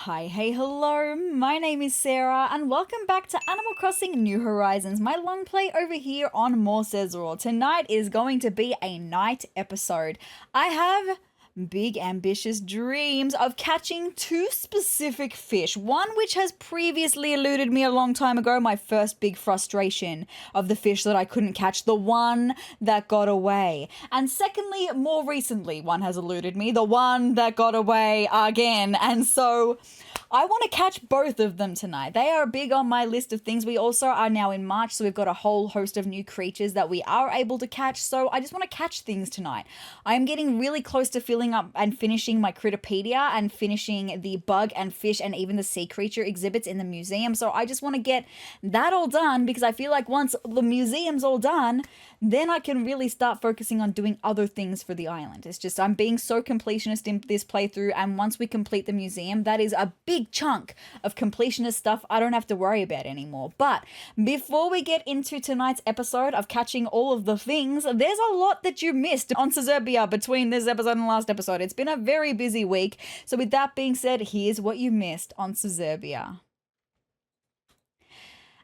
Hi, hey, hello, my name is Sarah and welcome back to Animal Crossing New Horizons, my long play over here on More Sezrawrr. Tonight is going to be a night episode. I have big ambitious dreams of catching two specific fish. One which has previously eluded me a long time ago, my first big frustration of the fish that I couldn't catch, the one that got away. And secondly, more recently, one has eluded me, the one that got away again. And so I want to catch both of them tonight. They are big on my list of things. We also are now in March, so we've got a whole host of new creatures that we are able to catch. So I just want to catch things tonight. I'm getting really close to filling up and finishing my Critterpedia and finishing the bug and fish and even the sea creature exhibits in the museum. So I just want to get that all done because I feel like once the museum's all done, then I can really start focusing on doing other things for the island. It's just I'm being so completionist in this playthrough, and once we complete the museum, that is a big chunk of completionist stuff I don't have to worry about anymore. But before we get into tonight's episode of catching all of the things, there's a lot that you missed on Sezurbia between this episode and the last episode. It's been a very busy week. So with that being said, here's what you missed on Sezurbia.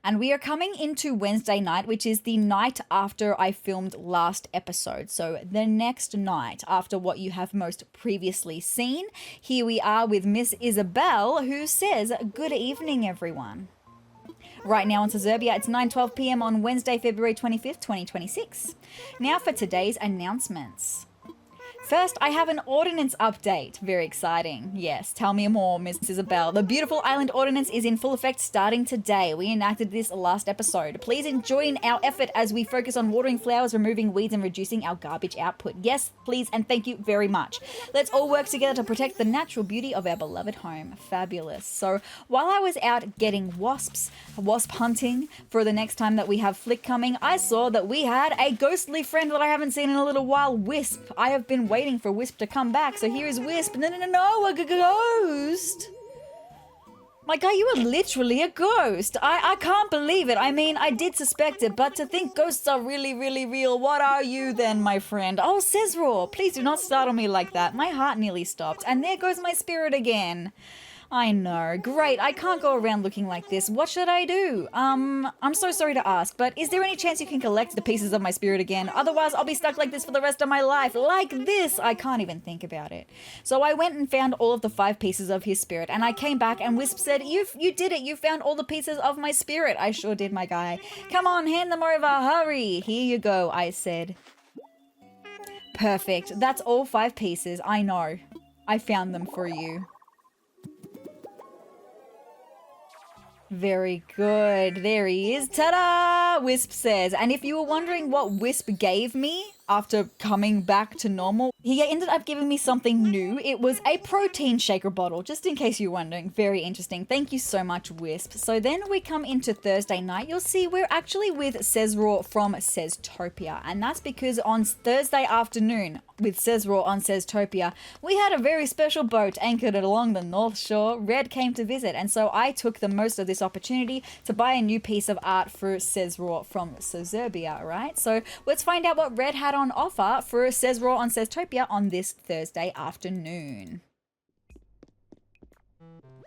And we are coming into Wednesday night, which is the night after I filmed last episode. So the next night after what you have most previously seen. Here we are with Miss Isabel, who says, "Good evening, everyone." Right now on Sezurbia, it's 9:12 p.m. on Wednesday, February 25th, 2026. Now for today's announcements. First, I have an ordinance update. Very exciting. Yes, tell me more, Miss Isabel. The beautiful island ordinance is in full effect starting today. We enacted this last episode. Please join our effort as we focus on watering flowers, removing weeds, and reducing our garbage output. Yes, please, and thank you very much. Let's all work together to protect the natural beauty of our beloved home. Fabulous. So, while I was out getting wasp hunting for the next time that we have Flick coming, I saw that we had a ghostly friend that I haven't seen in a little while, Wisp. I have been waiting for Wisp to come back, so here is Wisp. No, a ghost! My guy, you are literally a ghost. I can't believe it. I mean, I did suspect it, but to think ghosts are really, really real, what are you then, my friend? Oh, Sezrawrr, please do not startle me like that. My heart nearly stopped, and there goes my spirit again. I know. Great. I can't go around looking like this. What should I do? I'm so sorry to ask, but is there any chance you can collect the pieces of my spirit again? Otherwise, I'll be stuck like this for the rest of my life. Like this. I can't even think about it. So I went and found all of the 5 pieces of his spirit, and I came back and Wisp said, you did it. You found all the pieces of my spirit. I sure did, my guy. Come on, hand them over. Hurry. Here you go, I said. Perfect. That's all 5 pieces. I know. I found them for you. Very good. There he is. Ta-da! Wisp says. And if you were wondering what Wisp gave me after coming back to normal, he ended up giving me something new. It was a protein shaker bottle, just in case you're wondering. Very interesting. Thank you so much, Wisp. So then we come into Thursday night. You'll see we're actually with Sezrawrr from Seztopia. And that's because on Thursday afternoon, with Sezrawrr on Seztopia, we had a very special boat anchored along the North Shore. Red came to visit, and so I took the most of this opportunity to buy a new piece of art for Sezrawrr from Sezurbia, right? So let's find out what Red had on offer for Sezrawrr on Seztopia on this Thursday afternoon.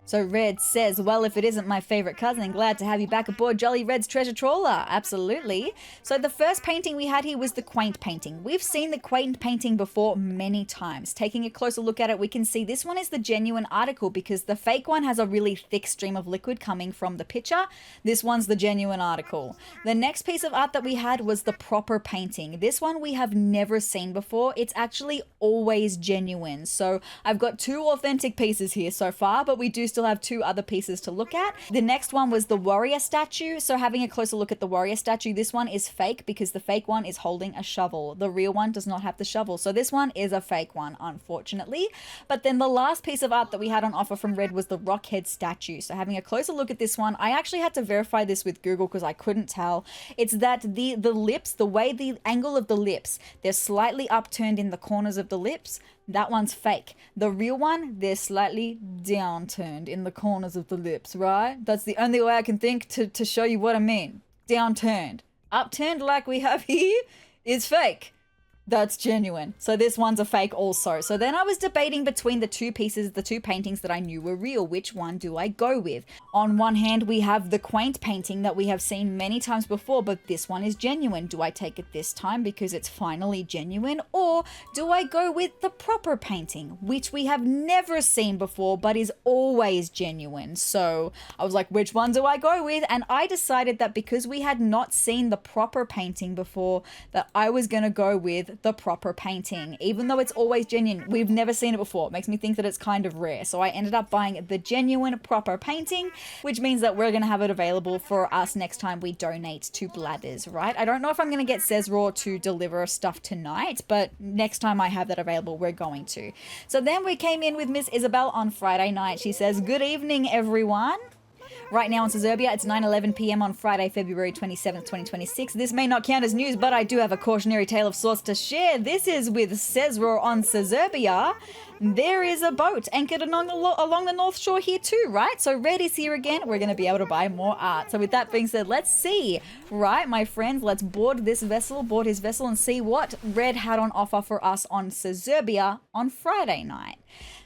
So Red says, well, if it isn't my favorite cousin, glad to have you back aboard Jolly Red's treasure trawler. Absolutely. So the first painting we had here was the quaint painting. We've seen the quaint painting before many times. Taking a closer look at it, we can see this one is the genuine article because the fake one has a really thick stream of liquid coming from the picture. This one's the genuine article. The next piece of art that we had was the proper painting. This one we have never seen before. It's actually always genuine. So I've got 2 authentic pieces here so far, but we do still have 2 other pieces to look at. The next one was the warrior statue. So having a closer look at the warrior statue, this one is fake because the fake one is holding a shovel. The real one does not have the shovel. So this one is a fake one, unfortunately. But then the last piece of art that we had on offer from Red was the rockhead statue. So having a closer look at this one, I actually had to verify this with Google because I couldn't tell. It's that the lips, the way the angle of the lips, they're slightly upturned in the corners of the lips. That one's fake. The real one, they're slightly downturned in the corners of the lips, right? That's the only way I can think to show you what I mean. Downturned. Upturned like we have here is fake. That's genuine. So this one's a fake also. So then I was debating between the two pieces, the two paintings that I knew were real. Which one do I go with? On one hand, we have the quaint painting that we have seen many times before, but this one is genuine. Do I take it this time because it's finally genuine? Or do I go with the proper painting, which we have never seen before, but is always genuine? So I was like, which one do I go with? And I decided that because we had not seen the proper painting before, that I was going to go with the proper painting. Even though it's always genuine, we've never seen it before. It makes me think that it's kind of rare. So I ended up buying the genuine proper painting, which means that we're going to have it available for us next time we donate to Bladders, right? I don't know if I'm going to get sezrawrr to deliver stuff tonight, but next time I have that available, we're going to. So then we came in with Miss Isabel on Friday night. She says, good evening, everyone. Right now on Sezurbia, it's 9:11 p.m. on Friday, February 27th, 2026. This may not count as news, but I do have a cautionary tale of sorts to share. This is with sezrawrr on Sezurbia. There is a boat anchored along the North Shore here too, right? So Red is here again. We're going to be able to buy more art. So with that being said, let's see, right, my friends? Let's board his vessel, and see what Red had on offer for us on Sezurbia on Friday night.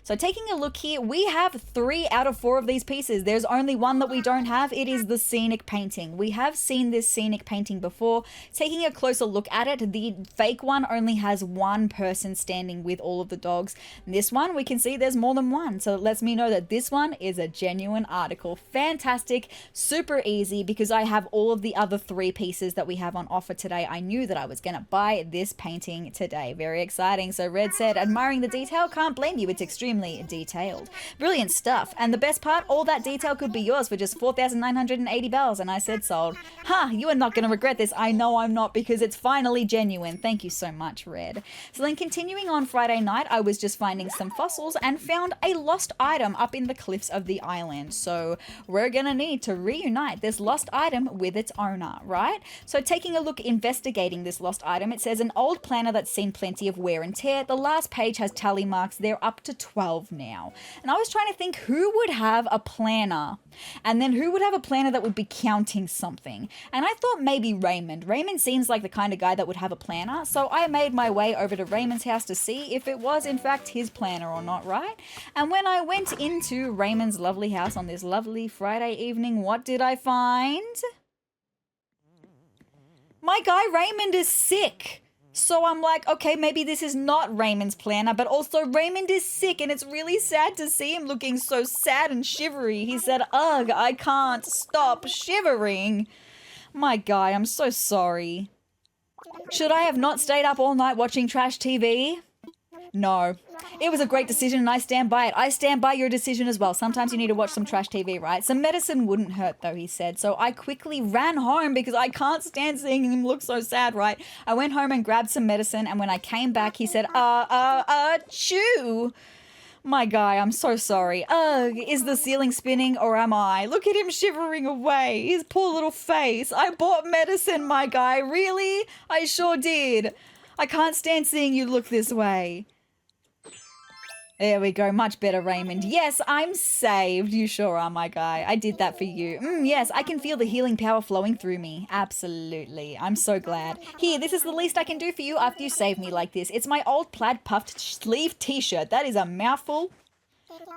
So taking a look here, we have 3 out of 4 of these pieces. There's only one that we don't have. It is the scenic painting. We have seen this scenic painting before. Taking a closer look at it, the fake one only has one person standing with all of the dogs. This one, we can see there's more than one. So it lets me know that this one is a genuine article. Fantastic, super easy, because I have all of the other 3 pieces that we have on offer today. I knew that I was going to buy this painting today. Very exciting. So Red said, admiring the detail, can't blame you. It's extremely detailed. Brilliant stuff. And the best part, all that detail could be yours for just 4,980 bells. And I said sold. Ha, you are not going to regret this. I know I'm not, because it's finally genuine. Thank you so much, Red. So then continuing on Friday night, I was just finding some fossils and found a lost item up in the cliffs of the island. So we're going to need to reunite this lost item with its owner, right? So taking a look, investigating this lost item, it says an old planner that's seen plenty of wear and tear. The last page has tally marks. They're up to 12 now. And I was trying to think who would have a planner, and then who would have a planner that would be counting something. And I thought maybe Raymond. Raymond seems like the kind of guy that would have a planner. So I made my way over to Raymond's house to see if it was in fact his planner or not, right? And when I went into Raymond's lovely house on this lovely Friday evening, what did I find? My guy Raymond is sick. So I'm like, okay, maybe this is not Raymond's planner, but also Raymond is sick, and it's really sad to see him looking so sad and shivery. He said, ugh, I can't stop shivering. My guy, I'm so sorry. Should I have not stayed up all night watching trash TV? No. It was a great decision, and I stand by it. I stand by your decision as well. Sometimes you need to watch some trash TV, right? Some medicine wouldn't hurt, though, he said. So I quickly ran home because I can't stand seeing him look so sad, right? I went home and grabbed some medicine, and when I came back, he said, chew. My guy, I'm so sorry. Ugh, is the ceiling spinning or am I? Look at him shivering away. His poor little face. I bought medicine, my guy. Really? I sure did. I can't stand seeing you look this way. There we go. Much better, Raymond. Yes, I'm saved. You sure are, my guy. I did that for you. Yes, I can feel the healing power flowing through me. Absolutely. I'm so glad. Here, this is the least I can do for you after you save me like this. It's my old plaid puffed sleeve t-shirt. That is a mouthful.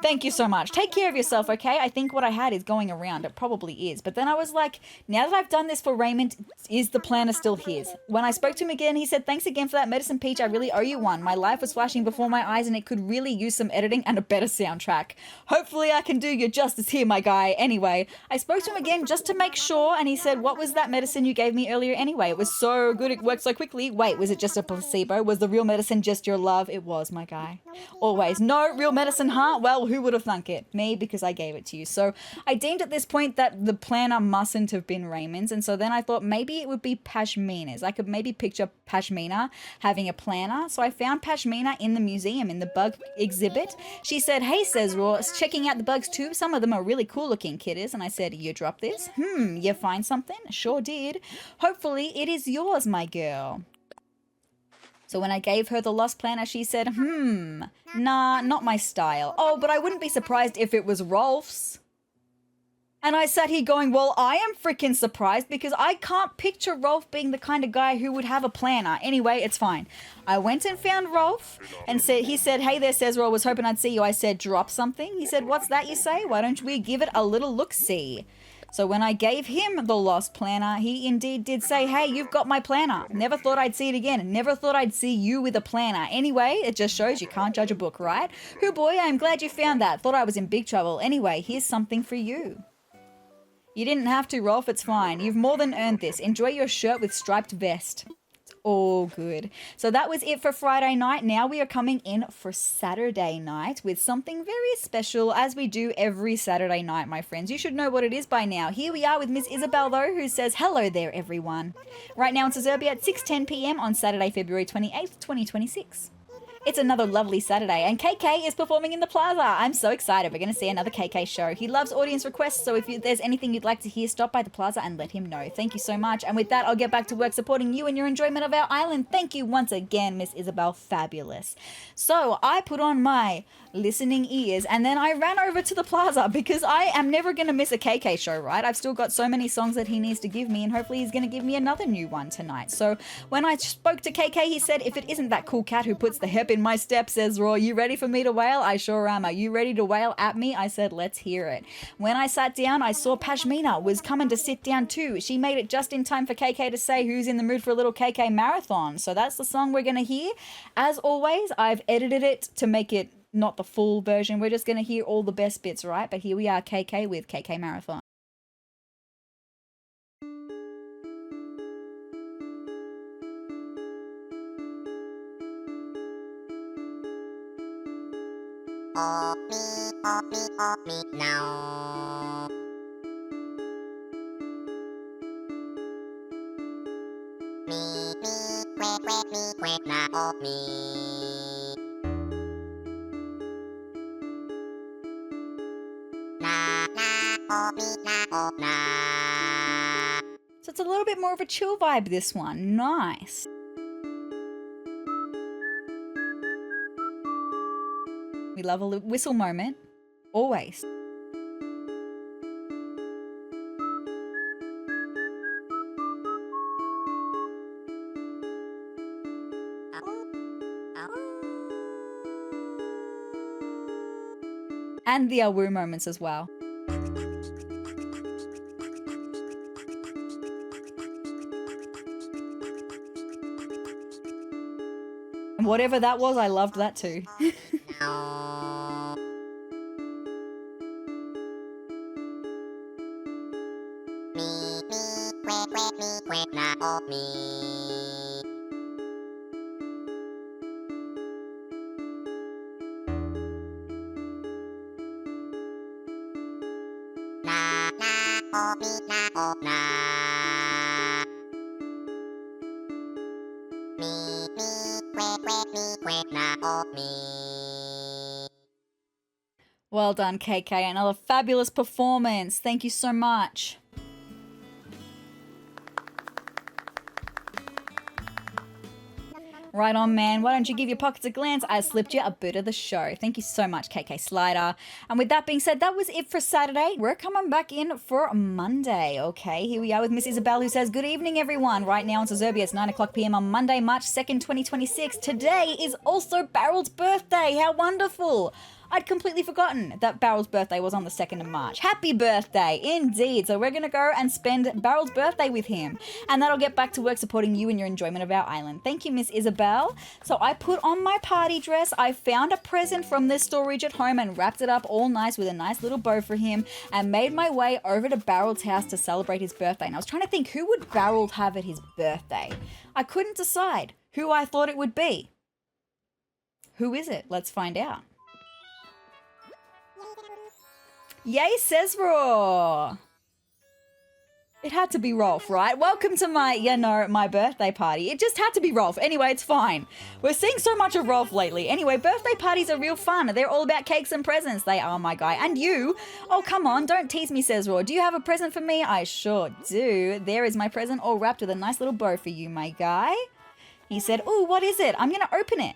Thank you so much. Take care of yourself, okay? I think what I had is going around. It probably is. But then I was like, now that I've done this for Raymond, is the planner still his? When I spoke to him again, he said, thanks again for that medicine, Peach. I really owe you one. My life was flashing before my eyes and it could really use some editing and a better soundtrack. Hopefully I can do you justice here, my guy. Anyway, I spoke to him again just to make sure, and he said, what was that medicine you gave me earlier anyway? It was so good, it worked so quickly. Wait, was it just a placebo? Was the real medicine just your love? It was, my guy. Always. No real medicine, huh? Well, who would have thunk it? Me, because I gave it to you. So I deemed at this point that the planner mustn't have been Raymond's, and so then I thought maybe it would be Pashmina's. I could maybe picture Pashmina having a planner. So I found Pashmina in the museum in the bug exhibit. She said, hey sezrawrr, checking out the bugs too. Some of them are really cool looking, kiddies. And I said, you dropped this? You find something? Sure did. Hopefully it is yours, my girl. So when I gave her the lost planner, she said, nah, not my style. Oh, but I wouldn't be surprised if it was Rolf's. And I sat here going, well, I am freaking surprised because I can't picture Rolf being the kind of guy who would have a planner. Anyway, it's fine. I went and found Rolf and he said, hey there, Sezrawrr, was hoping I'd see you. I said, drop something. He said, what's that you say? Why don't we give it a little look-see? So when I gave him the lost planner, he indeed did say, hey, you've got my planner. Never thought I'd see it again. Never thought I'd see you with a planner. Anyway, it just shows you can't judge a book, right? Hoo boy, I'm glad you found that. Thought I was in big trouble. Anyway, here's something for you. You didn't have to, Rolf. It's fine. You've more than earned this. Enjoy your shirt with striped vest. It's all good. So that was it for Friday night. Now we are coming in for Saturday night with something very special, as we do every Saturday night, my friends. You should know what it is by now. Here we are with Miss Isabel, though, who says, hello there, everyone. Right now in Sezurbia at 6:10 p.m. on Saturday, February 28th, 2026. It's another lovely Saturday, and KK is performing in the plaza. I'm so excited. We're going to see another KK show. He loves audience requests, so if there's anything you'd like to hear, stop by the plaza and let him know. Thank you so much. And with that, I'll get back to work supporting you and your enjoyment of our island. Thank you once again, Miss Isabel. Fabulous. So I put on my listening ears and then I ran over to the plaza because I am never going to miss a KK show, right? I've still got so many songs that he needs to give me, and hopefully he's going to give me another new one tonight. So when I spoke to KK, he said, if it isn't that cool cat who puts the hep in my step, Sezrawrr, you ready for me to wail? I sure am. Are you ready to wail at me? I said, let's hear it. When I sat down, I saw Pashmina was coming to sit down too. She made it just in time for KK to say who's in the mood for a little KK marathon. So that's the song we're going to hear. As always, I've edited it to make it not the full version. We're just going to hear all the best bits, right? But here we are, KK with KK Marathon. Oh me now. Quick now, oh me. So it's a little bit more of a chill vibe, this one. Nice. We love a whistle moment. Always. And the woo moments as well. And whatever that was, I loved that too. Quick now, oh me. Well done, KK. Another fabulous performance. Thank you so much. Right on, man. Why don't you give your pockets a glance? I slipped you a bit of the show. Thank you so much, KK Slider. And with that being said, that was it for Saturday. We're coming back in for Monday. Okay, here we are with Miss Isabel, who says, good evening, everyone. Right now in Sezurbia, it's 9 o'clock p.m. on Monday, March 2nd, 2026. Today is also Barrel's birthday. How wonderful. I'd completely forgotten that Barrel's birthday was on the 2nd of March. Happy birthday, indeed. So we're going to go and spend Barrel's birthday with him. And that'll get back to work supporting you and your enjoyment of our island. Thank you, Miss Isabel. So I put on my party dress. I found a present from this storage at home and wrapped it up all nice with a nice little bow for him and made my way over to Barrel's house to celebrate his birthday. And I was trying to think, who would Barrel have at his birthday? I couldn't decide who I thought it would be. Who is it? Let's find out. Yay, Sezrawrr! It had to be Rolf, right? Welcome to my birthday party. It just had to be Rolf. Anyway, it's fine. We're seeing so much of Rolf lately. Anyway, birthday parties are real fun. They're all about cakes and presents. They are, my guy. And you? Oh, come on. Don't tease me, Sezrawrr. Do you have a present for me? I sure do. There is my present all wrapped with a nice little bow for you, my guy. He said, ooh, what is it? I'm going to open it.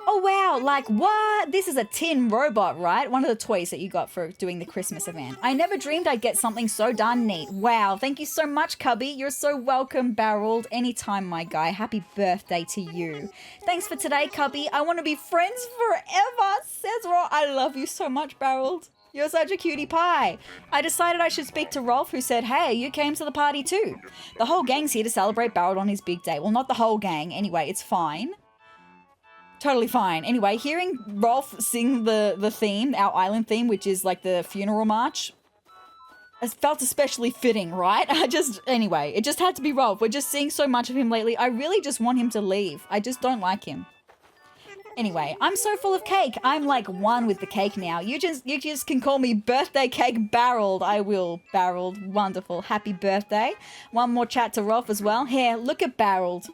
Oh, wow. Like, what? This is a tin robot, right? One of the toys that you got for doing the Christmas event. I never dreamed I'd get something so darn neat. Wow. Thank you so much, Cubby. You're so welcome, Barreled. Anytime, my guy. Happy birthday to you. Thanks for today, Cubby. I want to be friends forever. Sezrawrr, I love you so much, Barreled. You're such a cutie pie. I decided I should speak to Rolf, who said, hey, you came to the party too. The whole gang's here to celebrate Barreled on his big day. Well, not the whole gang. Anyway, it's fine. Totally fine. Anyway, hearing Rolf sing the theme, our island theme, which is like the funeral march, it felt especially fitting, right? Anyway, it just had to be Rolf. We're just seeing so much of him lately. I really just want him to leave. I just don't like him. Anyway, I'm so full of cake. I'm like one with the cake now. You just can call me Birthday Cake Barreled. I will. Barreled. Wonderful. Happy birthday. One more chat to Rolf as well. Here, look at Barreled.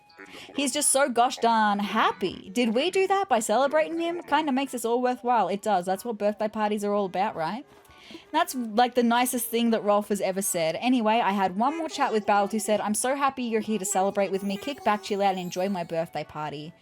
He's just so gosh darn happy. Did we do that by celebrating him? Kind of makes us all worthwhile. It does. That's what birthday parties are all about, right? That's like the nicest thing that Rolf has ever said. Anyway, I had one more chat with Barreled, who said, I'm so happy you're here to celebrate with me. Kick back, chill out, and enjoy my birthday party.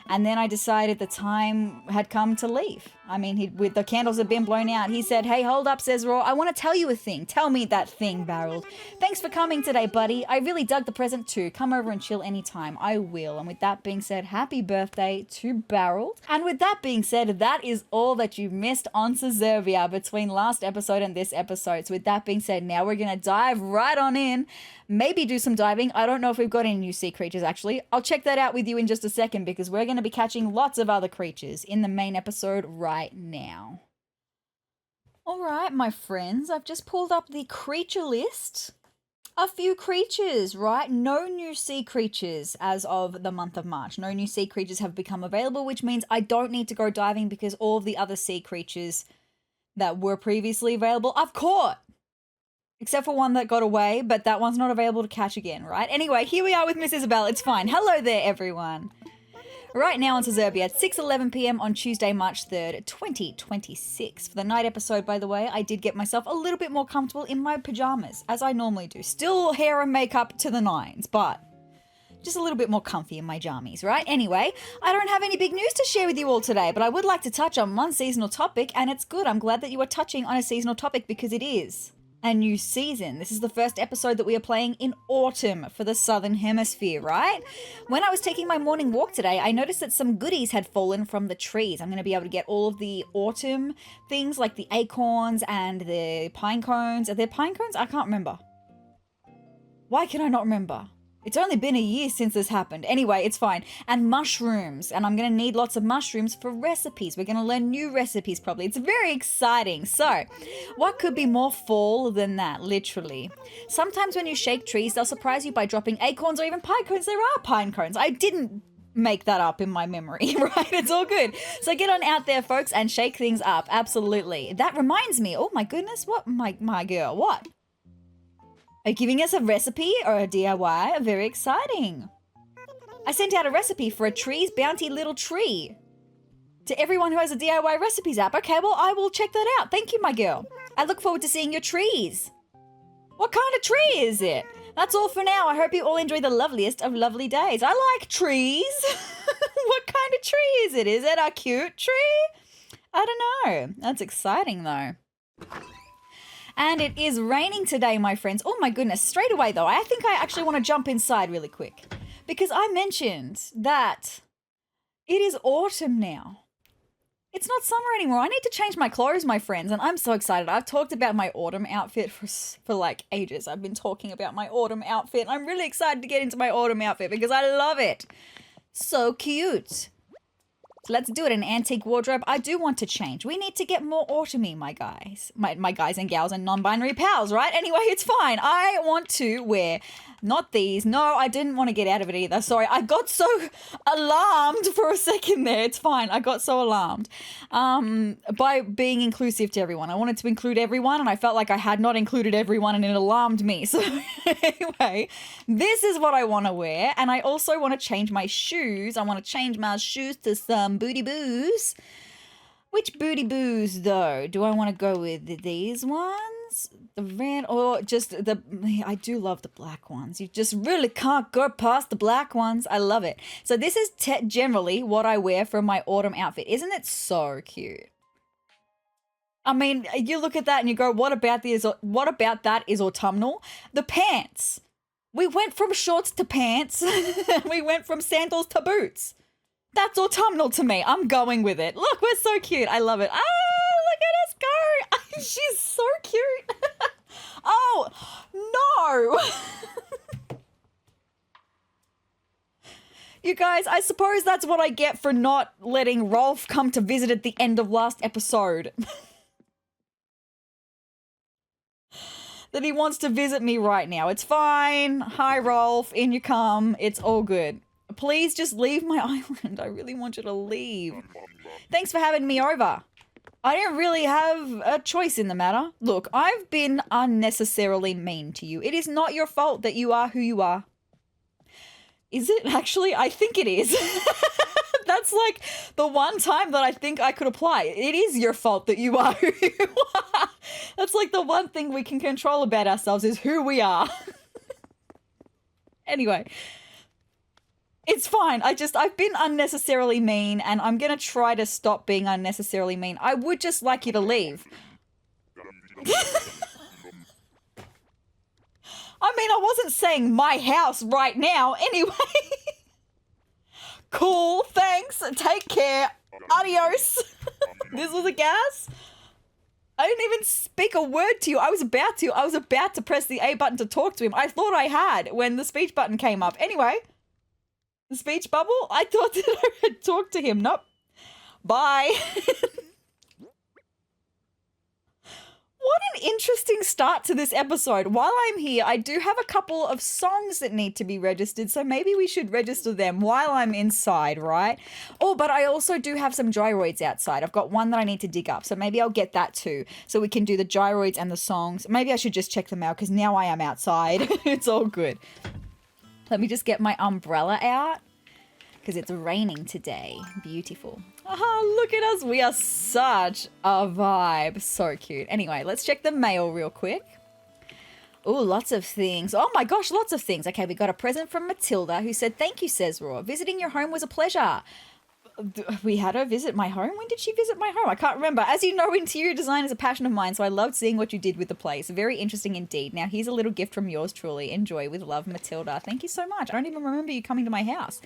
And then I decided the time had come to leave. I mean, with the candles had been blown out, he said, hey, hold up, Sezrawrr. I want to tell you a thing. Tell me that thing, Barreled. Thanks for coming today, buddy. I really dug the present too. Come over and chill anytime. I will. And with that being said, happy birthday to Barreled. And with that being said, that is all that you missed on Sezurbia between last episode and this episode. So with that being said, now we're going to dive right on in. Maybe do some diving. I don't know if we've got any new sea creatures, actually. I'll check that out with you in just a second because we're going to be catching lots of other creatures in the main episode right now. All right, my friends, I've just pulled up the creature list. A few creatures, right? No new sea creatures as of the month of March. No new sea creatures have become available, which means I don't need to go diving because all of the other sea creatures that were previously available, I've caught. Except for one that got away, but that one's not available to catch again, right? Anyway, here we are with Miss Isabel. It's fine. Hello there, everyone. Right now on Sezurbia at 6:11 p.m. on Tuesday, March 3rd, 2026. For the night episode, by the way, I did get myself a little bit more comfortable in my pajamas, as I normally do. Still hair and makeup to the nines, but just a little bit more comfy in my jammies, right? Anyway, I don't have any big news to share with you all today, but I would like to touch on one seasonal topic, and it's good. I'm glad that you are touching on a seasonal topic because it is a new season. This is the first episode that we are playing in autumn for the Southern Hemisphere, right? When I was taking my morning walk today, I noticed that some goodies had fallen from the trees. I'm going to be able to get all of the autumn things like the acorns and the pine cones. Are there pine cones? I can't remember. Why can I not remember? It's only been a year since this happened. Anyway, it's fine. And mushrooms. And I'm going to need lots of mushrooms for recipes. We're going to learn new recipes probably. It's very exciting. So, what could be more fall than that, literally? Sometimes when you shake trees, they'll surprise you by dropping acorns or even pine cones. There are pine cones. I didn't make that up in my memory, right? It's all good. So get on out there, folks, and shake things up. Absolutely. That reminds me. Oh, my goodness. What? My girl. What? Are you giving us a recipe or a DIY? Very exciting. I sent out a recipe for a tree's bounty little tree to everyone who has a DIY recipes app. Okay, well, I will check that out. Thank you, my girl. I look forward to seeing your trees. What kind of tree is it? That's all for now. I hope you all enjoy the loveliest of lovely days. I like trees. What kind of tree is it? Is it a cute tree? I don't know. That's exciting, though. And it is raining today, my friends. Oh my goodness. Straight away, though, I think I actually want to jump inside really quick because I mentioned that it is autumn now. It's not summer anymore. I need to change my clothes, my friends, and I'm so excited. I've talked about my autumn outfit for like ages. I've been talking about my autumn outfit. I'm really excited to get into my autumn outfit because I love it. So cute. So let's do it. An antique wardrobe. I do want to change. We need to get more autumny, my guys. My guys and gals and non-binary pals, right? Anyway, it's fine. I want to wear not these. No, I didn't want to get out of it either. Sorry. I got so alarmed for a second there. It's fine. I got so alarmed by being inclusive to everyone. I wanted to include everyone and I felt like I had not included everyone and it alarmed me. So anyway, this is what I want to wear. And I also want to change my shoes. I want to change my shoes to some booty boos. Which booty boos, though? Do I want to go with these ones? The red or just the... I do love the black ones. You just really can't go past the black ones. I love it. So this is generally what I wear for my autumn outfit. Isn't it so cute? I mean, you look at that and you go, what about that is autumnal? The pants. We went from shorts to pants. We went from sandals to boots. That's autumnal to me. I'm going with it. Look, we're so cute. I love it. Ah, look at us go. She's so cute. Oh, no. You guys, I suppose that's what I get for not letting Rolf come to visit at the end of last episode. That he wants to visit me right now. It's fine. Hi, Rolf. In you come. It's all good. Please just leave my island. I really want you to leave. Thanks for having me over. I don't really have a choice in the matter. Look, I've been unnecessarily mean to you. It is not your fault that you are who you are. Is it actually? I think it is. That's like the one time that I think I could apply. It is your fault that you are who you are. That's like the one thing we can control about ourselves is who we are. Anyway. It's fine. I've been unnecessarily mean and I'm going to try to stop being unnecessarily mean. I would just like you to leave. I mean, I wasn't saying my house right now anyway. Cool. Thanks. Take care. Adios. This was a gas. I didn't even speak a word to you. I was about to press the A button to talk to him. I thought I had when the speech button came up. Anyway. The speech bubble? I thought that I had talked to him. Nope. Bye. What an interesting start to this episode. While I'm here, I do have a couple of songs that need to be registered, so maybe we should register them while I'm inside, right? Oh, but I also do have some gyroids outside. I've got one that I need to dig up, so maybe I'll get that too, so we can do the gyroids and the songs. Maybe I should just check them out, because now I am outside. It's all good. Let me just get my umbrella out because it's raining today. Beautiful. Oh, look at us. We are such a vibe. So cute. Anyway, let's check the mail real quick. Oh, lots of things. Oh my gosh, lots of things. Okay, we got a present from Matilda who said, "Thank you, sezrawrr. Visiting your home was a pleasure." We had her visit my home? When did she visit my home? I can't remember. As you know, interior design is a passion of mine, so I loved seeing what you did with the place. Very interesting indeed. Now, here's a little gift from yours truly. Enjoy with love, Matilda. Thank you so much. I don't even remember you coming to my house.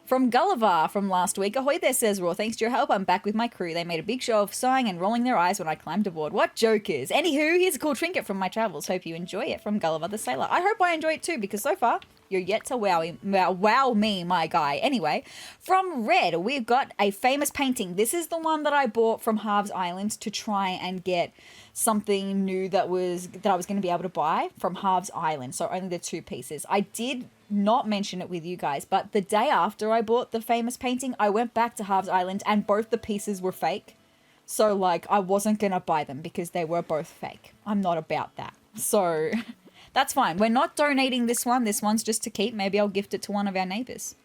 From Gulliver from last week. Ahoy there, sezrawrr. Thanks to your help, I'm back with my crew. They made a big show of sighing and rolling their eyes when I climbed aboard. What jokers. Anywho, here's a cool trinket from my travels. Hope you enjoy it. From Gulliver the Sailor. I hope I enjoy it too, because so far, you're yet to wow me, my guy. Anyway, from Red, we've got a famous painting. This is the one that I bought from Halves Island to try and get something new that I was going to be able to buy from Halves Island. So only the two pieces. I did not mention it with you guys, but the day after I bought the famous painting, I went back to Halves Island and both the pieces were fake. So like I wasn't going to buy them because they were both fake. I'm not about that. So that's fine. We're not donating this one. This one's just to keep. Maybe I'll gift it to one of our neighbors.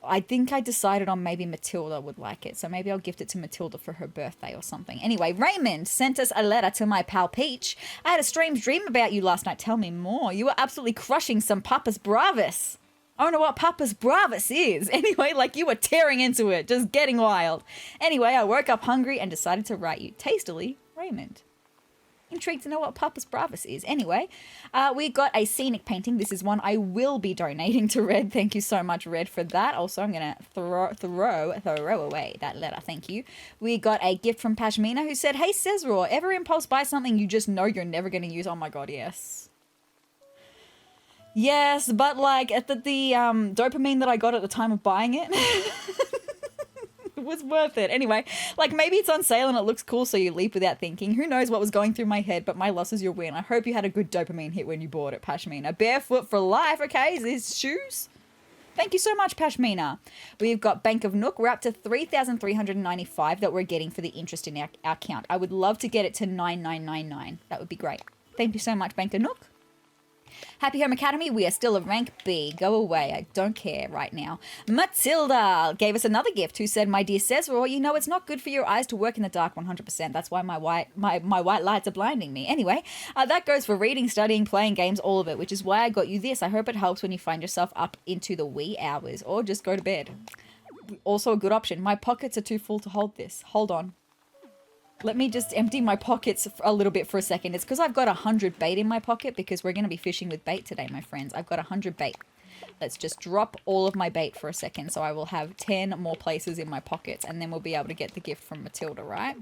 I think I decided on maybe Matilda would like it. So maybe I'll gift it to Matilda for her birthday or something. Anyway, Raymond sent us a letter to my pal Peach. I had a strange dream about you last night. Tell me more. You were absolutely crushing some Papas Bravas. I don't know what Papas Bravas is. Anyway, like you were tearing into it, just getting wild. Anyway, I woke up hungry and decided to write you. Tastily, Raymond. Intrigued to know what Papas Bravas is. Anyway, we got a scenic painting. This is one I will be donating to Red. Thank you so much, Red, for that. Also, I'm going to throw away that letter. Thank you. We got a gift from Pashmina who said, "Hey, sezrawrr, ever impulse buy something you just know you're never going to use?" Oh my god, yes. Yes, but like at the dopamine that I got at the time of buying it, it was worth it. Anyway, like maybe it's on sale and it looks cool, so you leap without thinking. Who knows what was going through my head, but my loss is your win. I hope you had a good dopamine hit when you bought it, Pashmina. Barefoot for life, okay? Is these shoes? Thank you so much, Pashmina. We've got Bank of Nook. We're up to 3,395 that we're getting for the interest in our account. I would love to get it to 9,999. That would be great. Thank you so much, Bank of Nook. Happy Home Academy, we are still a rank B. Go away. I don't care right now. Matilda gave us another gift who said, my dear sezrawrr, you know it's not good for your eyes to work in the dark 100%. That's why my white lights are blinding me. Anyway, that goes for reading, studying, playing games, all of it, which is why I got you this. I hope it helps when you find yourself up into the wee hours or just go to bed. Also a good option. My pockets are too full to hold this. Hold on. Let me just empty my pockets a little bit for a second. It's because I've got 100 bait in my pocket because we're going to be fishing with bait today, my friends. I've got 100 bait. Let's just drop all of my bait for a second so I will have 10 more places in my pockets and then we'll be able to get the gift from Matilda, right?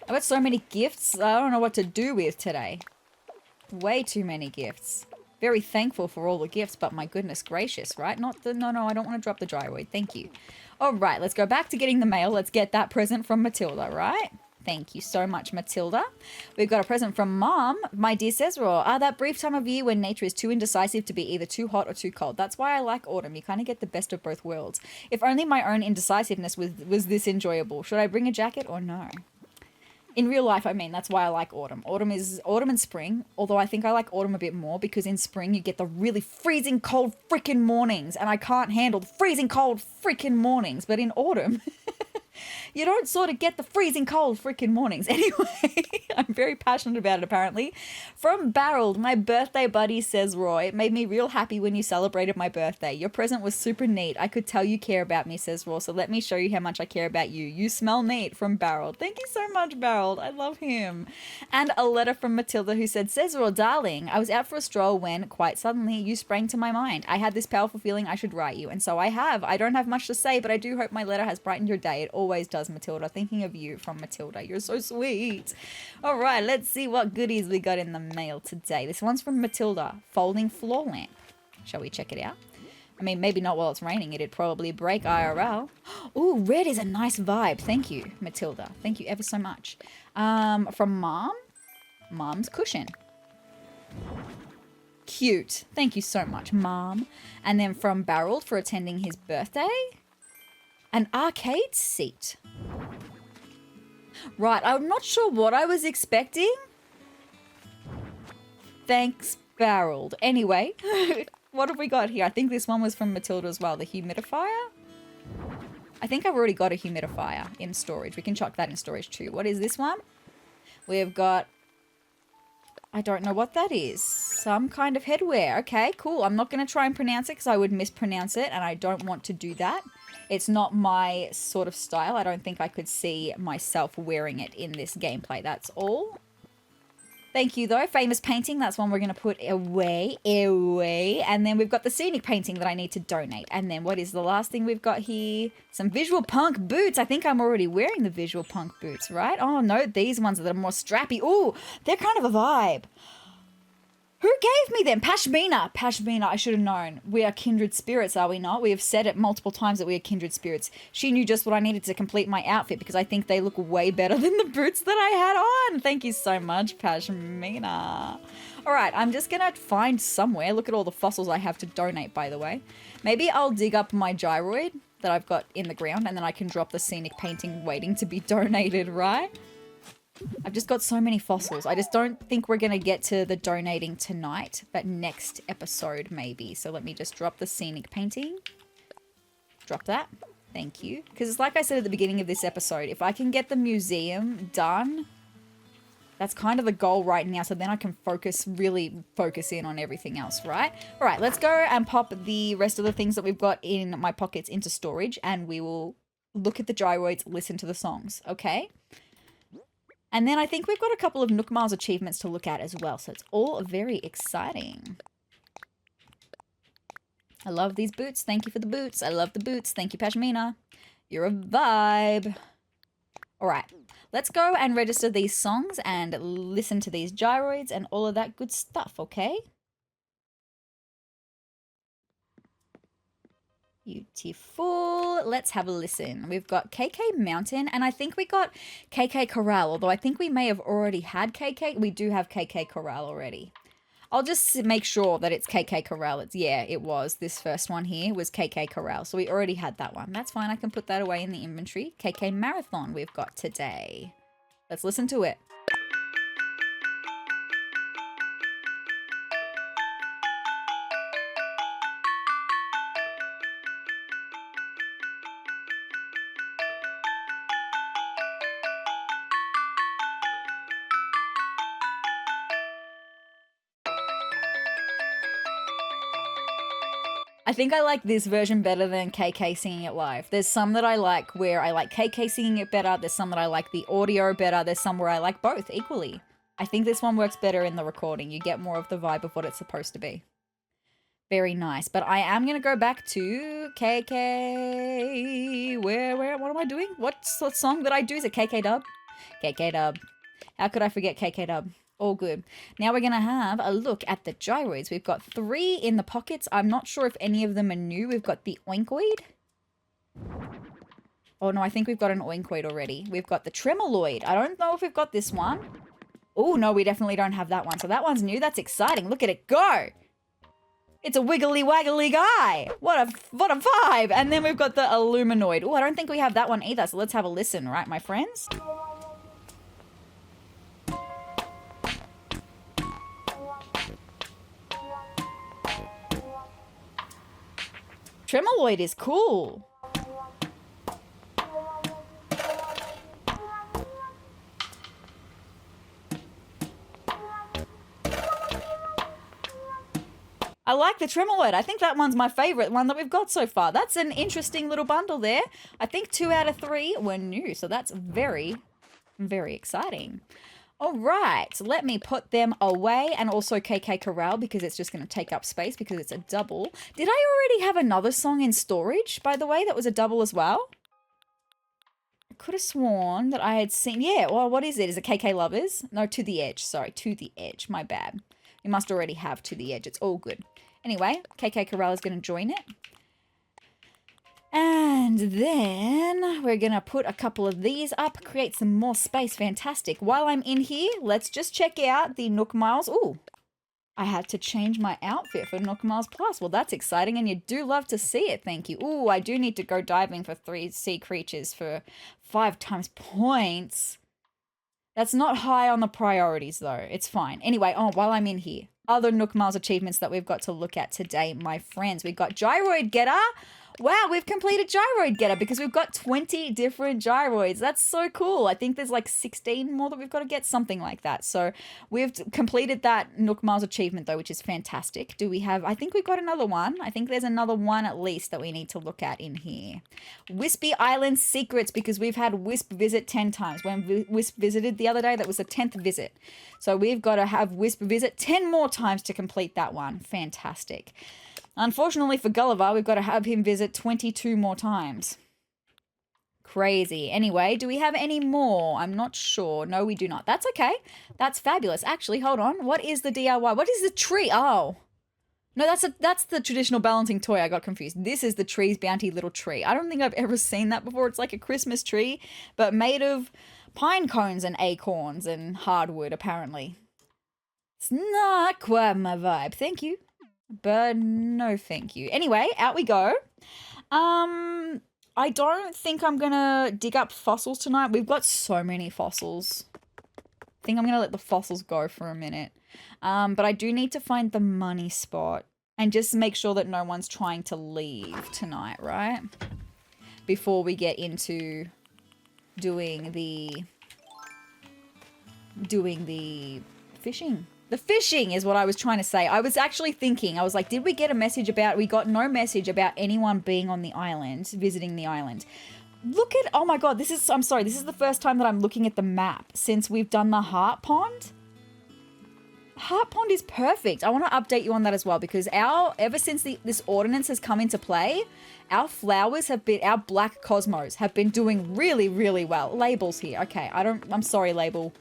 I've got so many gifts I don't know what to do with today. Way too many gifts. Very thankful for all the gifts, but my goodness gracious, right? No, I don't want to drop the gyroid. Thank you. All right, let's go back to getting the mail. Let's get that present from Matilda, right? Thank you so much, Matilda. We've got a present from Mom. My dear sezrawrr, that brief time of year when nature is too indecisive to be either too hot or too cold. That's why I like autumn. You kind of get the best of both worlds. If only my own indecisiveness was this enjoyable. Should I bring a jacket or no? In real life, I mean, that's why I like autumn. Autumn and spring, although I think I like autumn a bit more because in spring you get the really freezing cold freaking mornings and I can't handle the freezing cold freaking mornings. But in autumn, you don't sort of get the freezing cold freaking mornings. Anyway, I'm very passionate about it apparently. From Barreled, my birthday buddy sezrawrr, it made me real happy when you celebrated my birthday. Your present was super neat. I could tell you care about me, sezrawrr, so let me show you how much I care about you. You smell neat. From Barreled. Thank you so much, Barreled. I love him. And a letter from Matilda who said, sezrawrr, darling, I was out for a stroll when, quite suddenly, you sprang to my mind. I had this powerful feeling I should write you, and so I have. I don't have much to say, but I do hope my letter has brightened your day. It always does, Matilda. Thinking of you, from Matilda. You're so sweet. All right, let's see what goodies we got in the mail today. This one's from Matilda. Folding floor lamp. Shall we check it out? I mean, maybe not while it's raining. It'd probably break IRL. Ooh, red is a nice vibe. Thank you, Matilda. Thank you ever so much. From Mom. Mom's cushion. Cute. Thank you so much, Mom. And then from Barreled for attending his birthday. An arcade seat. Right, I'm not sure what I was expecting. Thanks, Barreled. Anyway, what have we got here? I think this one was from Matilda as well. The humidifier? I think I've already got a humidifier in storage. We can chuck that in storage too. What is this one? We've got... I don't know what that is. Some kind of headwear. Okay, cool. I'm not going to try and pronounce it because I would mispronounce it and I don't want to do that. It's not my sort of style. I don't think I could see myself wearing it in this gameplay. That's all. Thank you, though. Famous painting. That's one we're going to put away. And then we've got the scenic painting that I need to donate. And then what is the last thing we've got here? Some visual punk boots. I think I'm already wearing the visual punk boots, right? Oh, no. These ones that are more strappy. Ooh, they're kind of a vibe. Who gave me them? Pashmina. Pashmina, I should have known. We are kindred spirits, are we not? We have said it multiple times that we are kindred spirits. She knew just what I needed to complete my outfit because I think they look way better than the boots that I had on. Thank you so much, Pashmina. All right, I'm just going to find somewhere. Look at all the fossils I have to donate, by the way. Maybe I'll dig up my gyroid that I've got in the ground and then I can drop the scenic painting waiting to be donated, right? I've just got so many fossils. I just don't think we're going to get to the donating tonight, but next episode maybe. So let me just drop the scenic painting. Drop that. Thank you. Because it's like I said at the beginning of this episode, if I can get the museum done, that's kind of the goal right now. So then I can really focus in on everything else, right? All right, let's go and pop the rest of the things that we've got in my pockets into storage and we will look at the gyroids, listen to the songs, okay? And then I think we've got a couple of Nook Miles achievements to look at as well. So it's all very exciting. I love these boots. Thank you for the boots. I love the boots. Thank you, Pashmina. You're a vibe. All right. Let's go and register these songs and listen to these gyroids and all of that good stuff, okay? Beautiful. Let's have a listen. We've got KK Mountain, and I think we got KK Corral, although I think we may have already had KK. We do have KK Corral already. I'll just make sure that it's KK Corral. Yeah, it was. This first one here was KK Corral, so we already had that one. That's fine. I can put that away in the inventory. KK Marathon we've got today. Let's listen to it. I think I like this version better than KK singing it live. There's some that I like where I like KK singing it better. There's some that I like the audio better. There's some where I like both equally. I think this one works better in the recording. You get more of the vibe of what it's supposed to be. Very nice. But I am going to go back to KK. What am I doing? What's the song that I do? Is it KK Dub? KK Dub. How could I forget KK Dub? All good. Now we're going to have a look at the gyroids. We've got 3 in the pockets. I'm not sure if any of them are new. We've got the oinkoid. Oh no, I think we've got an oinkoid already. We've got the tremoloid. I don't know if we've got this one. Oh no, we definitely don't have that one. So that one's new. That's exciting. Look at it go. It's a wiggly waggly guy. What a vibe. And then we've got the illuminoid. Oh, I don't think we have that one either. So let's have a listen, right, my friends? Tremoloid is cool. I like the tremoloid. I think that one's my favorite one that we've got so far. That's an interesting little bundle there. I think 2 out of 3 were new, so that's very, very exciting. All right, so let me put them away, and also KK Corral because it's just going to take up space because it's a double. Did I already have another song in storage, by the way, that was a double as well? I could have sworn that I had seen... Yeah, well, what is it? Is it KK Lovers? No, To the Edge. Sorry, To the Edge. My bad. We must already have To the Edge. It's all good. Anyway, KK Corral is going to join it. And then we're going to put a couple of these up, create some more space. Fantastic. While I'm in here, let's just check out the Nook Miles. Ooh, I had to change my outfit for Nook Miles Plus. Well, that's exciting, and you do love to see it. Thank you. Ooh, I do need to go diving for 3 sea creatures for 5 times points. That's not high on the priorities, though. It's fine. Anyway, while I'm in here, other Nook Miles achievements that we've got to look at today, my friends. We've got Gyroid Getter. Wow, we've completed Gyroid Getter because we've got 20 different gyroids. That's so cool. I think there's like 16 more that we've got to get, something like that. So we've completed that Nook Miles achievement though, which is fantastic. Do we have, I think we've got another one. I think there's another one at least that we need to look at in here. Wispy Island Secrets, because we've had Wisp visit 10 times. When Wisp visited the other day, that was the 10th visit. So we've got to have Wisp visit 10 more times to complete that one. Fantastic. Unfortunately for Gulliver, we've got to have him visit 22 more times. Crazy. Anyway, do we have any more? I'm not sure. No, we do not. That's okay. That's fabulous. Actually, hold on. What is the DIY? What is the tree? Oh. No, that's the traditional balancing toy. I got confused. This is the Tree's Bounty little tree. I don't think I've ever seen that before. It's like a Christmas tree, but made of pine cones and acorns and hardwood, apparently. It's not quite my vibe. Thank you. But no thank you. Anyway, out we go. I don't think I'm gonna dig up fossils tonight. We've got so many fossils. I think I'm gonna let the fossils go for a minute. But I do need to find the money spot and just make sure that no one's trying to leave tonight, right? Before we get into doing the fishing. The fishing is what I was trying to say. I was actually thinking, I was like, did we get a message about, we got no message about anyone being on the island, visiting the island. Look at, oh my God, I'm sorry, this is the first time that I'm looking at the map since we've done the Heart Pond. Heart Pond is perfect. I want to update you on that as well because ever since this ordinance has come into play, our flowers have been, our black cosmos have been doing really, really well. Label's here. Okay, I'm sorry, Label.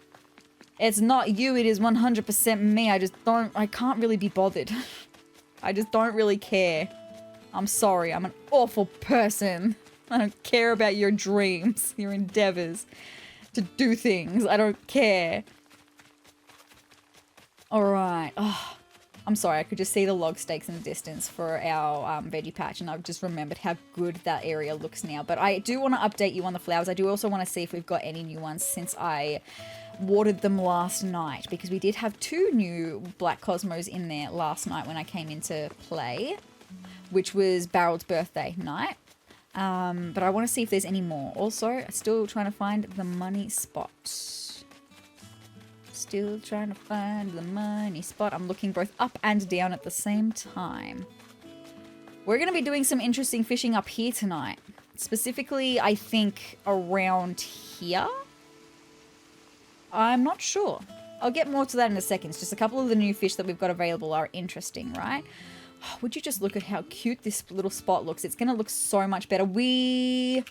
It's not you, it is 100% me. I can't really be bothered. I just don't really care. I'm sorry, I'm an awful person. I don't care about your dreams, your endeavors to do things. I don't care. All right. Oh, I'm sorry, I could just see the log stakes in the distance for our veggie patch, and I've just remembered how good that area looks now. But I do want to update you on the flowers. I do also want to see if we've got any new ones since I watered them last night, because we did have 2 new black cosmos in there last night when I came into play, which was Barreld's birthday night. But I want to see if there's any more. Also, still trying to find the money spot. Still trying to find the money spot. I'm looking both up and down at the same time. We're going to be doing some interesting fishing up here tonight. Specifically, I think around here. I'm not sure. I'll get more to that in a second. It's just a couple of the new fish that we've got available are interesting, right? Would you just look at how cute this little spot looks? It's going to look so much better. We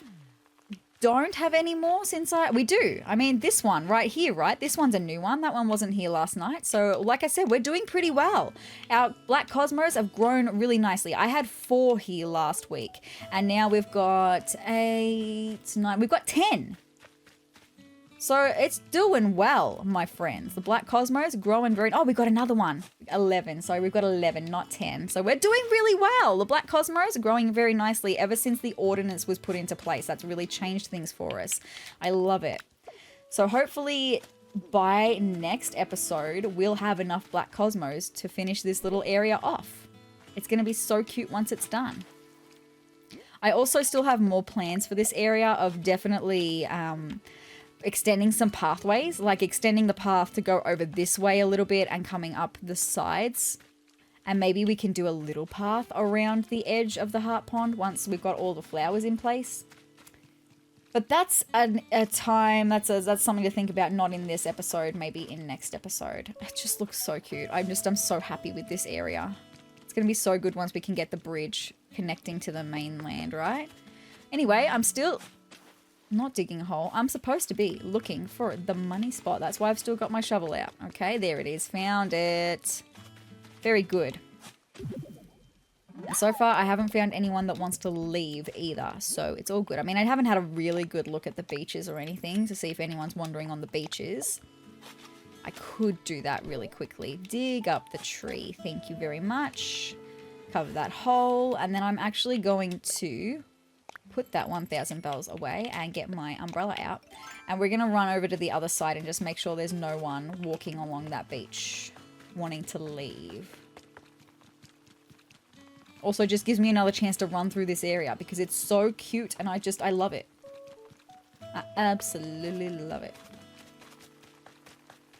don't have any more since we do. I mean, this one right here, right? This one's a new one. That one wasn't here last night. So like I said, we're doing pretty well. Our black cosmos have grown really nicely. I had 4 here last week and now we've got 8, 9, we've got 10. So it's doing well, my friends. The black cosmos growing very... Oh, we got another one. 11. Sorry, we've got 11, not 10. So we're doing really well. The black cosmos are growing very nicely ever since the ordinance was put into place. That's really changed things for us. I love it. So hopefully by next episode, we'll have enough black cosmos to finish this little area off. It's going to be so cute once it's done. I also still have more plans for this area of definitely... extending some pathways, like extending the path to go over this way a little bit and coming up the sides. And maybe we can do a little path around the edge of the heart pond once we've got all the flowers in place. But that's a time, that's something to think about, not in this episode, maybe in next episode. It just looks so cute. I'm so happy with this area. It's going to be so good once we can get the bridge connecting to the mainland, right? Anyway, I'm still... not digging a hole. I'm supposed to be looking for the money spot. That's why I've still got my shovel out. Okay, there it is. Found it. Very good. So far, I haven't found anyone that wants to leave either, so it's all good. I mean, I haven't had a really good look at the beaches or anything to see if anyone's wandering on the beaches. I could do that really quickly. Dig up the tree. Thank you very much. Cover that hole, and then I'm actually going to... put that 1,000 bells away and get my umbrella out. And we're going to run over to the other side and just make sure there's no one walking along that beach wanting to leave. Also just gives me another chance to run through this area because it's so cute and I love it. I absolutely love it.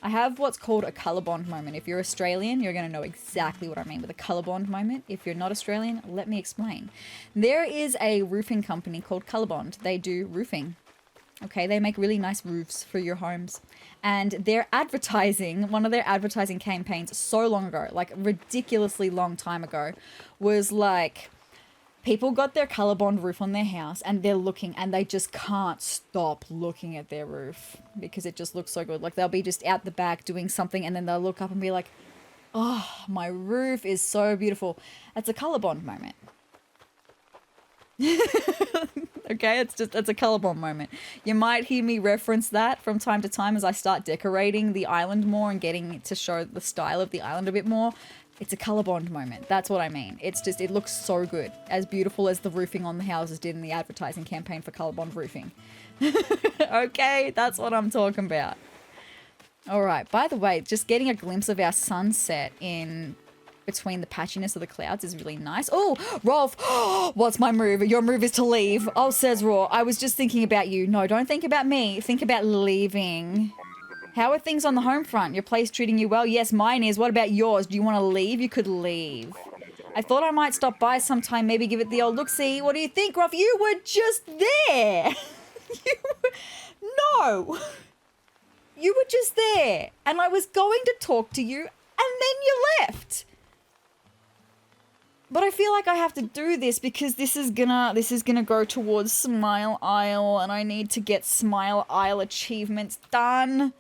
I have what's called a colour bond moment. If you're Australian, you're going to know exactly what I mean with a colour bond moment. If you're not Australian, let me explain. There is a roofing company called Colour Bond. They do roofing. Okay, they make really nice roofs for your homes. And their advertising, one of their advertising campaigns so long ago, like ridiculously long time ago, was like... people got their colour bond roof on their house and they're looking and they just can't stop looking at their roof because it just looks so good. Like they'll be just out the back doing something and then they'll look up and be like, oh, my roof is so beautiful. That's a colour bond moment. Okay, it's a colour bond moment. You might hear me reference that from time to time as I start decorating the island more and getting it to show the style of the island a bit more. It's a colour bond moment. That's what I mean. It's just, it looks so good. As beautiful as the roofing on the houses did in the advertising campaign for colour bond roofing. Okay, that's what I'm talking about. All right, by the way, just getting a glimpse of our sunset in between the patchiness of the clouds is really nice. Oh, Rolf, what's my move? Your move is to leave. Oh, sezrawrr, I was just thinking about you. No, don't think about me. Think about leaving. How are things on the home front? Your place treating you well? Yes, mine is. What about yours? Do you want to leave? You could leave. I thought I might stop by sometime, maybe give it the old look-see. What do you think, Rolf? You were just there. No. You were just there. And I was going to talk to you, and then you left. But I feel like I have to do this because this is gonna go towards Smile Isle, and I need to get Smile Isle achievements done.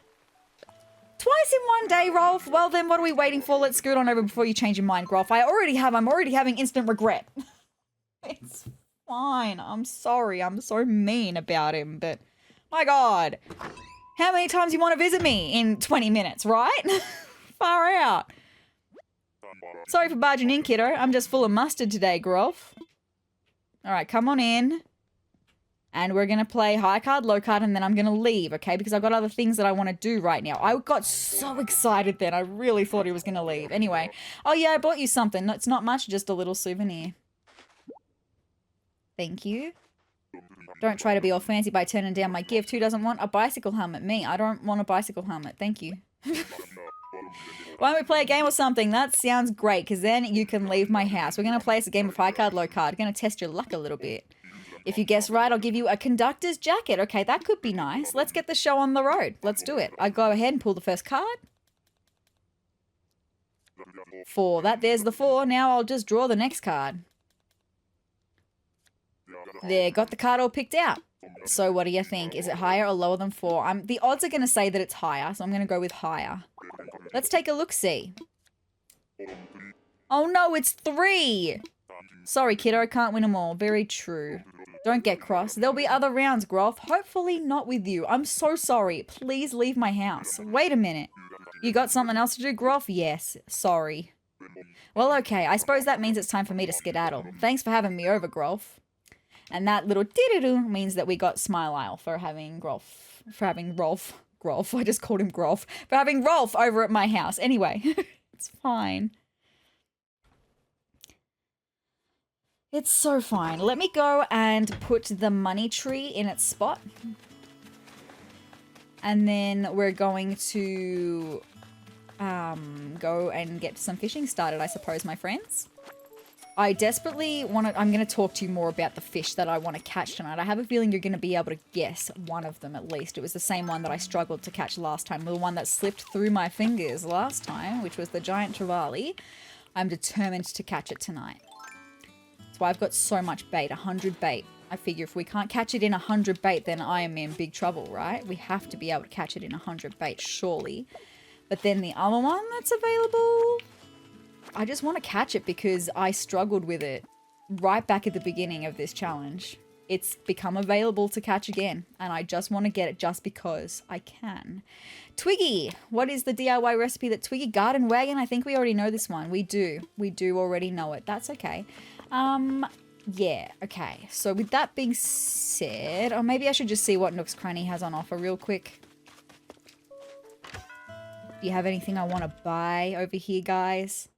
Twice in one day, Rolf. Well, then what are we waiting for? Let's scoot on over before you change your mind, Rolf. I'm already having instant regret. It's fine. I'm sorry. I'm so mean about him, but my God. How many times you want to visit me in 20 minutes, right? Far out. Sorry for barging in, kiddo. I'm just full of mustard today, Rolf. All right, come on in. And we're going to play high card, low card, and then I'm going to leave, okay? Because I've got other things that I want to do right now. I got so excited then. I really thought he was going to leave. Anyway. Oh, yeah, I bought you something. No, it's not much, just a little souvenir. Thank you. Don't try to be all fancy by turning down my gift. Who doesn't want a bicycle helmet? Me. I don't want a bicycle helmet. Thank you. Why don't we play a game or something? That sounds great, because then you can leave my house. We're going to play us a game of high card, low card. We're going to test your luck a little bit. If you guess right, I'll give you a conductor's jacket. Okay, that could be nice. Let's get the show on the road. Let's do it. I go ahead and pull the first card. 4. There's the 4. Now I'll just draw the next card. There, got the card all picked out. So what do you think? Is it higher or lower than 4? The odds are going to say that it's higher, so I'm going to go with higher. Let's take a look-see. Oh no, it's 3! Sorry, kiddo, can't win them all. Very true. Don't get cross. There'll be other rounds, Groff. Hopefully not with you. I'm so sorry. Please leave my house. Wait a minute. You got something else to do, Groff? Yes. Sorry. Well, okay. I suppose that means it's time for me to skedaddle. Thanks for having me over, Groff. And that little dee-doo means that we got Smile Isle for having Rolf. I just called him Groff. For having Rolf over at my house. Anyway, it's fine. It's so fine. Let me go and put the money tree in its spot. And then we're going to go and get some fishing started, I suppose, my friends. I desperately want to... I'm going to talk to you more about the fish that I want to catch tonight. I have a feeling you're going to be able to guess one of them at least. It was the same one that I struggled to catch last time. The one that slipped through my fingers last time, which was the giant trevally. I'm determined to catch it tonight. That's why I've got so much bait, 100 bait. I figure if we can't catch it in 100 bait, then I am in big trouble, right? We have to be able to catch it in 100 bait, surely. But then the other one that's available... I just want to catch it because I struggled with it right back at the beginning of this challenge. It's become available to catch again, and I just want to get it just because I can. Twiggy! What is the DIY recipe that Twiggy? Garden wagon? I think we already know this one. We do. We do already know it. That's okay. Yeah, okay. So with that being said, or maybe I should just see what Nook's Cranny has on offer real quick. Do you have anything I want to buy over here, guys?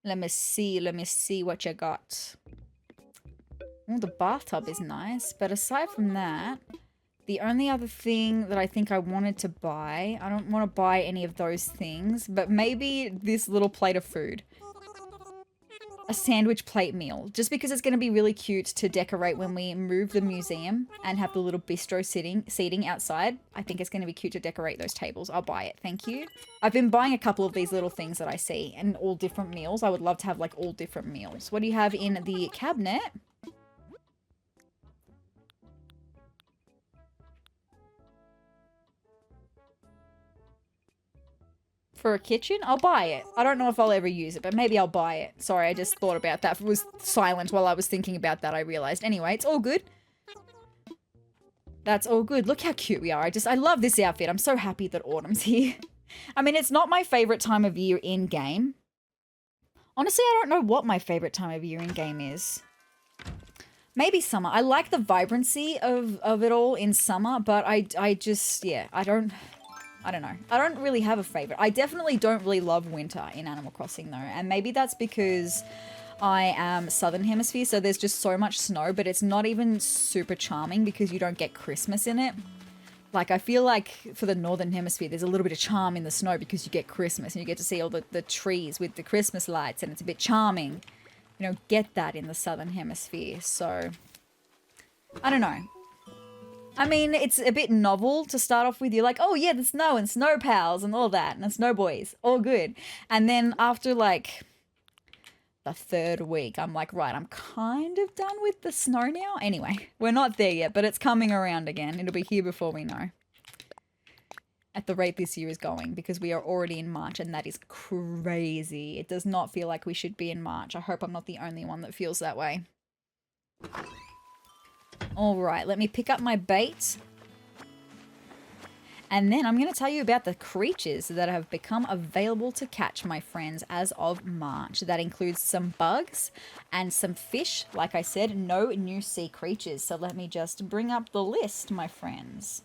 Let me see what you got. Oh, the bathtub is nice, but aside from that, the only other thing that I think I wanted to buy, I don't want to buy any of those things, but maybe this little plate of food. A sandwich plate meal, just because it's going to be really cute to decorate when we move the museum and have the little bistro seating outside. I think it's going to be cute to decorate those tables. I'll buy it. Thank you. I've been buying a couple of these little things that I see and all different meals. I would love to have like all different meals. What do you have in the cabinet? For a kitchen? I'll buy it. I don't know if I'll ever use it, but maybe I'll buy it. Sorry, I just thought about that. It was silent while I was thinking about that, I realized. Anyway, it's all good. That's all good. Look how cute we are. I love this outfit. I'm so happy that autumn's here. I mean, it's not my favorite time of year in-game. Honestly, I don't know what my favorite time of year in-game is. Maybe summer. I like the vibrancy of it all in summer, but I just, yeah, I don't know. I don't really have a favorite. I definitely don't really love winter in Animal Crossing though. And maybe that's because I am Southern Hemisphere, so there's just so much snow, but it's not even super charming because you don't get Christmas in it. Like, I feel like for the Northern Hemisphere, there's a little bit of charm in the snow because you get Christmas and you get to see all the trees with the Christmas lights and it's a bit charming. You don't get that in the Southern Hemisphere, so I don't know. I mean, it's a bit novel to start off with. You're like, oh yeah, the snow and snow pals and all that and the snow boys, all good. And then after like the 3rd week, I'm like, right, I'm kind of done with the snow now. Anyway, we're not there yet, but it's coming around again. It'll be here before we know. At the rate this year is going, because we are already in March and that is crazy. It does not feel like we should be in March. I hope I'm not the only one that feels that way. All right, let me pick up my bait. And then I'm going to tell you about the creatures that have become available to catch, my friends, as of March. That includes some bugs and some fish. Like I said, no new sea creatures. So let me just bring up the list, my friends.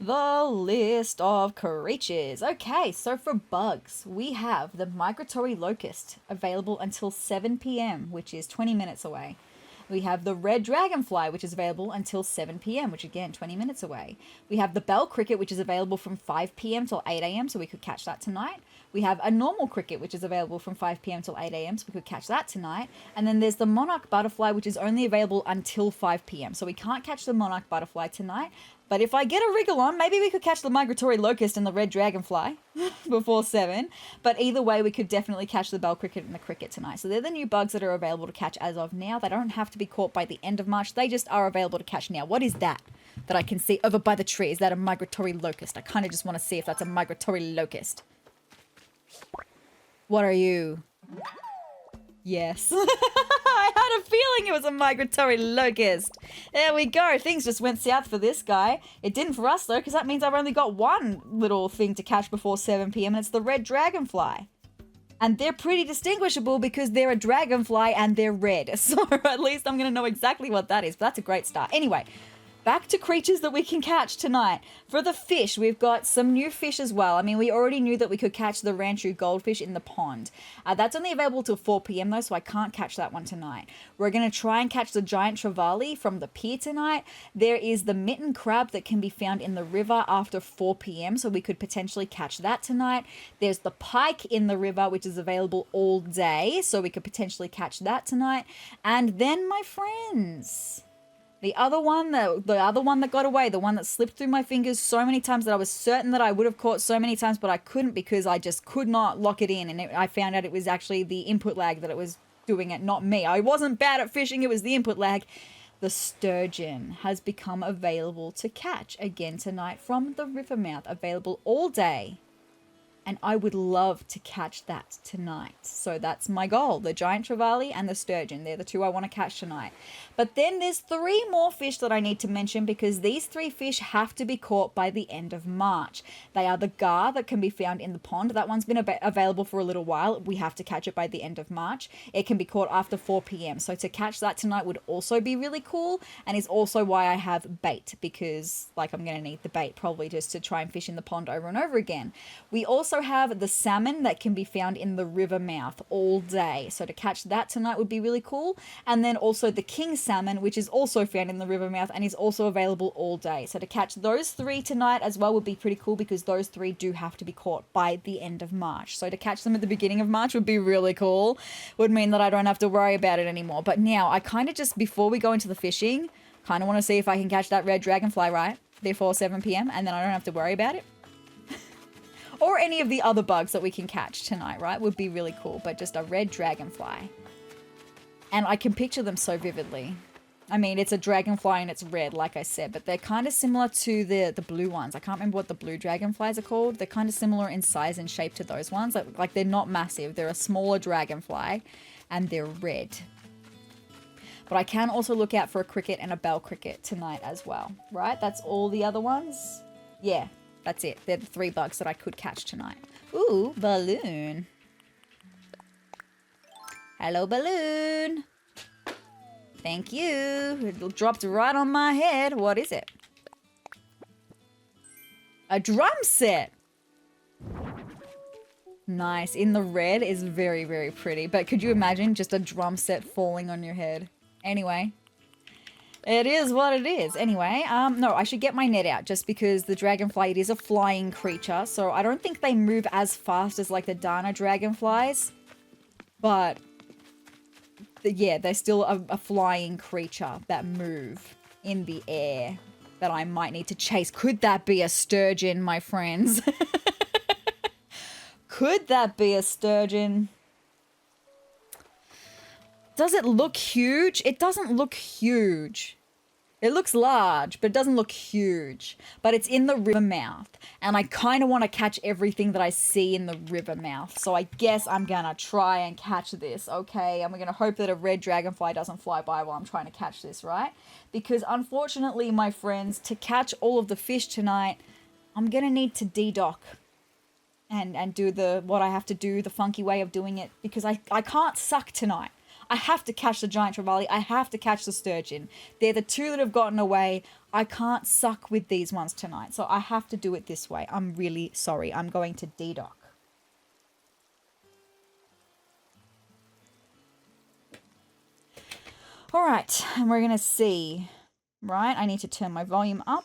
The list of creatures. Okay, so for bugs, we have the migratory locust available until 7 p.m., which is 20 minutes away. We have the red dragonfly, which is available until 7 p.m., which again, 20 minutes away. We have the bell cricket, which is available from 5 p.m. till 8 a.m., so we could catch that tonight. We have a normal cricket, which is available from 5 p.m. till 8 a.m., so we could catch that tonight. And then there's the monarch butterfly, which is only available until 5 p.m., so we can't catch the monarch butterfly tonight. But if I get a wriggle on, maybe we could catch the migratory locust and the red dragonfly before 7. But either way, we could definitely catch the bell cricket and the cricket tonight. So they're the new bugs that are available to catch as of now. They don't have to be caught by the end of March. They just are available to catch now. What is that I can see over by the tree? Is that a migratory locust? I kind of just want to see if that's a migratory locust. What are you? Yes. I had a feeling it was a migratory locust. There we go. Things just went south for this guy. It didn't for us, though, because that means I've only got one little thing to catch before 7 p.m., and it's the red dragonfly. And they're pretty distinguishable because they're a dragonfly and they're red. So at least I'm going to know exactly what that is. But that's a great start. Anyway, back to creatures that we can catch tonight. For the fish, we've got some new fish as well. I mean, we already knew that we could catch the Ranchu goldfish in the pond. That's only available till 4 p.m. though, so I can't catch that one tonight. We're going to try and catch the giant trevally from the pier tonight. There is the mitten crab that can be found in the river after 4 p.m., so we could potentially catch that tonight. There's the pike in the river, which is available all day, so we could potentially catch that tonight. And then, my friends, the other one that got away, the one that slipped through my fingers so many times that I was certain that I would have caught so many times, but I couldn't because I just could not lock it in. And I found out it was actually the input lag that it was doing it, not me. I wasn't bad at fishing, it was the input lag. The sturgeon has become available to catch again tonight from the river mouth, available all day. And I would love to catch that tonight. So that's my goal. The giant trevally and the sturgeon. They're the two I want to catch tonight. But then there's 3 more fish that I need to mention because these 3 fish have to be caught by the end of March. They are the gar that can be found in the pond. That one's been available for a little while. We have to catch it by the end of March. It can be caught after 4 p.m. So to catch that tonight would also be really cool. And is also why I have bait because like I'm going to need the bait probably just to try and fish in the pond over and over again. We also have the salmon that can be found in the river mouth all day. So to catch that tonight would be really cool. And then also the king salmon, which is also found in the river mouth and is also available all day. So to catch those 3 tonight as well would be pretty cool because those 3 do have to be caught by the end of March. So to catch them at the beginning of March would be really cool. Would mean that I don't have to worry about it anymore. But now I kind of just, before we go into the fishing, kind of want to see if I can catch that red dragonfly right before 7 p.m. and then I don't have to worry about it. Or any of the other bugs that we can catch tonight, right? Would be really cool, but just a red dragonfly. And I can picture them so vividly. I mean, it's a dragonfly and it's red, like I said, but they're kind of similar to the blue ones. I can't remember what the blue dragonflies are called. They're kind of similar in size and shape to those ones. Like they're not massive. They're a smaller dragonfly and they're red. But I can also look out for a cricket and a bell cricket tonight as well, right? That's all the other ones. Yeah. That's it. They're the 3 bugs that I could catch tonight. Ooh, balloon. Hello, balloon. Thank you. It dropped right on my head. What is it? A drum set. Nice. In the red is very, very pretty. But could you imagine just a drum set falling on your head? Anyway. It is what it is. Anyway, no, I should get my net out just because the dragonfly, it is a flying creature. So I don't think they move as fast as like the Dana dragonflies. But yeah, they're still a flying creature that move in the air that I might need to chase. Could that be a sturgeon, my friends? Could that be a sturgeon? Does it look huge? It doesn't look huge. It looks large, but it doesn't look huge. But it's in the river mouth. And I kind of want to catch everything that I see in the river mouth. So I guess I'm going to try and catch this, okay? And we're going to hope that a red dragonfly doesn't fly by while I'm trying to catch this, right? Because unfortunately, my friends, to catch all of the fish tonight, I'm going to need to de-dock. And do what I have to do, the funky way of doing it. Because I can't suck tonight. I have to catch the giant trevally. I have to catch the sturgeon. They're the 2 that have gotten away. I can't suck with these ones tonight. So I have to do it this way. I'm really sorry. I'm going to de-dock. All right, and we're going to see, right? I need to turn my volume up.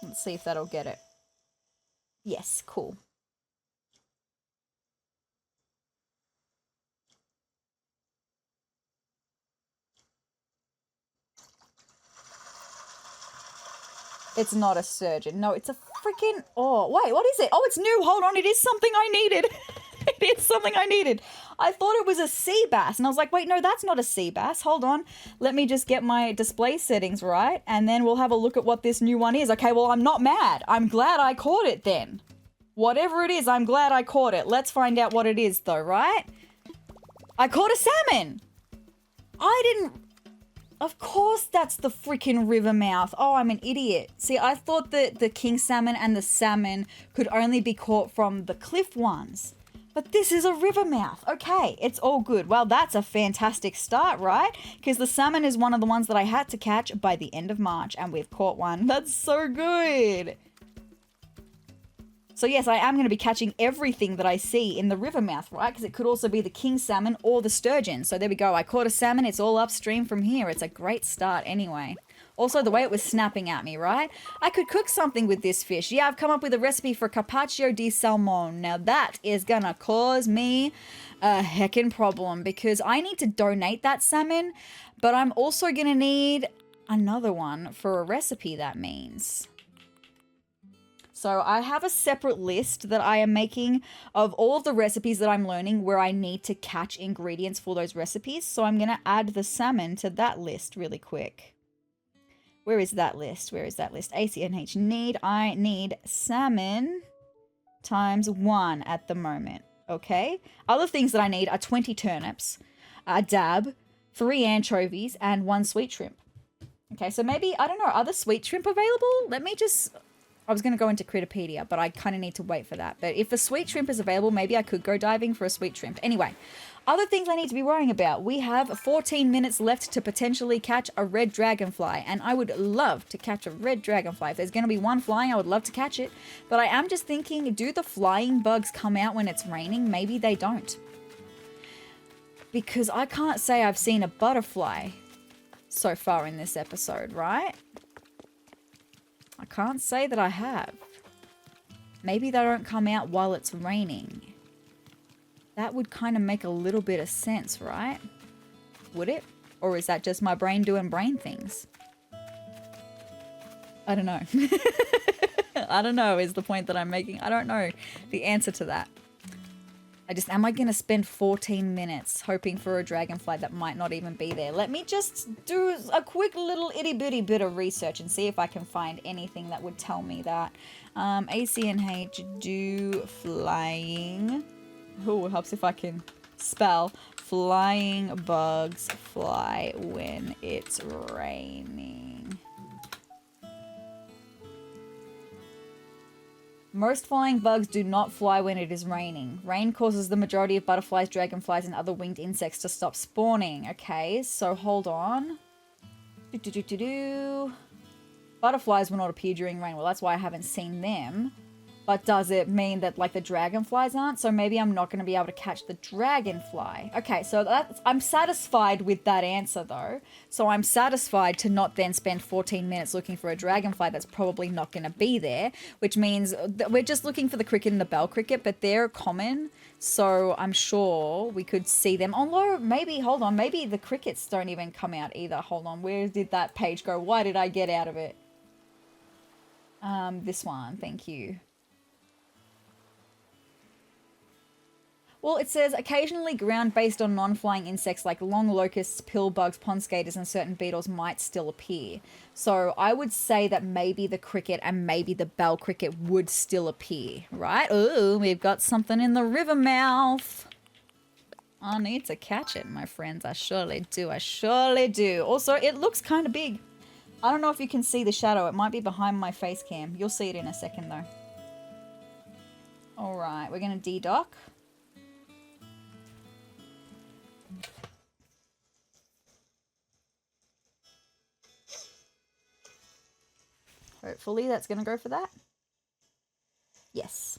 Let's see if that'll get it. Yes, cool. It's not a sturgeon. No, it's a freaking... Oh, wait, what is it? Oh, it's new. Hold on. It is something I needed. It is something I needed. I thought it was a sea bass. And I was like, wait, no, that's not a sea bass. Hold on. Let me just get my display settings right. And then we'll have a look at what this new one is. Okay, well, I'm not mad. I'm glad I caught it then. Whatever it is, I'm glad I caught it. Let's find out what it is, though, right? I caught a salmon. I didn't... Of course that's the freaking river mouth. Oh, I'm an idiot. See, I thought that the king salmon and the salmon could only be caught from the cliff ones. But this is a river mouth. Okay, it's all good. Well, that's a fantastic start, right? Because the salmon is one of the ones that I had to catch by the end of March, and we've caught one. That's so good. So yes, I am going to be catching everything that I see in the river mouth, right? Because it could also be the king salmon or the sturgeon. So there we go. I caught a salmon. It's all upstream from here. It's a great start anyway. Also, the way it was snapping at me, right? I could cook something with this fish. Yeah, I've come up with a recipe for carpaccio di salmon. Now that is going to cause me a heckin' problem because I need to donate that salmon, but I'm also going to need another one for a recipe, that means. So I have a separate list that I am making of all of the recipes that I'm learning where I need to catch ingredients for those recipes. So I'm going to add the salmon to that list really quick. Where is that list? Where is that list? ACNH need. I need salmon times 1 at the moment. Okay. Other things that I need are 20 turnips, a dab, 3 anchovies, and 1 sweet shrimp. Okay. So maybe, I don't know, are the sweet shrimp available? Let me just... I was going to go into Critterpedia, but I kind of need to wait for that. But if a sweet shrimp is available, maybe I could go diving for a sweet shrimp. Anyway, other things I need to be worrying about. We have 14 minutes left to potentially catch a red dragonfly, and I would love to catch a red dragonfly. If there's going to be one flying, I would love to catch it. But I am just thinking, do the flying bugs come out when it's raining? Maybe they don't. Because I can't say I've seen a butterfly so far in this episode, right? I can't say that I have. Maybe they don't come out while it's raining. That would kind of make a little bit of sense, right? Would it? Or is that just my brain doing brain things? I don't know. I don't know is the point that I'm making. I don't know the answer to that. Am I going to spend 14 minutes hoping for a dragonfly that might not even be there? Let me just do a quick little itty bitty bit of research and see if I can find anything that would tell me that. ACNH do flying. Oh, it helps if I can spell. Flying bugs fly when it's raining. Most flying bugs do not fly when it is raining. Rain causes the majority of butterflies, dragonflies, and other winged insects to stop spawning. Okay, so hold on. Butterflies will not appear during rain. Well, that's why I haven't seen them. But does it mean that, like, the dragonflies aren't? So maybe I'm not going to be able to catch the dragonfly. Okay, so I'm satisfied with that answer, though. So I'm satisfied to not then spend 14 minutes looking for a dragonfly that's probably not going to be there, which means that we're just looking for the cricket and the bell cricket, but they're common, so I'm sure we could see them. Although, maybe, hold on, maybe the crickets don't even come out either. Hold on, where did that page go? Why did I get out of it? This one, thank you. Well, it says occasionally ground-based on non-flying insects like long locusts, pill bugs, pond skaters, and certain beetles might still appear. So I would say that maybe the cricket and maybe the bell cricket would still appear, right? Oh, we've got something in the river mouth. I need to catch it, my friends. I surely do. I surely do. Also, it looks kind of big. I don't know if you can see the shadow. It might be behind my face cam. You'll see it in a second, though. All right, we're going to de-dock. Hopefully that's going to go for that. Yes.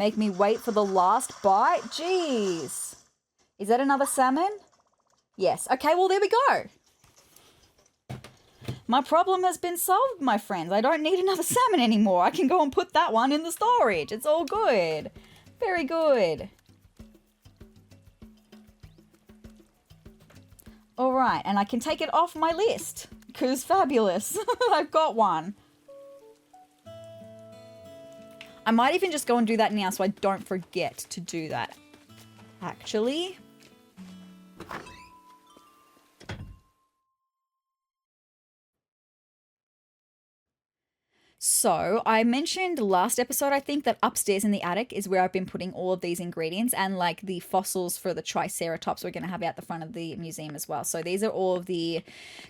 Make me wait for the last bite? Jeez. Is that another salmon? Yes. Okay, well, there we go. My problem has been solved, my friends. I don't need another salmon anymore. I can go and put that one in the storage. It's all good. Very good. All right, and I can take it off my list because fabulous. I've got one. I might even just go and do that now so I don't forget to do that. Actually. So I mentioned last episode, I think, that upstairs in the attic is where I've been putting all of these ingredients and like the fossils for the triceratops we're going to have out the front of the museum as well. So these are all of the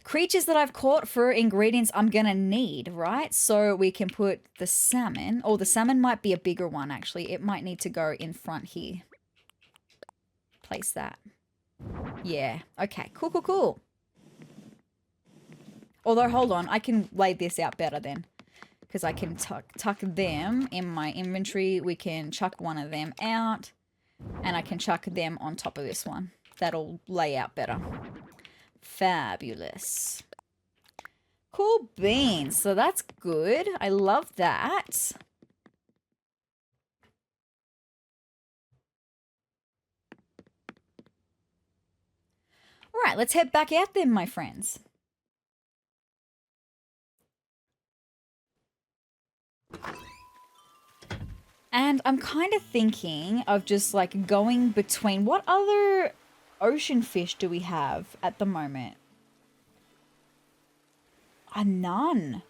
creatures that I've caught for ingredients I'm going to need, right? So we can put the salmon, or the salmon might be a bigger one actually. It might need to go in front here. Place that. Yeah. Okay. Cool, cool, cool. Although, hold on. I can lay this out better then. Because I can tuck them in my inventory. We can chuck one of them out. And I can chuck them on top of this one. That'll lay out better. Fabulous. Cool beans. So that's good. I love that. All right, let's head back out then, my friends. And I'm kind of thinking of just like going between, what other ocean fish do we have at the moment? None.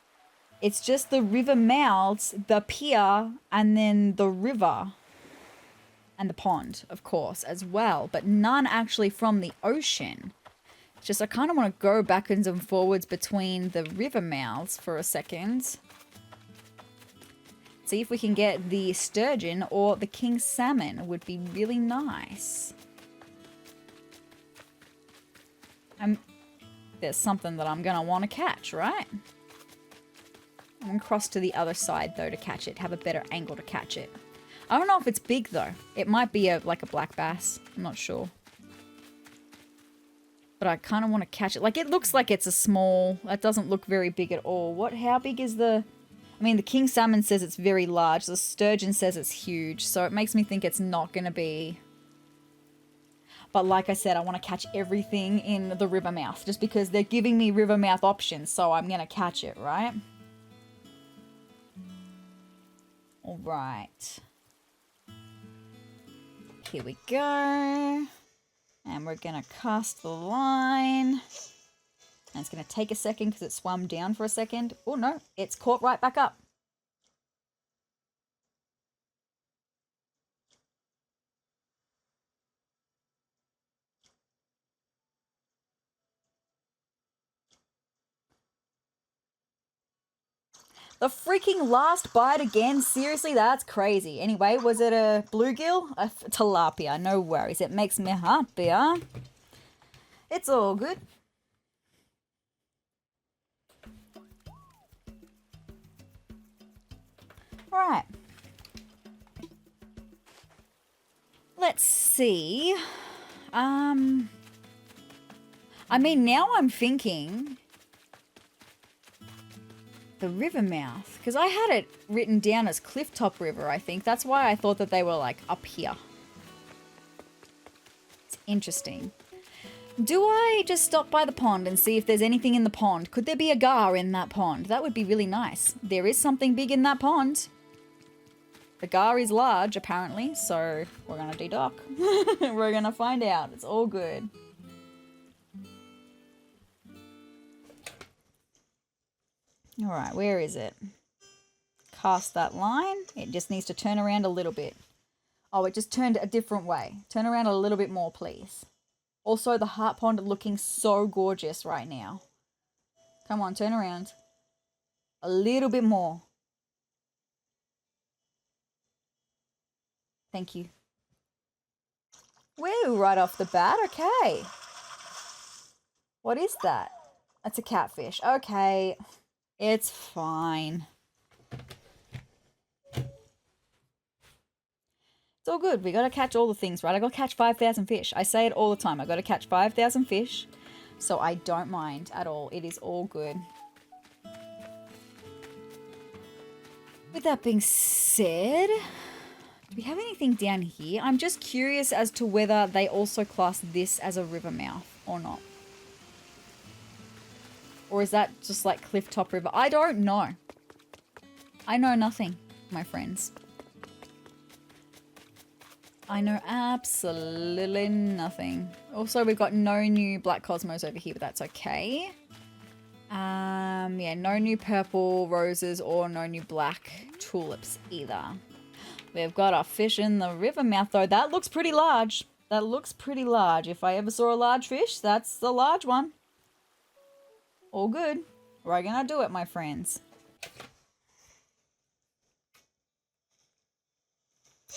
It's just the river mouths, the pier, and then the river. And the pond, of course, as well. But none actually from the ocean. It's just I kind of want to go backwards and forwards between the river mouths for a second. See if we can get the sturgeon or the king salmon. Would be really nice. There's something that I'm going to want to catch, right? I'm going to cross to the other side, though, to catch it. Have a better angle to catch it. I don't know if it's big, though. It might be like a black bass. I'm not sure. But I kind of want to catch it. Like, it looks like it's a small... That doesn't look very big at all. How big is the... I mean, the king salmon says it's very large. The sturgeon says it's huge. So it makes me think it's not going to be... But like I said, I want to catch everything in the river mouth. Just because they're giving me river mouth options. So I'm going to catch it, right? All right. Here we go. And we're going to cast the line. And it's going to take a second because it swam down for a second. Oh, no. It's caught right back up. The freaking last bite again? Seriously, that's crazy. Anyway, was it a bluegill? A tilapia. No worries. It makes me happier. It's all good. Alright. Let's see. I mean, now I'm thinking... The river mouth. Because I had it written down as Clifftop River, I think. That's why I thought that they were, like, up here. It's interesting. Do I just stop by the pond and see if there's anything in the pond? Could there be a gar in that pond? That would be really nice. There is something big in that pond. The gar is large, apparently, so we're going to de-dock. We're going to find out. It's all good. All right, where is it? Cast that line. It just needs to turn around a little bit. Oh, it just turned a different way. Turn around a little bit more, please. Also, the heart pond looking so gorgeous right now. Come on, turn around. A little bit more. Thank you. Woo, right off the bat. Okay. What is that? That's a catfish. Okay. It's fine. It's all good. We gotta catch all the things, right? I gotta catch 5,000 fish. I say it all the time. I gotta catch 5,000 fish. So I don't mind at all. It is all good. With that being said, do we have anything down here? I'm just curious as to whether they also class this as a river mouth or not. Or is that just like Clifftop River? I don't know. I know nothing, my friends. I know absolutely nothing. Also, we've got no new black cosmos over here, but that's okay. Yeah, no new purple roses or no new black tulips either. We've got a fish in the river mouth though. That looks pretty large. That looks pretty large. If I ever saw a large fish, that's the large one. All good. We're gonna do it, my friends.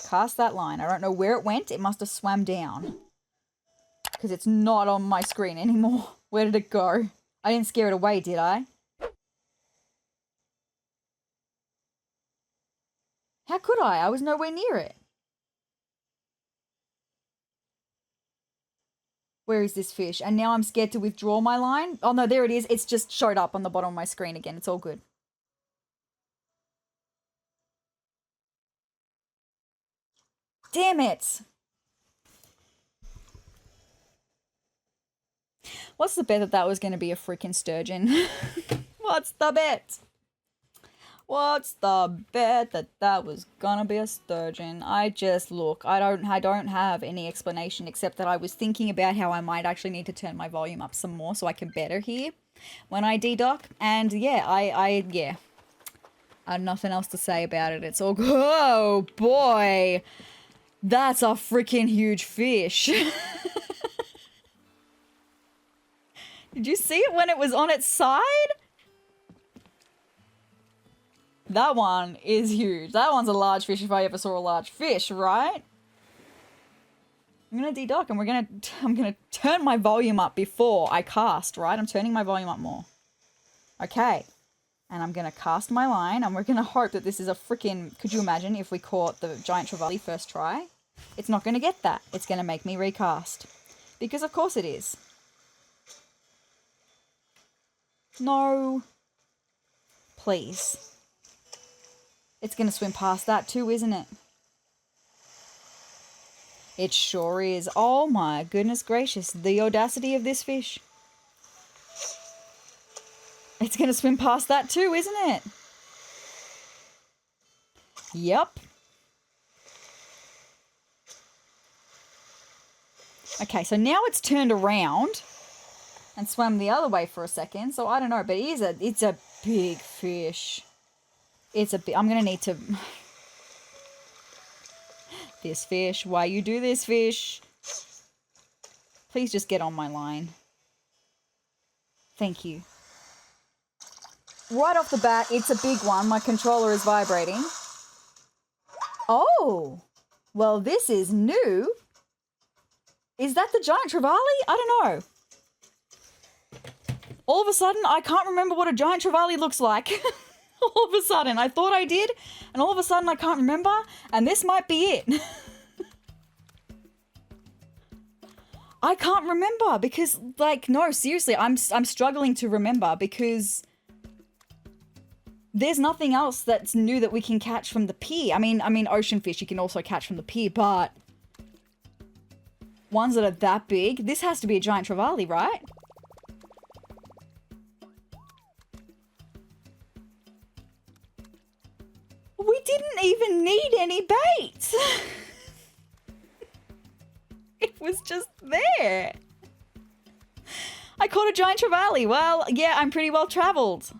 Cast that line. I don't know where it went. It must have swam down. Because it's not on my screen anymore. Where did it go? I didn't scare it away, did I? How could I? I was nowhere near it. Where is this fish? And now I'm scared to withdraw my line. Oh no, there it is. It's just showed up on the bottom of my screen again. It's all good. Damn it! What's the bet that that was going to be a freaking sturgeon? What's the bet? What's the bet that that was going to be a sturgeon? I just look. I don't have any explanation except that I was thinking about how I might actually need to turn my volume up some more so I can better hear when I dedock. And yeah, yeah. I have nothing else to say about it. It's all good. Oh boy. That's a freaking huge fish. Did you see it when it was on its side? That one is huge. That one's a large fish if I ever saw a large fish, right? I'm gonna dedock and I'm gonna turn my volume up before I cast, right? I'm turning my volume up more. Okay. And I'm gonna cast my line and we're gonna hope that this is a freaking... Could you imagine if we caught the giant trevally first try? It's not gonna get that. It's gonna make me recast. Because of course it is. No. Please. It's going to swim past that too, isn't it? It sure is. Oh my goodness gracious. The audacity of this fish. It's going to swim past that too, isn't it? Yep. Okay, so now it's turned around and swam the other way for a second. So I don't know, but it's a big fish. I'm going to need to... This fish, why you do this, fish? Please just get on my line. Thank you. Right off the bat, it's a big one. My controller is vibrating. Oh, well, this is new. Is that the giant trevally? I don't know. All of a sudden, I can't remember what a giant trevally looks like. All of a sudden, I thought I did, and all of a sudden I can't remember, and this might be it. I can't remember because, like, no, seriously, I'm struggling to remember because there's nothing else that's new that we can catch from the pier. I mean, ocean fish you can also catch from the pier, but ones that are that big, this has to be a giant trevally, right? We didn't even need any bait. It was just there. I caught a giant trevally. Well, yeah, I'm pretty well traveled.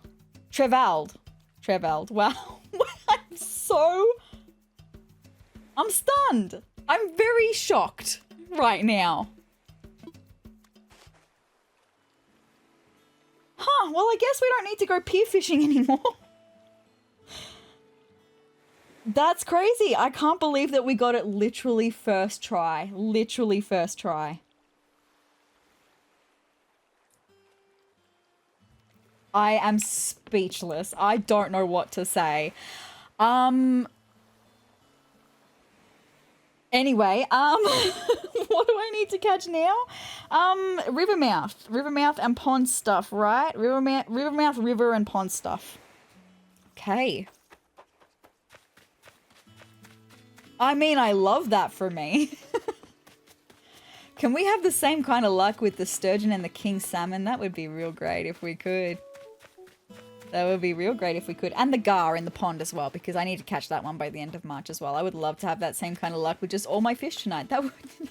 Trevelled. Wow. I'm stunned. I'm very shocked right now. Huh, well, I guess we don't need to go pier fishing anymore. That's crazy. I can't believe that we got it literally first try. Literally first try. I am speechless. I don't know what to say. Anyway, what do I need to catch now? Rivermouth and pond stuff, right? Rivermouth, river and pond stuff. Okay. I mean, I love that for me. Can we have the same kind of luck with the sturgeon and the king salmon? That would be real great if we could. That would be real great if we could. And the gar in the pond as well, because I need to catch that one by the end of March as well. I would love to have that same kind of luck with just all my fish tonight.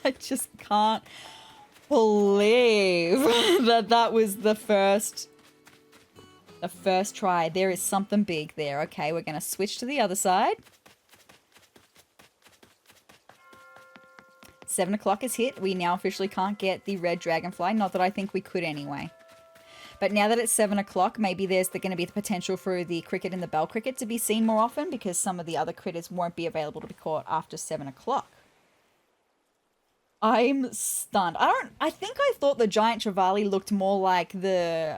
I just can't believe that was the first try. There is something big there. Okay, we're going to switch to the other side. 7 o'clock is hit. We now officially can't get the red dragonfly. Not that I think we could anyway. But now that it's 7 o'clock, maybe there's going to be the potential for the cricket and the bell cricket to be seen more often because some of the other critters won't be available to be caught after 7 o'clock. I'm stunned. I think I thought the giant trevally looked more like the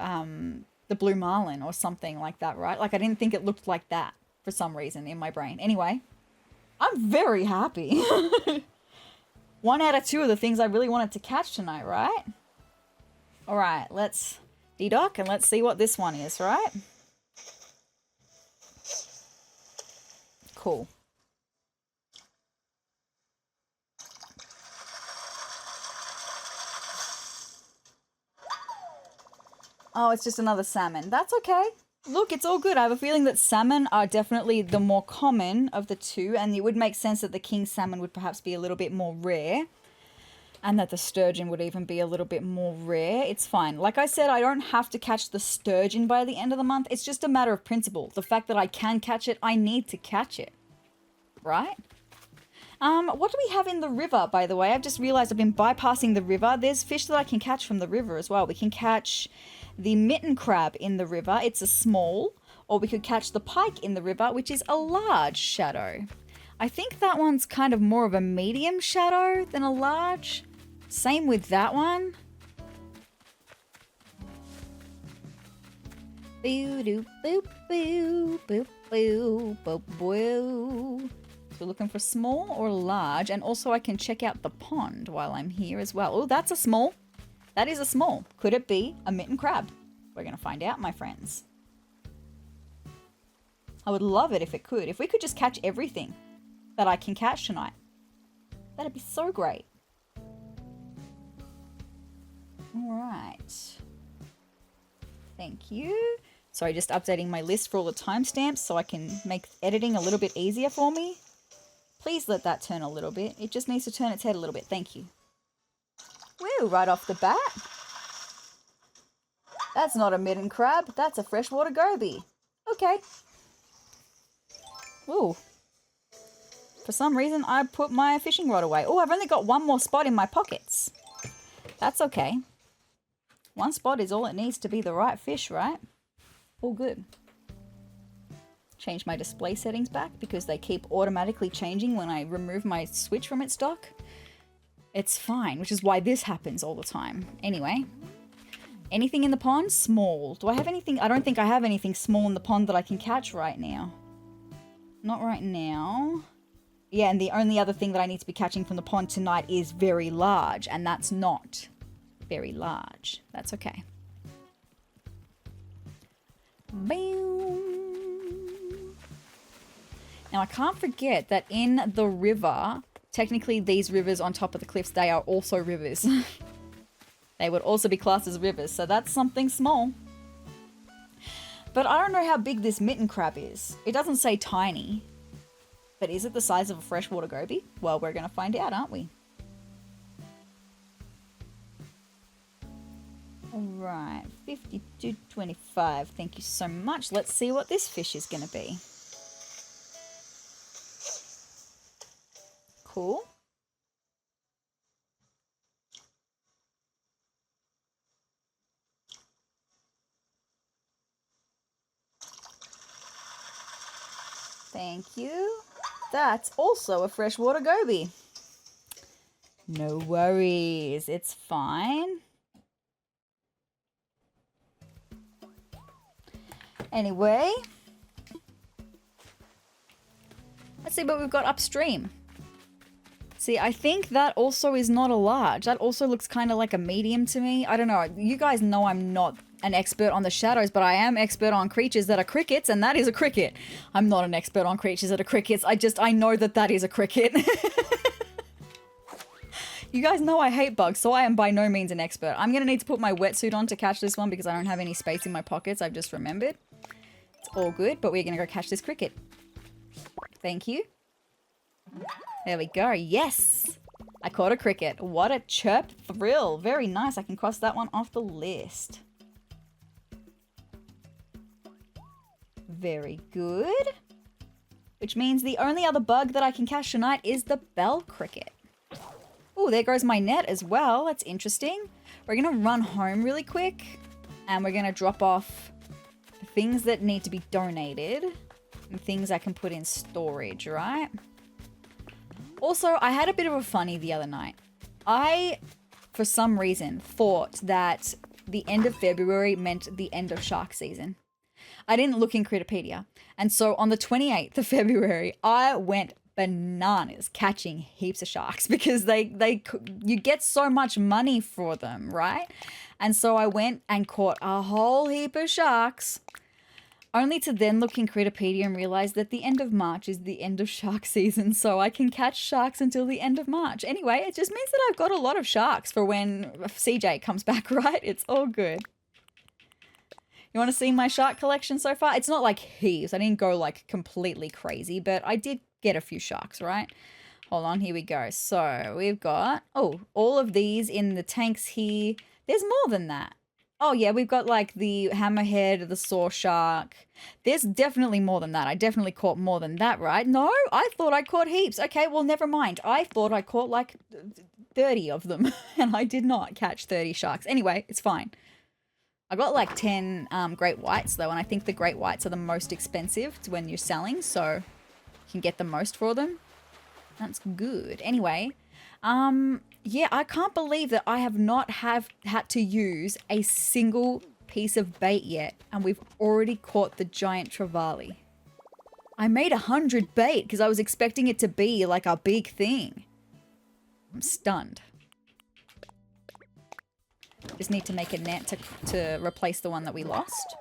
blue marlin or something like that, right? Like I didn't think it looked like that for some reason in my brain. Anyway, I'm very happy. 1 out of 2 of the things I really wanted to catch tonight, right? All right, let's dedock and let's see what this one is, right? Cool. Oh, it's just another salmon. That's okay. Look, it's all good. I have a feeling that salmon are definitely the more common of the two, and it would make sense that the king salmon would perhaps be a little bit more rare, and that the sturgeon would even be a little bit more rare. It's fine. Like I said, I don't have to catch the sturgeon by the end of the month. It's just a matter of principle. The fact that I can catch it, I need to catch it. Right? What do we have in the river, by the way? I've just realized I've been bypassing the river. There's fish that I can catch from the river as well. We can catch the mitten crab in the river. It's a small. Or we could catch the pike in the river, which is a large shadow. I think that one's kind of more of a medium shadow than a large. Same with that one. Boo doo boo boo boo boo boo boo. So we're looking for small or large, and also I can check out the pond while I'm here as well. Oh, that's a small. That is a small. Could it be a mitten crab? We're going to find out, my friends. I would love it if it could. If we could just catch everything that I can catch tonight. That'd be so great. All right. Thank you. Sorry, just updating my list for all the timestamps so I can make editing a little bit easier for me. Please let that turn a little bit. It just needs to turn its head a little bit. Thank you. Woo, right off the bat. That's not a mitten crab. That's a freshwater goby. Okay. Ooh. For some reason, I put my fishing rod away. Oh, I've only got one more spot in my pockets. That's okay. One spot is all it needs to be the right fish, right? All good. Change my display settings back because they keep automatically changing when I remove my switch from its dock. It's fine, which is why this happens all the time. Anyway, anything in the pond? Small. Do I have anything? I don't think I have anything small in the pond that I can catch right now. Not right now. Yeah, and the only other thing that I need to be catching from the pond tonight is very large, and that's not very large. That's okay. Boom. Now, I can't forget that in the river, technically these rivers on top of the cliffs, they are also rivers. They would also be classed as rivers, so that's something small. But I don't know how big this mitten crab is. It doesn't say tiny. But is it the size of a freshwater goby? Well, we're going to find out, aren't we? Alright, 52.25. Thank you so much. Let's see what this fish is going to be. Cool. Thank you. That's also a freshwater goby. No worries. It's fine. Anyway, let's see what we've got upstream. See, I think that also is not a large. That also looks kind of like a medium to me. I don't know. You guys know I'm not an expert on the shadows, but I am expert on creatures that are crickets, and that is a cricket. I'm not an expert on creatures that are crickets. I know that that is a cricket. You guys know I hate bugs, so I am by no means an expert. I'm going to need to put my wetsuit on to catch this one because I don't have any space in my pockets. I've just remembered. It's all good, but we're going to go catch this cricket. Thank you. There we go. Yes! I caught a cricket. What a chirp thrill. Very nice. I can cross that one off the list. Very good. Which means the only other bug that I can catch tonight is the bell cricket. Oh, there goes my net as well. That's interesting. We're going to run home really quick. And we're going to drop off the things that need to be donated. And things I can put in storage, right? Also, I had a bit of a funny the other night. I, for some reason, thought that the end of February meant the end of shark season. I didn't look in Critterpedia. And so on the 28th of February, I went bananas catching heaps of sharks because you get so much money for them, right? And so I went and caught a whole heap of sharks. Only to then look in Critterpedia and realize that the end of March is the end of shark season, so I can catch sharks until the end of March. Anyway, it just means that I've got a lot of sharks for when CJ comes back, right? It's all good. You want to see my shark collection so far? It's not like heaps. I didn't go like completely crazy, but I did get a few sharks, right? Hold on, here we go. So we've got, oh, all of these in the tanks here. There's more than that. Oh yeah, we've got like the hammerhead, the saw shark. There's definitely more than that. I definitely caught more than that, right? No, I thought I caught heaps. Okay, well, never mind. I thought I caught like 30 of them and I did not catch 30 sharks. Anyway, it's fine. I got like 10 great whites though, and I think the great whites are the most expensive when you're selling, so you can get the most for them. That's good. Anyway, yeah, I can't believe that I have not had to use a single piece of bait yet, and we've already caught the giant trevally. I made 100 bait because I was expecting it to be like a big thing. I'm stunned. Just need to make a net to replace the one that we lost.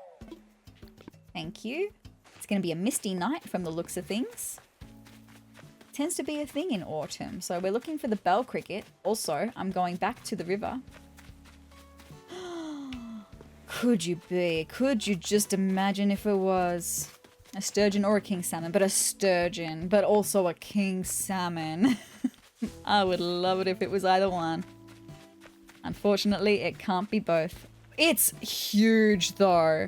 Thank you. It's going to be a misty night from the looks of things. Tends to be a thing in autumn. So we're looking for the bell cricket. Also, I'm going back to the river. Could you just imagine if it was a sturgeon or a king salmon, but a sturgeon, but also a king salmon. I would love it if it was either one. Unfortunately, it can't be both. It's huge though.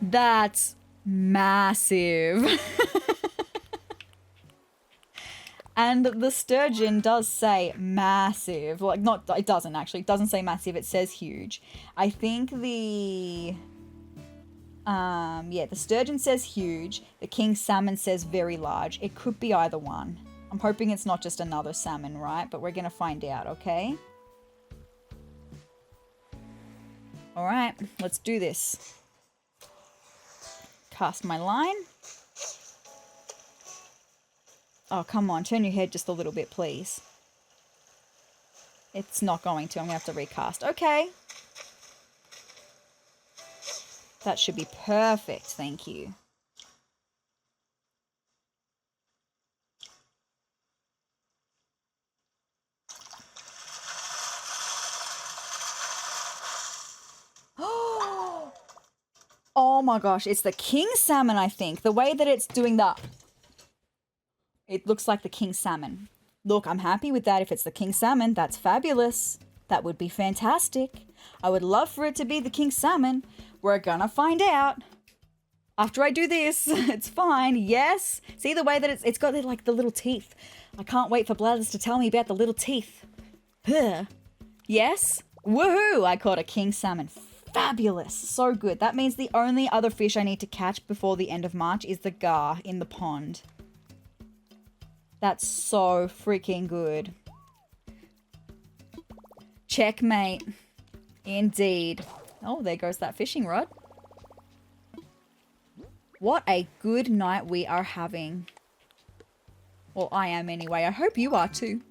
That's massive. And the sturgeon does say massive. Like, not, it doesn't actually. It doesn't say massive. It says huge. I think the sturgeon says huge. The king salmon says very large. It could be either one. I'm hoping it's not just another salmon, right? But we're going to find out, okay? All right, let's do this. Cast my line. Oh, come on. Turn your head just a little bit, please. It's not going to. I'm going to have to recast. Okay. That should be perfect. Thank you. Oh my gosh. It's the king salmon, I think. The way that it's doing that. It looks like the king salmon. Look, I'm happy with that. If it's the king salmon, that's fabulous. That would be fantastic. I would love for it to be the king salmon. We're gonna find out. After I do this, it's fine. Yes. See the way that it's got like the little teeth. I can't wait for Blathers to tell me about the little teeth. Yes. Woohoo! I caught a king salmon. Fabulous. So good. That means the only other fish I need to catch before the end of March is the gar in the pond. That's so freaking good. Checkmate. Indeed. Oh, there goes that fishing rod. What a good night we are having. Well, I am anyway. I hope you are too.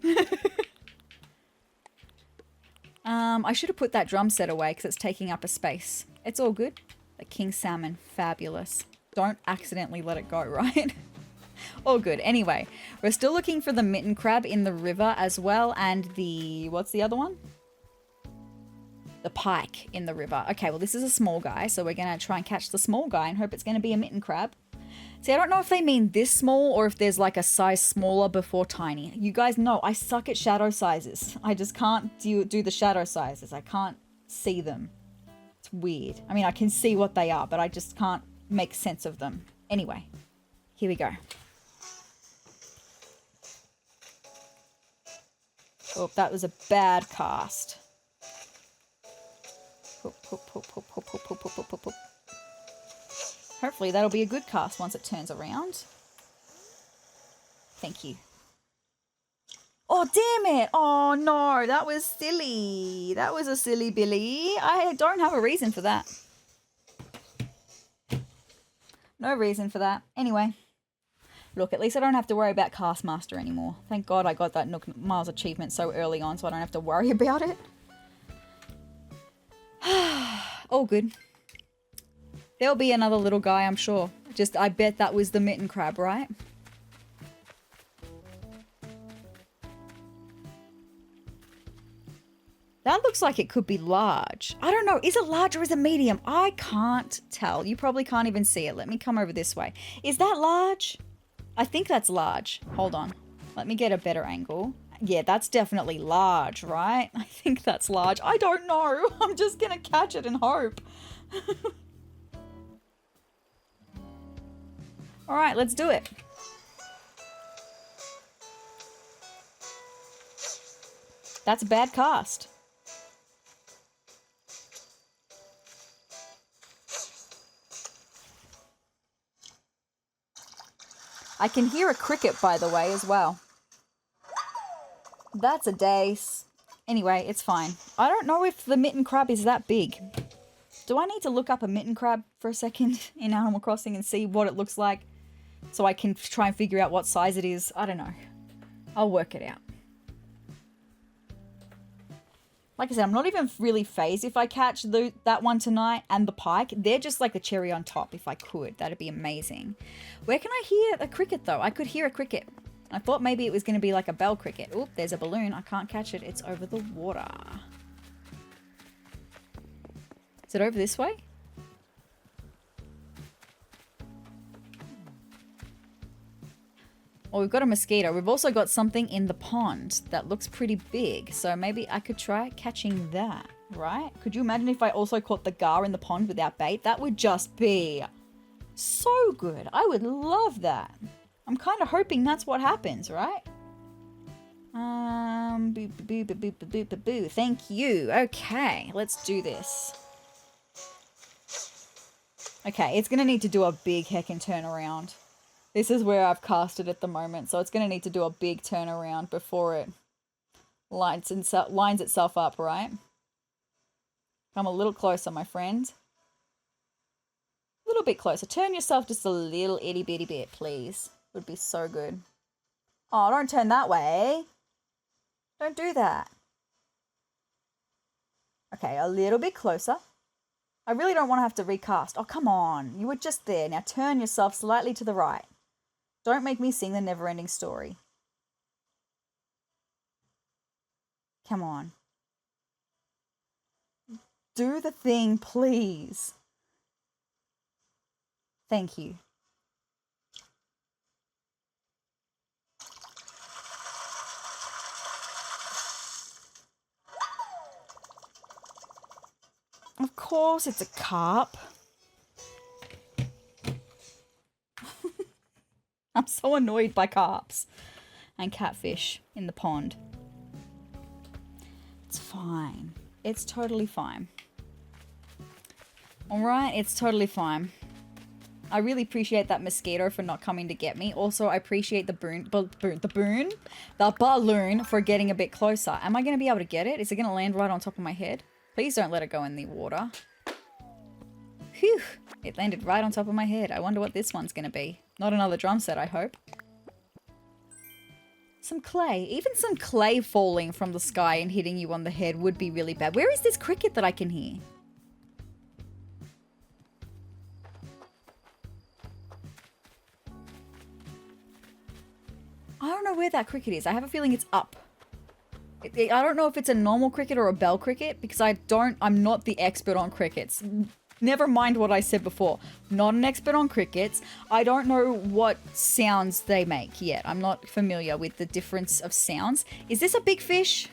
I should have put that drum set away because it's taking up a space. It's all good. The king salmon, fabulous. Don't accidentally let it go, right? All good. Anyway, we're still looking for the mitten crab in the river as well, and the, what's the other one? The pike in the river. Okay, well, this is a small guy, so we're going to try and catch the small guy and hope it's going to be a mitten crab. See, I don't know if they mean this small or if there's like a size smaller before tiny. You guys know I suck at shadow sizes. I just can't do the shadow sizes. I can't see them. It's weird. I mean, I can see what they are, but I just can't make sense of them. Anyway, here we go. Oh, that was a bad cast. Hopefully that'll be a good cast once it turns around. Thank you. Oh, damn it. Oh, no. That was silly. That was a silly Billy. I don't have a reason for that. No reason for that. Anyway. Look, at least I don't have to worry about Castmaster anymore. Thank God I got that Nook Miles achievement so early on so I don't have to worry about it. All good. There'll be another little guy, I'm sure. Just, I bet that was the mitten crab, right? That looks like it could be large. I don't know. Is it large or is it medium? I can't tell. You probably can't even see it. Let me come over this way. Is that large? I think that's large. Hold on. Let me get a better angle. Yeah, that's definitely large, right? I think that's large. I don't know. I'm just going to catch it and hope. All right, let's do it. That's a bad cast. I can hear a cricket, by the way, as well. That's a dace. Anyway, it's fine. I don't know if the mitten crab is that big. Do I need to look up a mitten crab for a second in Animal Crossing and see what it looks like so I can try and figure out what size it is? I don't know. I'll work it out. Like I said, I'm not even really phased if I catch that one tonight and the pike. They're just like the cherry on top if I could. That'd be amazing. Where can I hear a cricket though? I could hear a cricket. I thought maybe it was going to be like a bell cricket. Oop, there's a balloon. I can't catch it. It's over the water. Is it over this way? Oh, we've got a mosquito. We've also got something in the pond that looks pretty big. So maybe I could try catching that, right? Could you imagine if I also caught the gar in the pond without bait? That would just be so good. I would love that. I'm kind of hoping that's what happens, right? Boo, boo, boo, boo, boo, boo, boo, boo. Thank you. Okay, let's do this. Okay, it's going to need to do a big heckin' turnaround. This is where I've casted at the moment, so it's going to need to do a big turnaround before it lines itself up, right? Come a little closer, my friend. A little bit closer. Turn yourself just a little itty bitty bit, please. Would be so good. Oh, don't turn that way. Don't do that. Okay, a little bit closer. I really don't want to have to recast. Oh, come on. You were just there. Now turn yourself slightly to the right. Don't make me sing the never-ending story. Come on. Do the thing, please. Thank you. Of course it's a carp. I'm so annoyed by carps and catfish in the pond. It's fine. It's totally fine. All right, it's totally fine. I really appreciate that mosquito for not coming to get me. Also, I appreciate the balloon for getting a bit closer. Am I going to be able to get it? Is it going to land right on top of my head? Please don't let it go in the water. Phew, it landed right on top of my head. I wonder what this one's going to be. Not another drum set, I hope. Some clay. Even some clay falling from the sky and hitting you on the head would be really bad. Where is this cricket that I can hear? I don't know where that cricket is. I have a feeling it's up. I don't know if it's a normal cricket or a bell cricket because I'm not the expert on crickets. Never mind what I said before. Not an expert on crickets. I don't know what sounds they make yet. I'm not familiar with the difference of sounds. Is this a big fish?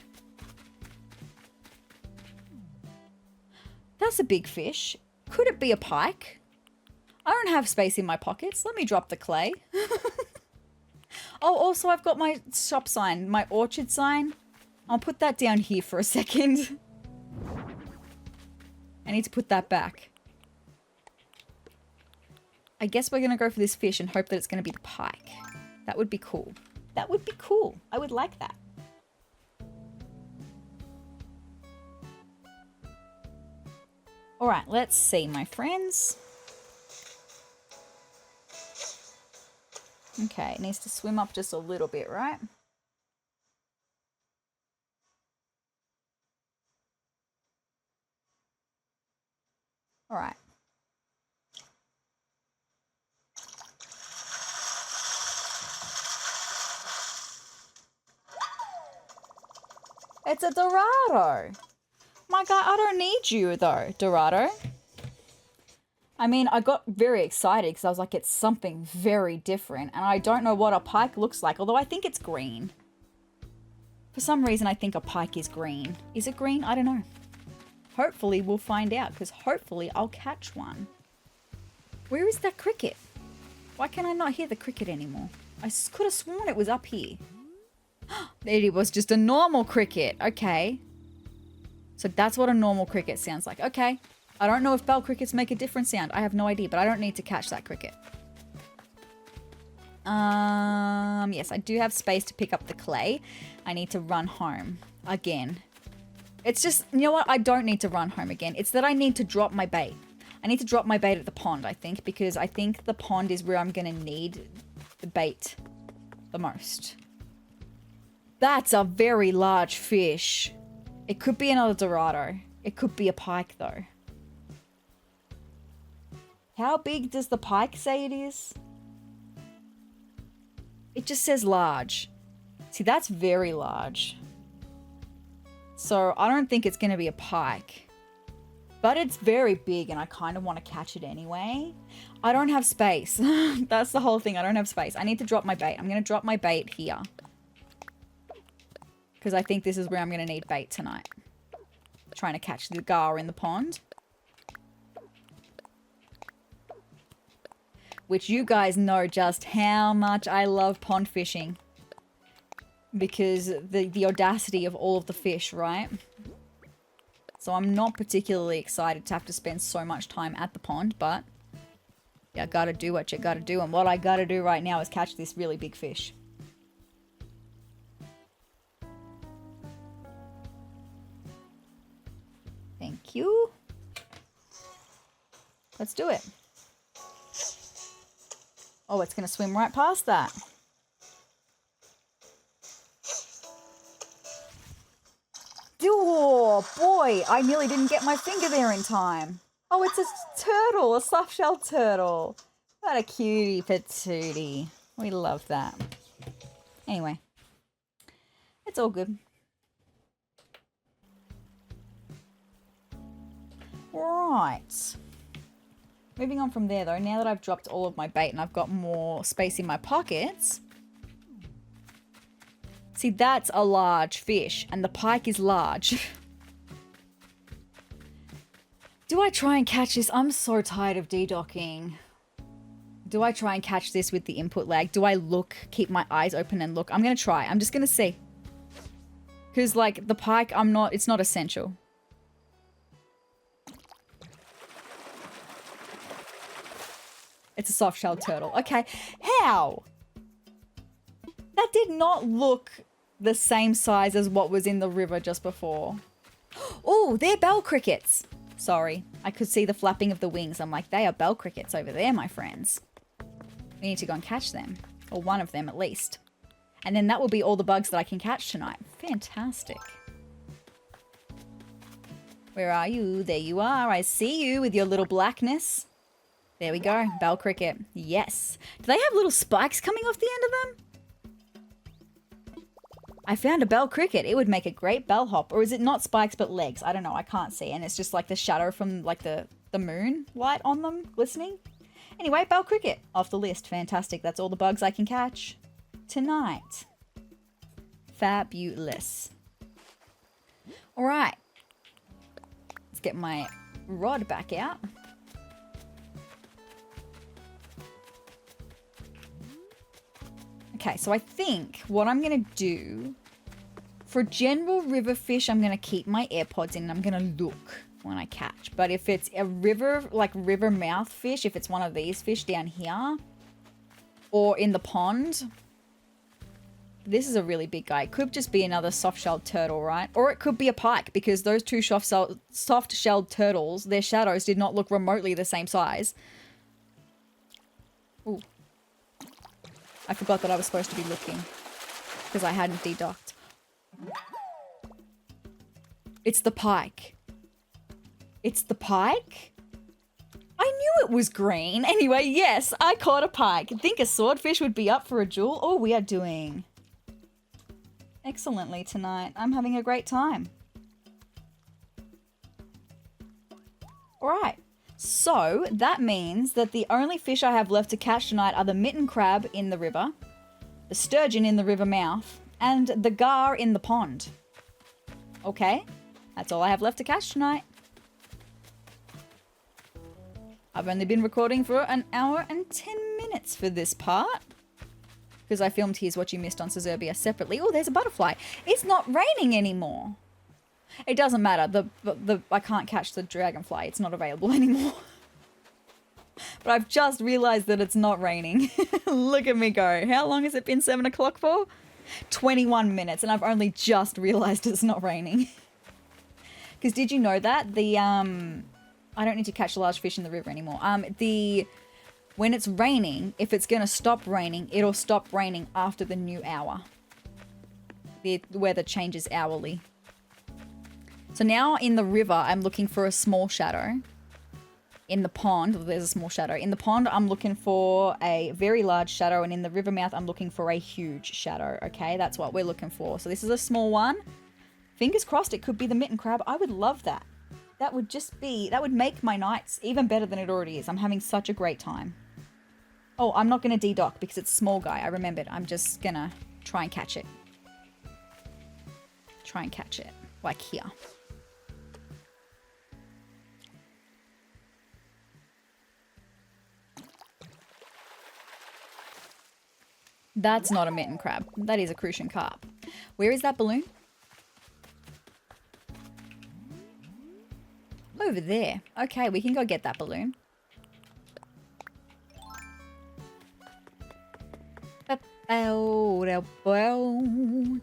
That's a big fish. Could it be a pike? I don't have space in my pockets. Let me drop the clay. Oh, also I've got my shop sign, my orchard sign. I'll put that down here for a second. I need to put that back. I guess we're going to go for this fish and hope that it's going to be the pike. That would be cool. That would be cool. I would like that. All right, let's see, my friends. Okay, it needs to swim up just a little bit, right? All right. It's a Dorado. My God, I don't need you though, Dorado. I mean, I got very excited because I was like, it's something very different. And I don't know what a pike looks like, although I think it's green. For some reason, I think a pike is green. Is it green? I don't know. Hopefully, we'll find out because hopefully I'll catch one. Where is that cricket? Why can I not hear the cricket anymore? I could have sworn it was up here. It was just a normal cricket. Okay. So that's what a normal cricket sounds like. Okay. I don't know if bell crickets make a different sound. I have no idea, but I don't need to catch that cricket. Yes, I do have space to pick up the clay. I need to run home again. It's just, you know what? I don't need to run home again. It's that I need to drop my bait. I need to drop my bait at the pond, I think, because I think the pond is where I'm going to need the bait the most. That's a very large fish. It could be another Dorado. It could be a pike, though. How big does the pike say it is? It just says large. See, that's very large. So I don't think it's going to be a pike. But it's very big and I kind of want to catch it anyway. I don't have space. That's the whole thing. I don't have space. I need to drop my bait. I'm going to drop my bait here. Because I think this is where I'm going to need bait tonight. Trying to catch the gar in the pond. Which you guys know just how much I love pond fishing. Because the audacity of all of the fish, right? So I'm not particularly excited to have to spend so much time at the pond, but you gotta do what you gotta do. And what I gotta do right now is catch this really big fish. Thank you. Let's do it. Oh, it's going to swim right past that. Oh, boy. I nearly didn't get my finger there in time. Oh, it's a turtle, a soft-shell turtle. What a cutie patootie. We love that. Anyway. It's all good. Right. Moving on from there, though, now that I've dropped all of my bait and I've got more space in my pockets. See, that's a large fish, and the pike is large. Do I try and catch this? I'm so tired of de-docking. Do I try and catch this with the input lag? Do I look, keep my eyes open and look? I'm going to try. I'm just going to see. Because, like, the pike, it's not essential. It's a soft-shelled turtle. Okay. How? That did not look the same size as what was in the river just before. Oh, they're bell crickets. Sorry. I could see the flapping of the wings. I'm like, they are bell crickets over there, my friends. We need to go and catch them. Or one of them, at least. And then that will be all the bugs that I can catch tonight. Fantastic. Where are you? There you are. I see you with your little blackness. There we go. Bell cricket. Yes. Do they have little spikes coming off the end of them? I found a bell cricket. It would make a great bellhop. Or is it not spikes but legs? I don't know. I can't see. And it's just like the shadow from like the moon light on them glistening. Anyway, bell cricket off the list. Fantastic. That's all the bugs I can catch tonight. Fabulous. All right. Let's get my rod back out. Okay, so I think what I'm going to do for general river fish, I'm going to keep my AirPods in and I'm going to look when I catch. But if it's a river, like river mouth fish, if it's one of these fish down here or in the pond, this is a really big guy. It could just be another soft-shelled turtle, right? Or it could be a pike because those two soft-shelled turtles, their shadows did not look remotely the same size. Ooh. I forgot that I was supposed to be looking because I hadn't dedocked. It's the pike. It's the pike? I knew it was green. Anyway, yes, I caught a pike. Think a swordfish would be up for a jewel? Oh, we are doing excellently tonight. I'm having a great time. All right. So that means that the only fish I have left to catch tonight are the mitten crab in the river, the sturgeon in the river mouth, and the gar in the pond. Okay, that's all I have left to catch tonight. I've only been recording for an hour and 10 minutes for this part because I filmed Here's What You Missed on Sezurbia separately. Oh, there's a butterfly. It's not raining anymore. It doesn't matter. I can't catch the dragonfly. It's not available anymore. But I've just realized that it's not raining. Look at me go. How long has it been 7 o'clock for? 21 minutes. And I've only just realized it's not raining. Because did you know that? I don't need to catch large fish in the river anymore. When it's raining, if it's going to stop raining, it'll stop raining after the new hour. The weather changes hourly. So now in the river, I'm looking for a small shadow. In the pond, there's a small shadow. In the pond, I'm looking for a very large shadow. And in the river mouth, I'm looking for a huge shadow. Okay, that's what we're looking for. So this is a small one. Fingers crossed it could be the mitten crab. I would love that. That would make my nights even better than it already is. I'm having such a great time. Oh, I'm not going to de-dock because it's a small guy. I remembered. I'm just going to try and catch it. Try and catch it. Like here. That's not a mitten crab. That is a crucian carp. Where is that balloon? Over there. Okay, we can go get that balloon. Do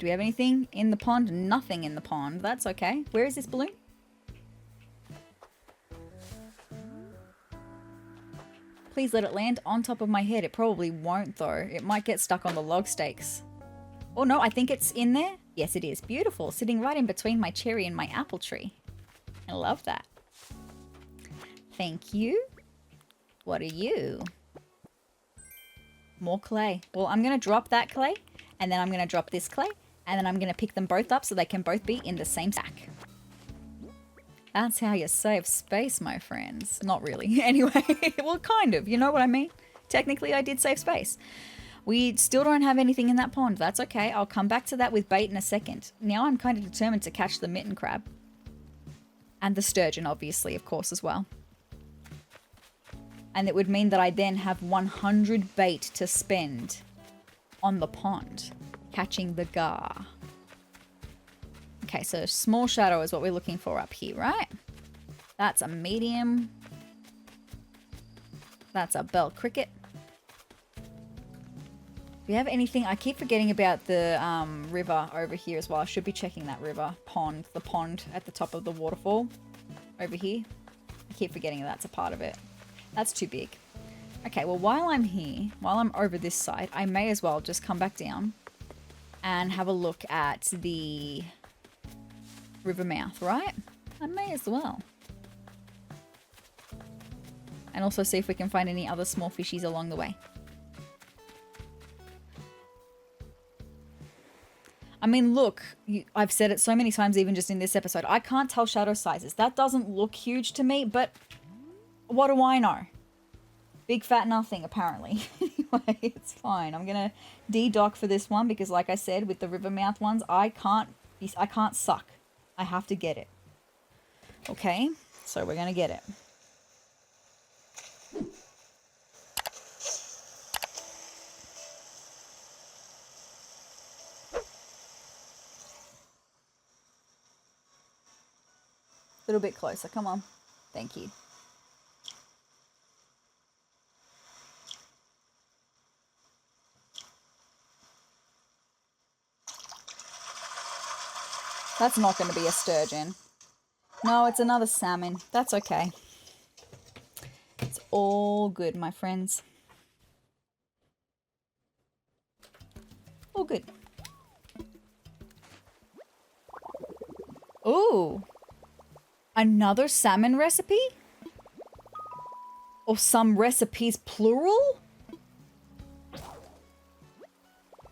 we have anything in the pond? Nothing in the pond. That's okay. Where is this balloon? Please let it land on top of my head. It probably won't though. It might get stuck on the log stakes. Oh no, I think it's in there. Yes, it is. Beautiful. Sitting right in between my cherry and my apple tree. I love that. Thank you. What are you? More clay. Well, I'm going to drop that clay, and then I'm going to drop this clay, and then I'm going to pick them both up so they can both be in the same stack. That's how you save space, my friends. Not really. Anyway, well, kind of. You know what I mean? Technically, I did save space. We still don't have anything in that pond. That's okay. I'll come back to that with bait in a second. Now I'm kind of determined to catch the mitten crab. And the sturgeon, obviously, of course, as well. And it would mean that I then have 100 bait to spend on the pond, catching the gar. Okay, so small shadow is what we're looking for up here, right? That's a medium. That's a bell cricket. Do we have anything? I keep forgetting about the river over here as well. I should be checking that river, pond, the pond at the top of the waterfall over here. I keep forgetting that's a part of it. That's too big. Okay, well, while I'm here, while I'm over this side, I may as well just come back down and have a look at the river mouth, right? I may as well. And also see if we can find any other small fishies along the way. I mean, look, I've said it so many times, even just in this episode, I can't tell shadow sizes. That doesn't look huge to me, but what do I know? Big fat nothing, apparently. Anyway, it's fine. I'm going to de-dock for this one because, like I said, with the river mouth ones, I can't suck. I have to get it. Okay, so we're going to get it. A little bit closer, come on. Thank you. That's not going to be a sturgeon. No, it's another salmon. That's okay. It's all good, my friends. All good. Ooh. Another salmon recipe? Or some recipes plural?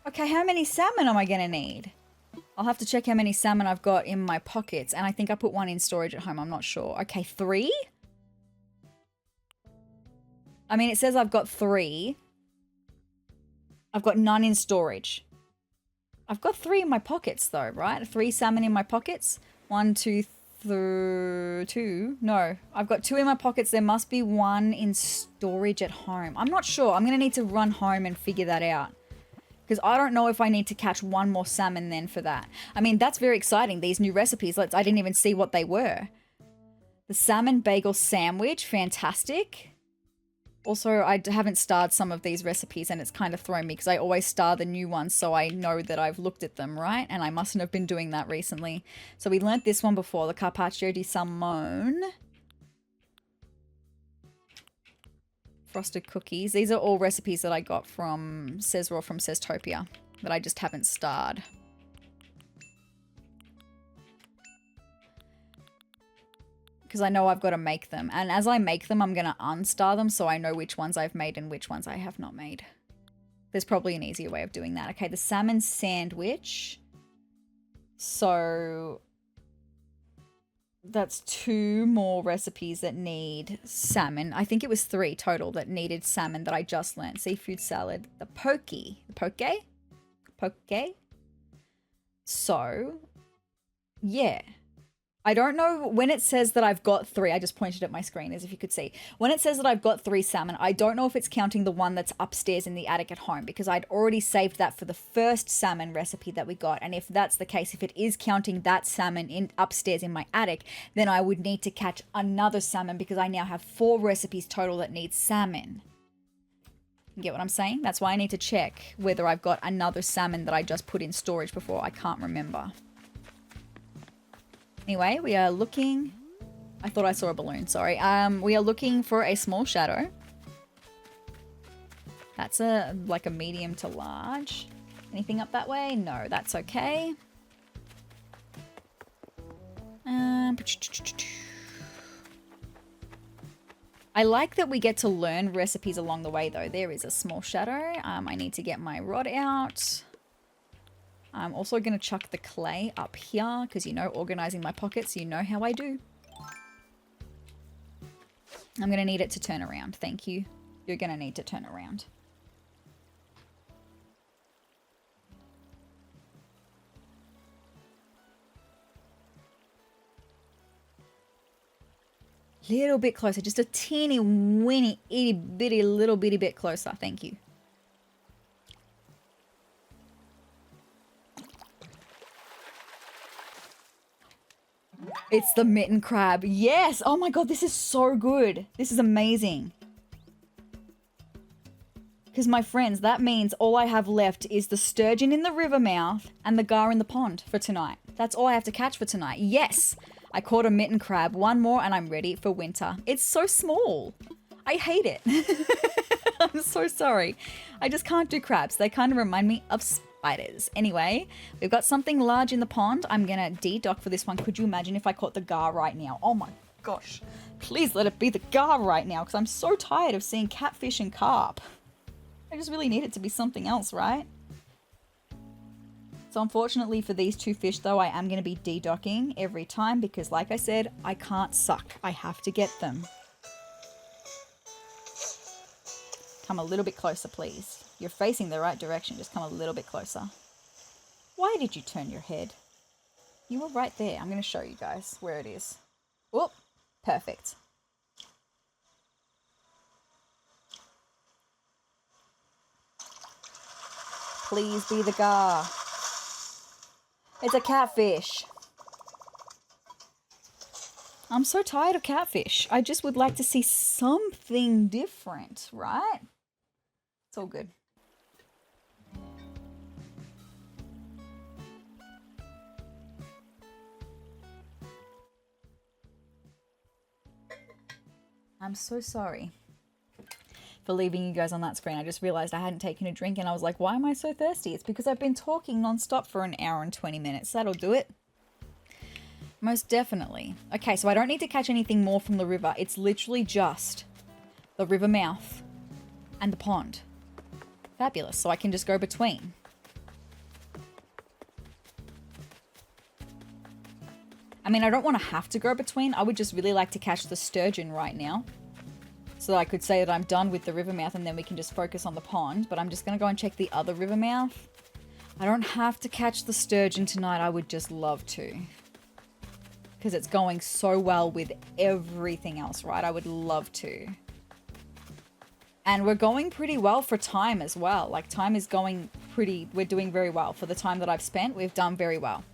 Okay, how many salmon am I going to need? I'll have to check how many salmon I've got in my pockets. And I think I put one in storage at home. I'm not sure. Okay, 3? I mean, it says I've got 3. I've got none in storage. I've got 3 in my pockets though, right? 3 salmon in my pockets. 1, 2, 2. No, I've got 2 in my pockets. There must be 1 in storage at home. I'm not sure. I'm going to need to run home and figure that out. Because I don't know if I need to catch 1 more salmon then for that. I mean, that's very exciting, these new recipes. I didn't even see what they were. The salmon bagel sandwich, fantastic. Also, I haven't starred some of these recipes and it's kind of thrown me because I always star the new ones so I know that I've looked at them, right? And I mustn't have been doing that recently. So we learnt this one before, the carpaccio di salmone. Frosted cookies. These are all recipes that I got from sezrawrr from Sezurbia that I just haven't starred. Because I know I've got to make them. And as I make them, I'm going to unstar them so I know which ones I've made and which ones I have not made. There's probably an easier way of doing that. Okay, the salmon sandwich. So that's 2 more recipes that need salmon. I think it was 3 total that needed salmon that I just learned. Seafood salad, the poke. So, yeah. I don't know when it says that I've got 3. I just pointed at my screen as if you could see. When it says that I've got 3 salmon, I don't know if it's counting the one that's upstairs in the attic at home because I'd already saved that for the first salmon recipe that we got. And if that's the case, if it is counting that salmon upstairs in my attic, then I would need to catch another salmon because I now have 4 recipes total that need salmon. You get what I'm saying? That's why I need to check whether I've got another salmon that I just put in storage before. I can't remember. Anyway, we are looking... I thought I saw a balloon, sorry. We are looking for a small shadow. That's like a medium to large. Anything up that way? No, that's okay. I like that we get to learn recipes along the way, though. There is a small shadow. I need to get my rod out. I'm also going to chuck the clay up here because, you know, organizing my pockets, you know how I do. I'm going to need it to turn around. Thank you. You're going to need to turn around. Little bit closer. Just a teeny, weeny, itty bitty, little bitty bit closer. Thank you. It's the mitten crab. Yes. Oh my God, this is so good. This is amazing. Because my friends, that means all I have left is the sturgeon in the river mouth and the gar in the pond for tonight. That's all I have to catch for tonight. Yes. I caught a mitten crab. 1 more and I'm ready for winter. It's so small. I hate it. I'm so sorry. I just can't do crabs. They kind of remind me of spiders. Anyway, we've got something large in the pond. I'm gonna de-dock for this one. Could you imagine if I caught the gar right now? Oh my gosh. Please let it be the gar right now, because I'm so tired of seeing catfish and carp. I just really need it to be something else, right? So unfortunately for these two fish though, I am going to be de-docking every time because like I said, I can't suck. I have to get them. Come a little bit closer, please. You're facing the right direction. Just come a little bit closer. Why did you turn your head? You were right there. I'm going to show you guys where it is. Whoop. Perfect. Please be the gar. It's a catfish. I'm so tired of catfish. I just would like to see something different, right? It's all good. I'm so sorry for leaving you guys on that screen. I just realized I hadn't taken a drink and I was like, why am I so thirsty? It's because I've been talking nonstop for an hour and 20 minutes. That'll do it. Most definitely. Okay, so I don't need to catch anything more from the river. It's literally just the river mouth and the pond. Fabulous. So I can just go between. I mean, I don't want to have to go between. I would just really like to catch the sturgeon right now. So that I could say that I'm done with the river mouth and then we can just focus on the pond. But I'm just going to go and check the other river mouth. I don't have to catch the sturgeon tonight. I would just love to. Because it's going so well with everything else, right? I would love to. And we're going pretty well for time as well. Like, time is going pretty... We're doing very well. For the time that I've spent, we've done very well.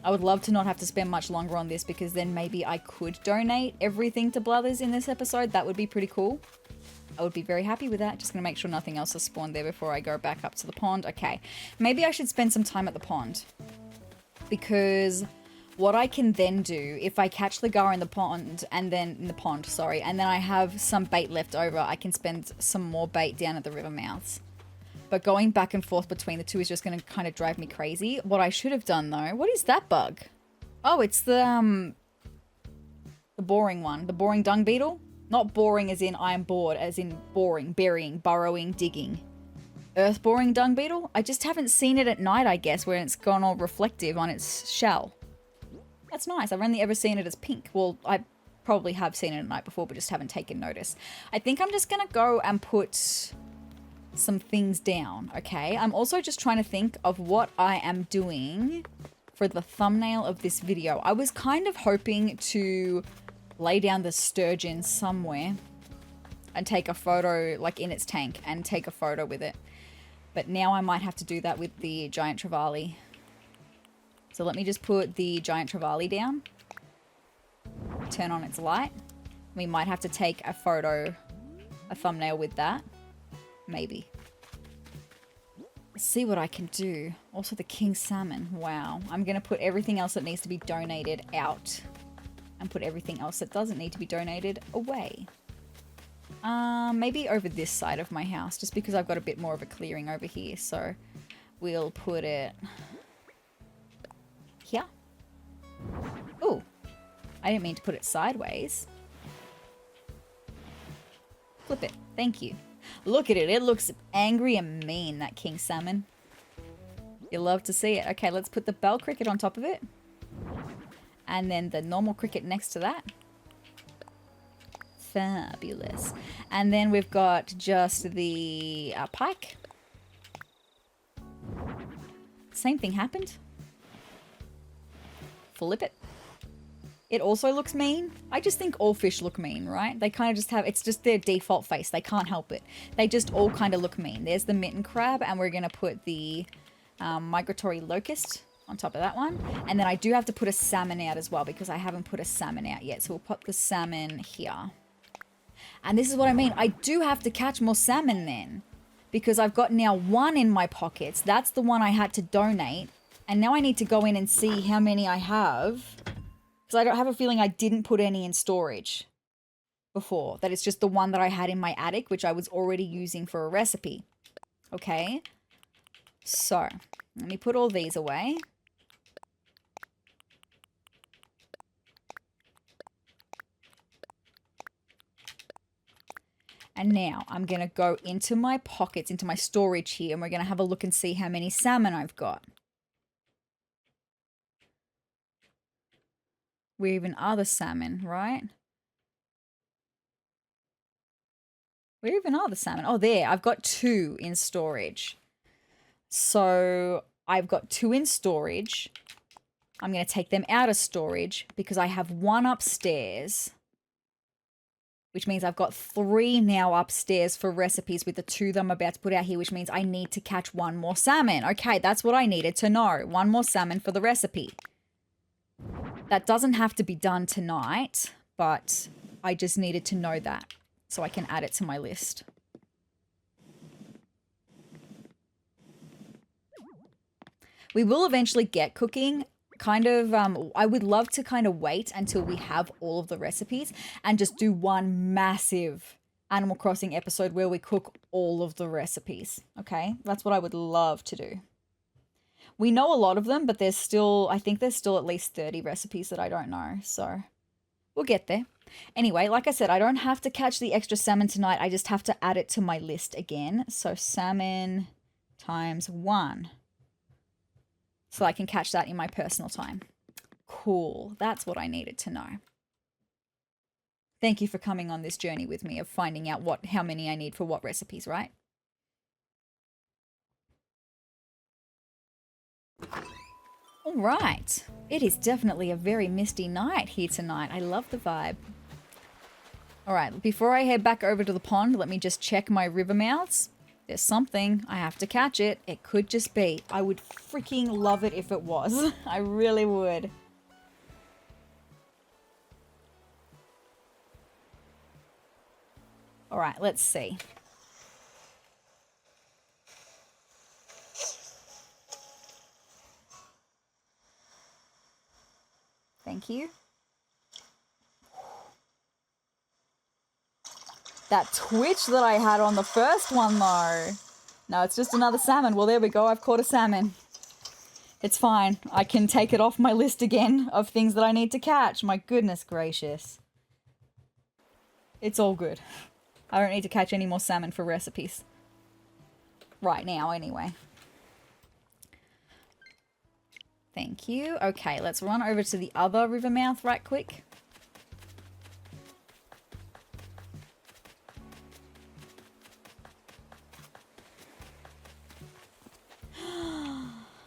I would love to not have to spend much longer on this because then maybe I could donate everything to Blathers in this episode. That would be pretty cool. I would be very happy with that. Just going to make sure nothing else has spawned there before I go back up to the pond. Okay. Maybe I should spend some time at the pond. Because what I can then do, if I catch the gar in the pond, and then... In the pond, sorry. And then I have some bait left over, I can spend some more bait down at the river mouths. But going back and forth between the two is just going to kind of drive me crazy. What I should have done, though... What is that bug? Oh, it's the boring one. The boring dung beetle? Not boring as in I am bored, as in boring, burying, burrowing, digging. Earth boring dung beetle? I just haven't seen it at night, I guess, where it's gone all reflective on its shell. That's nice. I've only ever seen it as pink. Well, I probably have seen it at night before, but just haven't taken notice. I think I'm just going to go and put... some things down, okay? I'm also just trying to think of what I am doing for the thumbnail of this video. I was kind of hoping to lay down the sturgeon somewhere and take a photo, like in its tank, and take a photo with it. But now I might have to do that with the giant trevally. So let me just put the giant trevally down. Turn on its light. We might have to take a photo, a thumbnail with that. Maybe. Let's see what I can do. Also the king salmon. Wow. I'm going to put everything else that needs to be donated out. And put everything else that doesn't need to be donated away. Maybe over this side of my house. Just because I've got a bit more of a clearing over here. So we'll put it here. Ooh. I didn't mean to put it sideways. Flip it. Thank you. Look at it. It looks angry and mean, that king salmon. You love to see it. Okay, let's put the bell cricket on top of it. And then the normal cricket next to that. Fabulous. And then we've got just the pike. Same thing happened. Flip it. It also looks mean. I just think all fish look mean, right? They kind of just have, it's just their default face. They can't help it. They just all kind of look mean. There's the mitten crab, and we're going to put the migratory locust on top of that one. And then I do have to put a salmon out as well because I haven't put a salmon out yet. So we'll put the salmon here. And this is what I mean. I do have to catch more salmon then because I've got now one in my pockets. That's the one I had to donate. And now I need to go in and see how many I have. Because I don't have a feeling I didn't put any in storage before. That it's just the one that I had in my attic, which I was already using for a recipe. Okay. So, let me put all these away. And now I'm going to go into my pockets, into my storage here, and we're going to have a look and see how many salmon I've got. Where even are the salmon, right? Where even are the salmon? Oh, there. I've got 2 in storage. So I've got 2 in storage. I'm going to take them out of storage because I have 1 upstairs, which means I've got 3 now upstairs for recipes with the 2 that I'm about to put out here, which means I need to catch 1 more salmon. Okay, that's what I needed to know. 1 more salmon for the recipe. That doesn't have to be done tonight, but I just needed to know that so I can add it to my list. We will eventually get cooking. I would love to kind of wait until we have all of the recipes and just do one massive Animal Crossing episode where we cook all of the recipes. Okay, that's what I would love to do. We know a lot of them, but I think there's still at least 30 recipes that I don't know. So we'll get there. Anyway, like I said, I don't have to catch the extra salmon tonight. I just have to add it to my list again. So salmon times 1. So I can catch that in my personal time. Cool. That's what I needed to know. Thank you for coming on this journey with me of finding out how many I need for what recipes, right? All right. It is definitely a very misty night here tonight. I love the vibe. All right. Before I head back over to the pond, let me just check my river mouths. There's something. I have to catch it. It could just be. I would freaking love it if it was. I really would. All right, let's see. Thank you. That twitch that I had on the first one, though. No, it's just another salmon. Well, there we go. I've caught a salmon. It's fine. I can take it off my list again of things that I need to catch. My goodness gracious. It's all good. I don't need to catch any more salmon for recipes. Right now, anyway. Thank you. Okay, let's run over to the other river mouth right quick.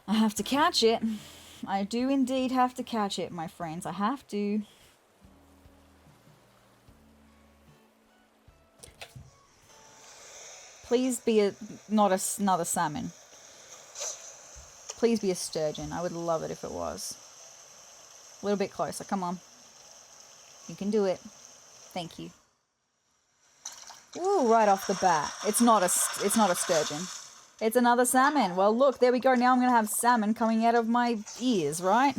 I have to catch it. I do indeed have to catch it, my friends. I have to. Please be not another salmon. Please be a sturgeon. I would love it if it was. A little bit closer. Come on. You can do it. Thank you. Ooh, right off the bat. It's not a sturgeon. It's another salmon. Well, look, there we go. Now I'm going to have salmon coming out of my ears, right?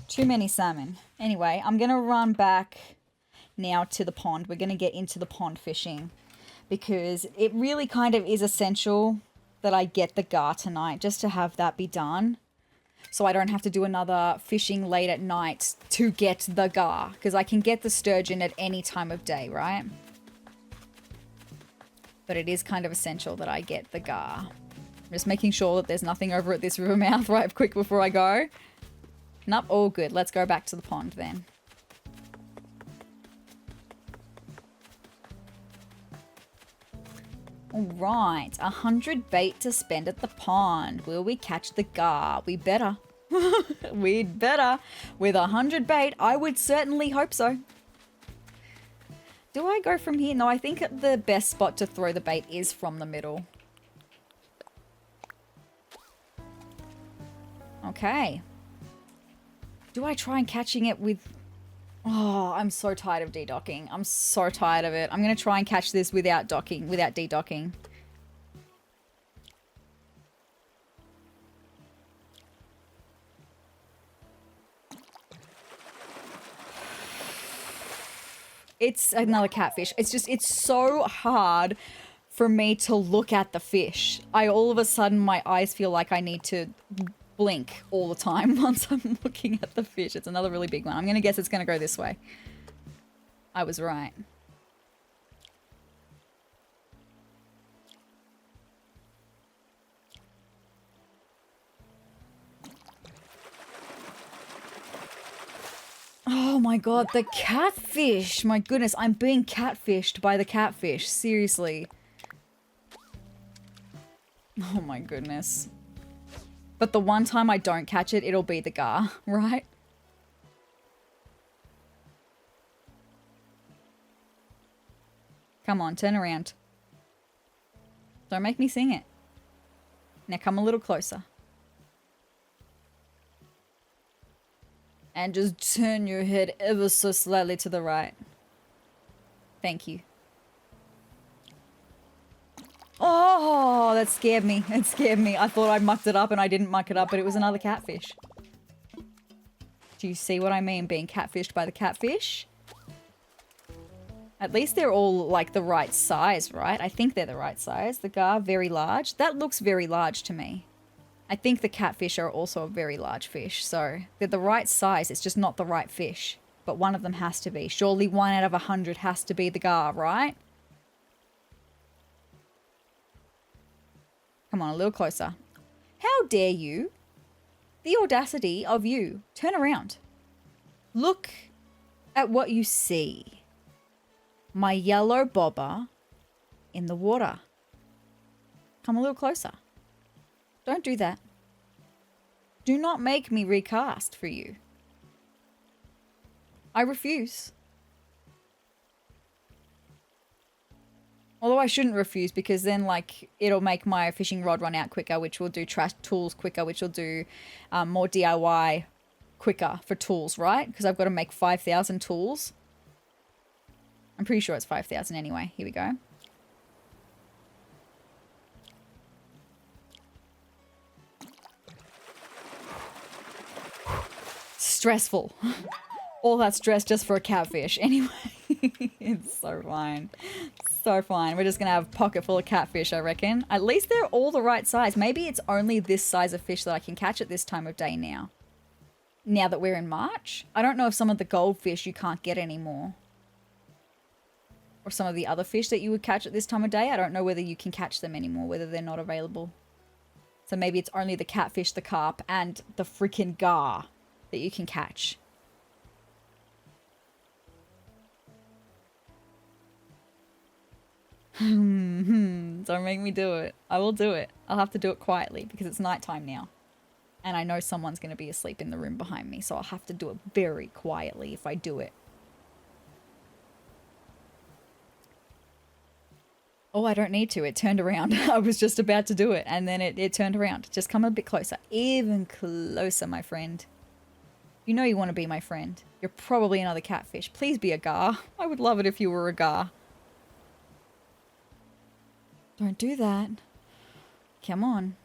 Too many salmon. Anyway, I'm going to run back now to the pond. We're going to get into the pond fishing because it really kind of is essential that I get the gar tonight just to have that be done. So I don't have to do another fishing late at night to get the gar because I can get the sturgeon at any time of day, right? But it is kind of essential that I get the gar. I'm just making sure that there's nothing over at this river mouth right quick before I go. Nope, all good. Let's go back to the pond then. All right, 100 bait to spend at the pond. Will we catch the gar? We better. We'd better. With 100 bait, I would certainly hope so. Do I go from here? No, I think the best spot to throw the bait is from the middle. Okay. Do I try and catching it with... Oh, I'm so tired of de-docking. I'm so tired of it. I'm going to try and catch this without docking, without de-docking. It's another catfish. It's so hard for me to look at the fish. All of a sudden, my eyes feel like I need to blink all the time once I'm looking at the fish. It's another really big one. I'm going to guess it's going to go this way. I was right. Oh my god, the catfish! My goodness, I'm being catfished by the catfish. Seriously. Oh my goodness. But the one time I don't catch it, it'll be the gar, right? Come on, turn around. Don't make me sing it. Now come a little closer. And just turn your head ever so slightly to the right. Thank you. Oh, that scared me. It scared me. I thought I mucked it up and I didn't muck it up, but it was another catfish. Do you see what I mean being catfished by the catfish? At least they're all like the right size, right? I think they're the right size. The gar, very large. That looks very large to me. I think the catfish are also a very large fish, so they're the right size, it's just not the right fish. But one of them has to be. Surely 1 out of 100 has to be the gar, right? Come on, a little closer. How dare you? The audacity of you. Turn around. Look at what you see. My yellow bobber in the water. Come a little closer. Don't do that. Do not make me recast for you. I refuse. Although I shouldn't refuse because then like it'll make my fishing rod run out quicker, which will do trash tools quicker, which will do more DIY quicker for tools, right? Because I've got to make 5,000 tools. I'm pretty sure it's 5,000 anyway. Here we go. Stressful. All that stress just for a catfish. Anyway, it's so fine. So fine. We're just going to have a pocket full of catfish, I reckon. At least they're all the right size. Maybe it's only this size of fish that I can catch at this time of day now. Now that we're in March. I don't know if some of the goldfish you can't get anymore. Or some of the other fish that you would catch at this time of day. I don't know whether you can catch them anymore, whether they're not available. So maybe it's only the catfish, the carp, and the freaking gar that you can catch. Don't make me do it. I will do it. I'll have to do it quietly because it's nighttime now. And I know someone's going to be asleep in the room behind me, so I'll have to do it very quietly if I do it. Oh, I don't need to. It turned around. I was just about to do it, and then it turned around. Just come a bit closer. Even closer, my friend. You know you want to be my friend. You're probably another catfish. Please be a gar. I would love it if you were a gar. Don't do that. Come on.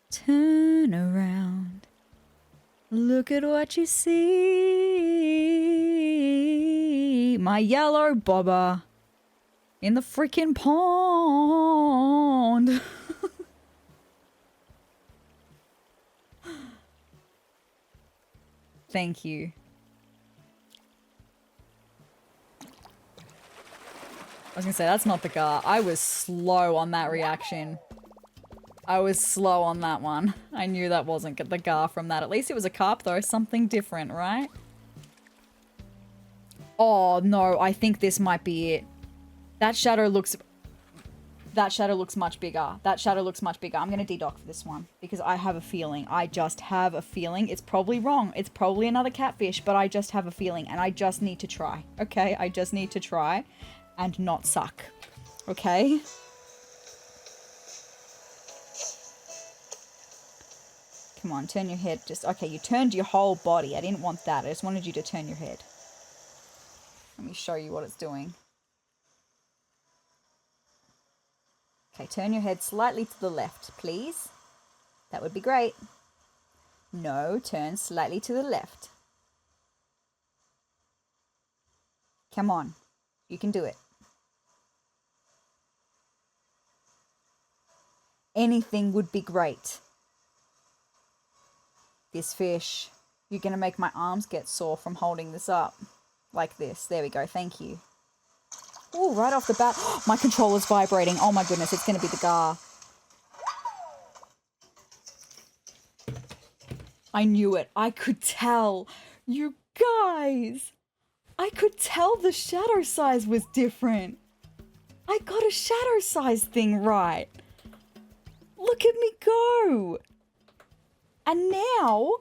Turn around. Look at what you see. My yellow bobber in the freaking pond. Thank you. I was gonna say, that's not the gar. I was slow on that reaction. I was slow on that one. I knew that wasn't the gar from that. At least it was a carp though, something different, right? Oh no, I think this might be it. That shadow looks much bigger. That shadow looks much bigger. I'm gonna dedock for this one because I have a feeling. I just have a feeling. It's probably wrong. It's probably another catfish, but I just have a feeling and I just need to try. Okay, I just need to try and not suck. Okay? Come on, turn your head. Okay, you turned your whole body. I didn't want that. I just wanted you to turn your head. Let me show you what it's doing. Okay, turn your head slightly to the left, please. That would be great. No, turn slightly to the left. Come on. You can do it. Anything would be great. This fish. You're going to make my arms get sore from holding this up. Like this. There we go. Thank you. Oh, right off the bat. My controller's vibrating. Oh my goodness. It's going to be the gar. I knew it. I could tell. You guys. I could tell the shadow size was different. I got a shadow size thing right. Look at me go. And now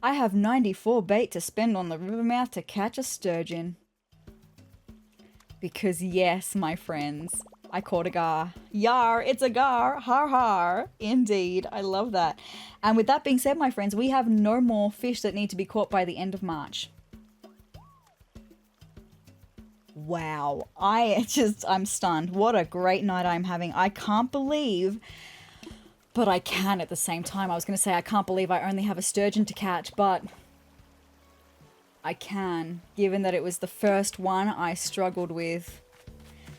I have 94 bait to spend on the river mouth to catch a sturgeon. Because yes, my friends, I caught a gar. Yar, it's a gar. Har har. Indeed. I love that. And with that being said, my friends, we have no more fish that need to be caught by the end of March. Wow. I'm stunned. What a great night I'm having. I can't believe, but I can at the same time. I was going to say I can't believe I only have a sturgeon to catch, but I can, given that it was the first one I struggled with.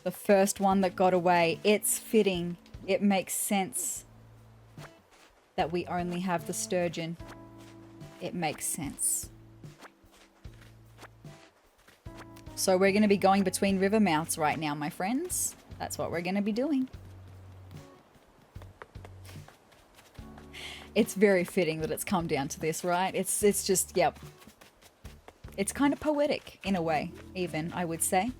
The first one that got away. It's fitting. It makes sense that we only have the sturgeon. It makes sense. So we're going to be going between river mouths right now, my friends. That's what we're going to be doing. It's very fitting that it's come down to this, right? It's just, yep. It's kind of poetic in a way, even, I would say.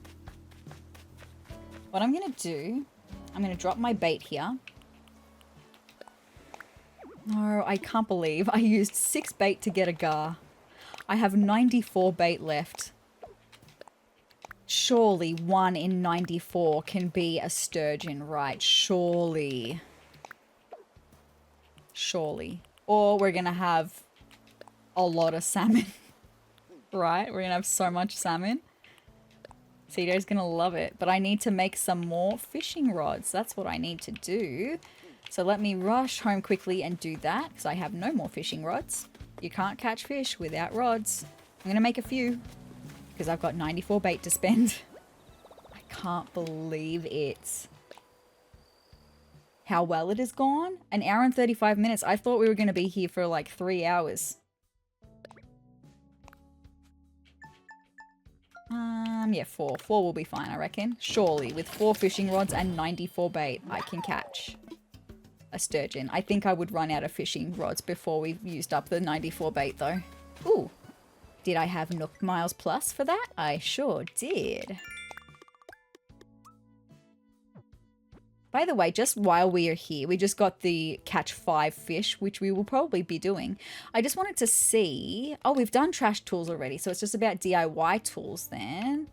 What I'm going to do, I'm going to drop my bait here. No, I can't believe I used 6 bait to get a gar. I have 94 bait left. Surely 1 in 94 can be a sturgeon, right? Surely. Surely. Or we're going to have a lot of salmon. Right? We're going to have so much salmon. Cedo's going to love it. But I need to make some more fishing rods. That's what I need to do. So let me rush home quickly and do that, because I have no more fishing rods. You can't catch fish without rods. I'm going to make a few, because I've got 94 bait to spend. I can't believe it. How well it has gone. 1 hour and 35 minutes. I thought we were going to be here for like 3 hours. Yeah, 4. 4 will be fine, I reckon. Surely, with 4 fishing rods and 94 bait, I can catch a sturgeon. I think I would run out of fishing rods before we've used up the 94 bait, though. Ooh. Did I have Nook Miles Plus for that? I sure did. By the way, just while we are here, we just got the catch 5 fish, which we will probably be doing. I just wanted to see... Oh, we've done trash tools already, so it's just about DIY tools then.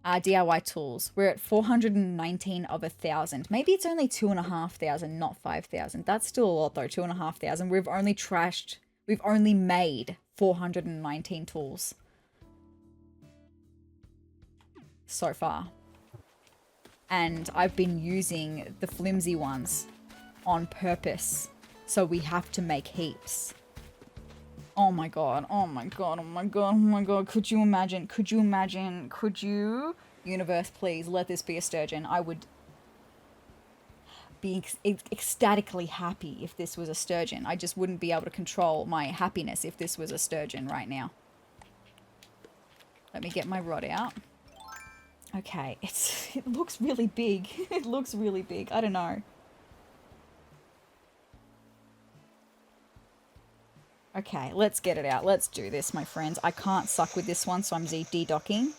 DIY tools. We're at 419 of 1,000. Maybe it's only 2,500, not 5,000. That's still a lot though, 2,500. We've only made 419 tools so far. And I've been using the flimsy ones on purpose. So we have to make heaps. Oh my god, oh my god, oh my god, oh my god. Could you imagine? Could you imagine? Could you? Universe, please, let this be a sturgeon. I would be ecstatically happy if this was a sturgeon. I just wouldn't be able to control my happiness if this was a sturgeon right now. Let me get my rod out. Okay, it looks really big. It looks really big. I don't know. Okay, let's get it out. Let's do this, my friends. I can't suck with this one, so I'm de-docking.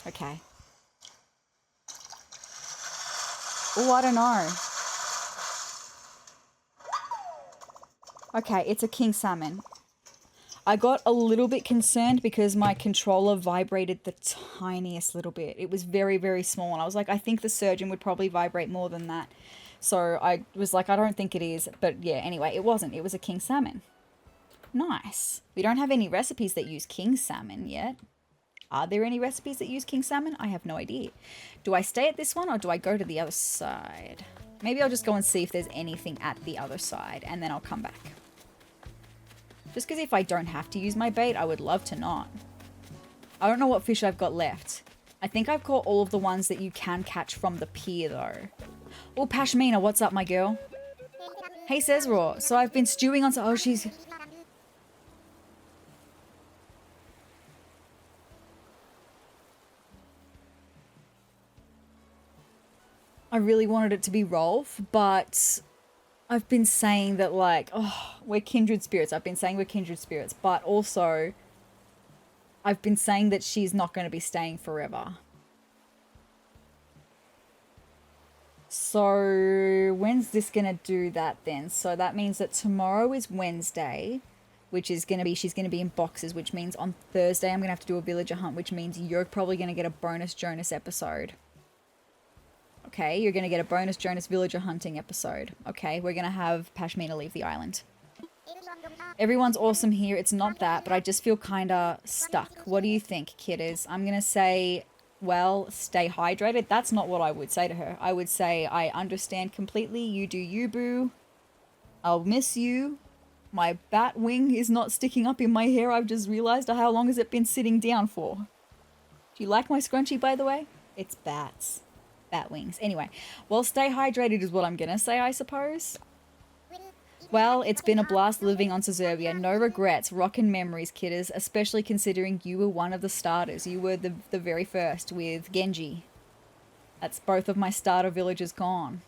Okay. Oh, I don't know. Okay, it's a king salmon. I got a little bit concerned because my controller vibrated the tiniest little bit. It was very, very small. And I was like, I think the sturgeon would probably vibrate more than that. So I was like, I don't think it is. But yeah, anyway, it wasn't. It was a king salmon. Nice. We don't have any recipes that use king salmon yet. Are there any recipes that use king salmon? I have no idea. Do I stay at this one or do I go to the other side? Maybe I'll just go and see if there's anything at the other side and then I'll come back. Just because if I don't have to use my bait, I would love to not. I don't know what fish I've got left. I think I've caught all of the ones that you can catch from the pier though. Oh, Pashmina, what's up, my girl? Hey, sezrawrr. So I've been stewing on... Oh, she's... I really wanted it to be Rolf, but I've been saying that, like, oh, we're kindred spirits. I've been saying we're kindred spirits, but also I've been saying that she's not going to be staying forever. So when's this going to do that then? So that means that tomorrow is Wednesday, which is going to be, she's going to be in boxes, which means on Thursday I'm going to have to do a villager hunt, which means you're probably going to get a bonus Jonas episode. Okay, you're going to get a bonus Jonas villager hunting episode. Okay, we're going to have Pashmina leave the island. Everyone's awesome here. It's not that, but I just feel kind of stuck. What do you think, kiddos? I'm going to say, well, stay hydrated. That's not what I would say to her. I would say, I understand completely. You do you, boo. I'll miss you. My bat wing is not sticking up in my hair. I've just realized how long has it been sitting down for. Do you like my scrunchie, by the way? It's bats. Bat wings. Anyway, well, stay hydrated is what I'm gonna say, I suppose. Well, it's been a blast living on Sezurbia. No regrets. Rockin' memories, kidders, especially considering you were one of the starters. You were the very first with Genji. That's both of my starter villagers gone.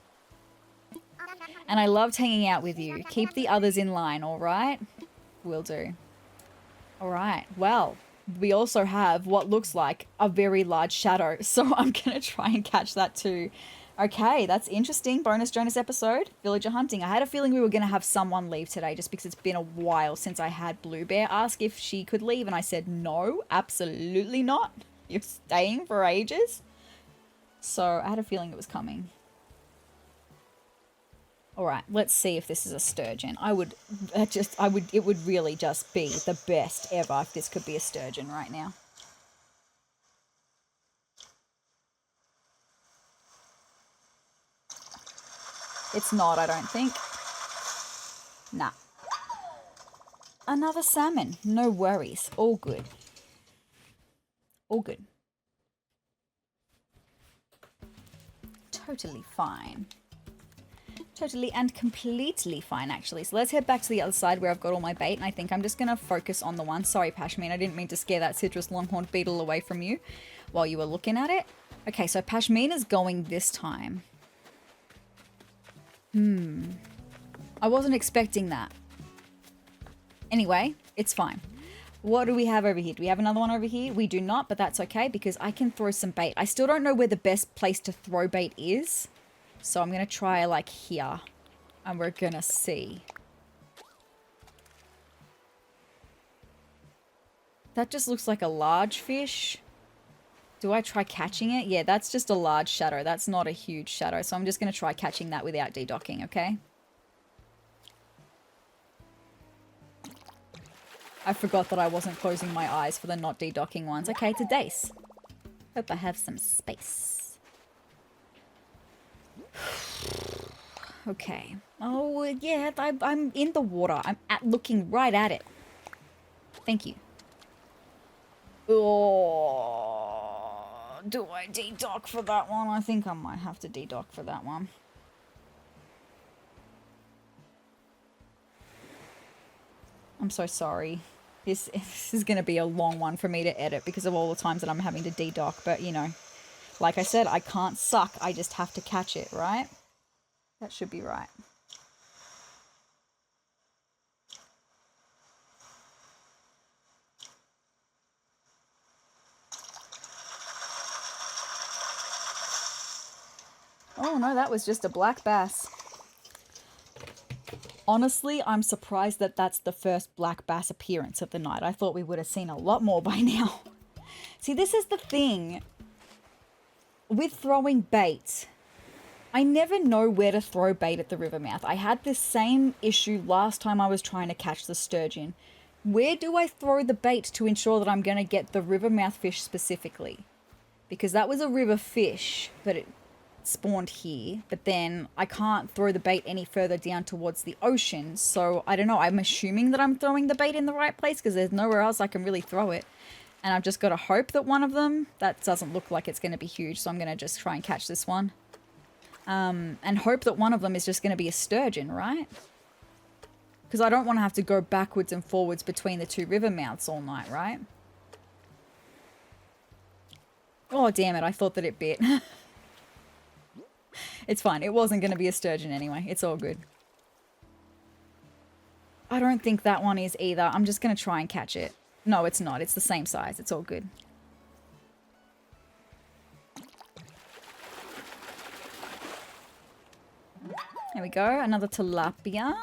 And I loved hanging out with you. Keep the others in line, alright? Will do. Alright, well... we also have what looks like a very large shadow, so I'm going to try and catch that too. Okay, that's interesting. Bonus Jonas episode, villager hunting. I had a feeling we were going to have someone leave today just because it's been a while since I had Blue Bear ask if she could leave, and I said, no, absolutely not. You're staying for ages. So I had a feeling it was coming. All right, let's see if this is a sturgeon. It would really just be the best ever if this could be a sturgeon right now. It's not, I don't think. Nah. Another salmon. No worries. All good. All good. Totally fine. Totally and completely fine, actually. So let's head back to the other side where I've got all my bait, and I think I'm just going to focus on the one. Sorry, Pashmina, I didn't mean to scare that citrus longhorn beetle away from you while you were looking at it. Okay, so Pashmina's going this time. I wasn't expecting that. Anyway, it's fine. What do we have over here? Do we have another one over here? We do not, but that's okay because I can throw some bait. I still don't know where the best place to throw bait is. So I'm going to try like here, and we're going to see. That just looks like a large fish. Do I try catching it? Yeah, that's just a large shadow. That's not a huge shadow. So I'm just going to try catching that without de-docking, okay? I forgot that I wasn't closing my eyes for the not de-docking ones. Okay, it's a dace. Hope I have some space. Okay. Oh, yeah, I'm in the water. I'm looking right at it. Thank you. Oh, do I de-dock for that one? I think I might have to de-dock for that one. I'm so sorry. This is going to be a long one for me to edit because of all the times that I'm having to de-dock. But, you know, like I said, I can't suck. I just have to catch it, right? That should be right. Oh no, that was just a black bass. Honestly, I'm surprised that that's the first black bass appearance of the night. I thought we would have seen a lot more by now. See, this is the thing with throwing bait. I never know where to throw bait at the river mouth. I had this same issue last time I was trying to catch the sturgeon. Where do I throw the bait to ensure that I'm going to get the river mouth fish specifically? Because that was a river fish, but it spawned here. But then I can't throw the bait any further down towards the ocean. So I don't know. I'm assuming that I'm throwing the bait in the right place because there's nowhere else I can really throw it. And I've just got to hope that one of them, that doesn't look like it's going to be huge, so I'm going to just try and catch this one. And hope that one of them is just going to be a sturgeon, right? Because I don't want to have to go backwards and forwards between the two river mouths all night, right? Oh, damn it. I thought that it bit. It's fine. It wasn't going to be a sturgeon anyway. It's all good. I don't think that one is either. I'm just going to try and catch it. No, it's not. It's the same size. It's all good. There we go. Another tilapia.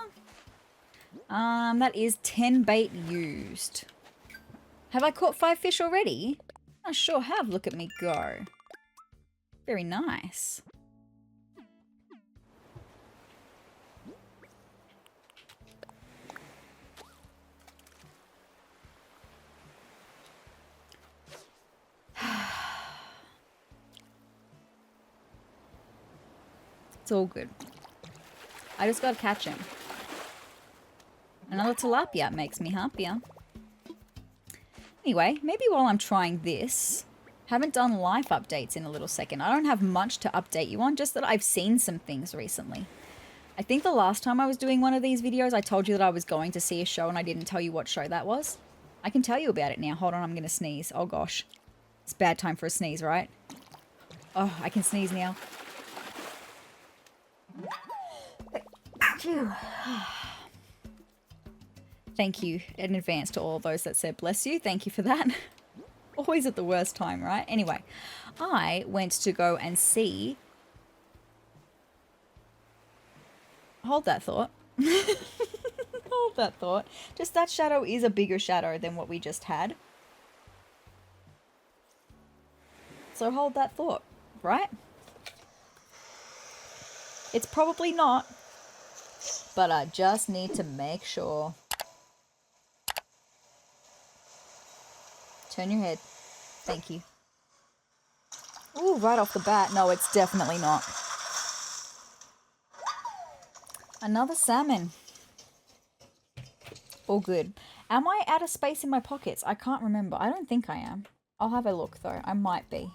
That is 10 bait used. Have I caught 5 fish already? I sure have. Look at me go. Very nice. It's all good. I just gotta catch him. Another tilapia makes me happier. Anyway, maybe while I'm trying this, haven't done life updates in a little second. I don't have much to update you on, just that I've seen some things recently. I think the last time I was doing one of these videos, I told you that I was going to see a show and I didn't tell you what show that was. I can tell you about it now. Hold on, I'm gonna sneeze. Oh gosh. It's bad time for a sneeze, right? Oh, I can sneeze now. Thank you in advance to all of those that said bless you. Thank you for that. Always at the worst time, right? Anyway, I went to go and see... Hold that thought. Hold that thought. Just that shadow is a bigger shadow than what we just had. So hold that thought, right? It's probably not, but I just need to make sure. Turn your head. Thank you. Ooh, right off the bat. No, it's definitely not. Another salmon. All good. Am I out of space in my pockets? I can't remember. I don't think I am. I'll have a look though. I might be.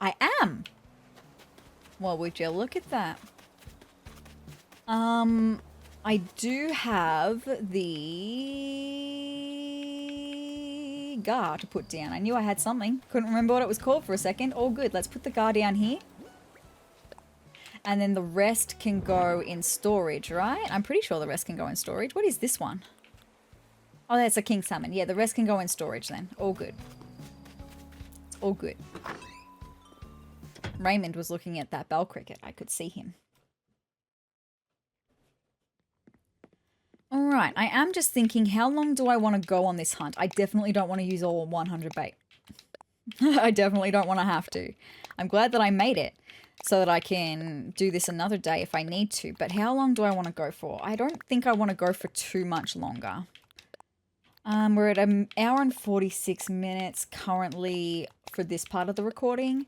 I am. Well, would you look at that? I do have the gar to put down. I knew I had something. Couldn't remember what it was called for a second. All good. Let's put the gar down here. And then the rest can go in storage, right? I'm pretty sure the rest can go in storage. What is this one? Oh, that's a king salmon. Yeah, the rest can go in storage then. All good. It's all good. Raymond was looking at that bell cricket. I could see him. All right. I am just thinking, how long do I want to go on this hunt? I definitely don't want to use all 100 bait. I definitely don't want to have to. I'm glad that I made it so that I can do this another day if I need to. But how long do I want to go for? I don't think I want to go for too much longer. We're at an hour and 46 minutes currently for this part of the recording.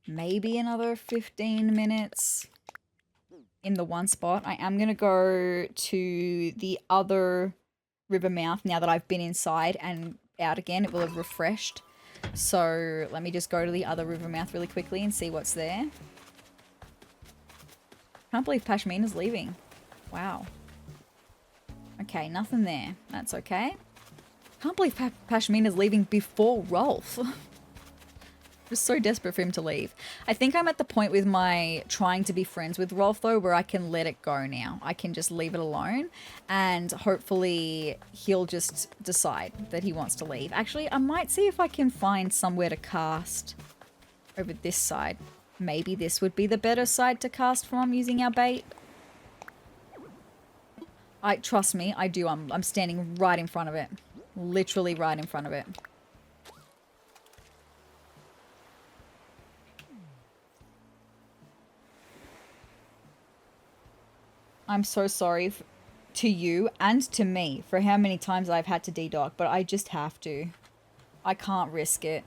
Maybe another 15 minutes in the one spot. I am going to go to the other river mouth now that I've been inside and out again. It will have refreshed. So let me just go to the other river mouth really quickly and see what's there. Can't believe Pashmina's leaving. Wow. Okay, nothing there. That's okay. Can't believe Pashmina's leaving before Rolf. Just so desperate for him to leave. I think I'm at the point with my trying to be friends with Rolf though where I can let it go now. I can just leave it alone and hopefully he'll just decide that he wants to leave. Actually, I might see if I can find somewhere to cast over this side. Maybe this would be the better side to cast from using our bait. Trust me, I do. I'm standing right in front of it. Literally right in front of it. I'm so sorry to you and to me for how many times I've had to de-dock, but I just have to. I can't risk it.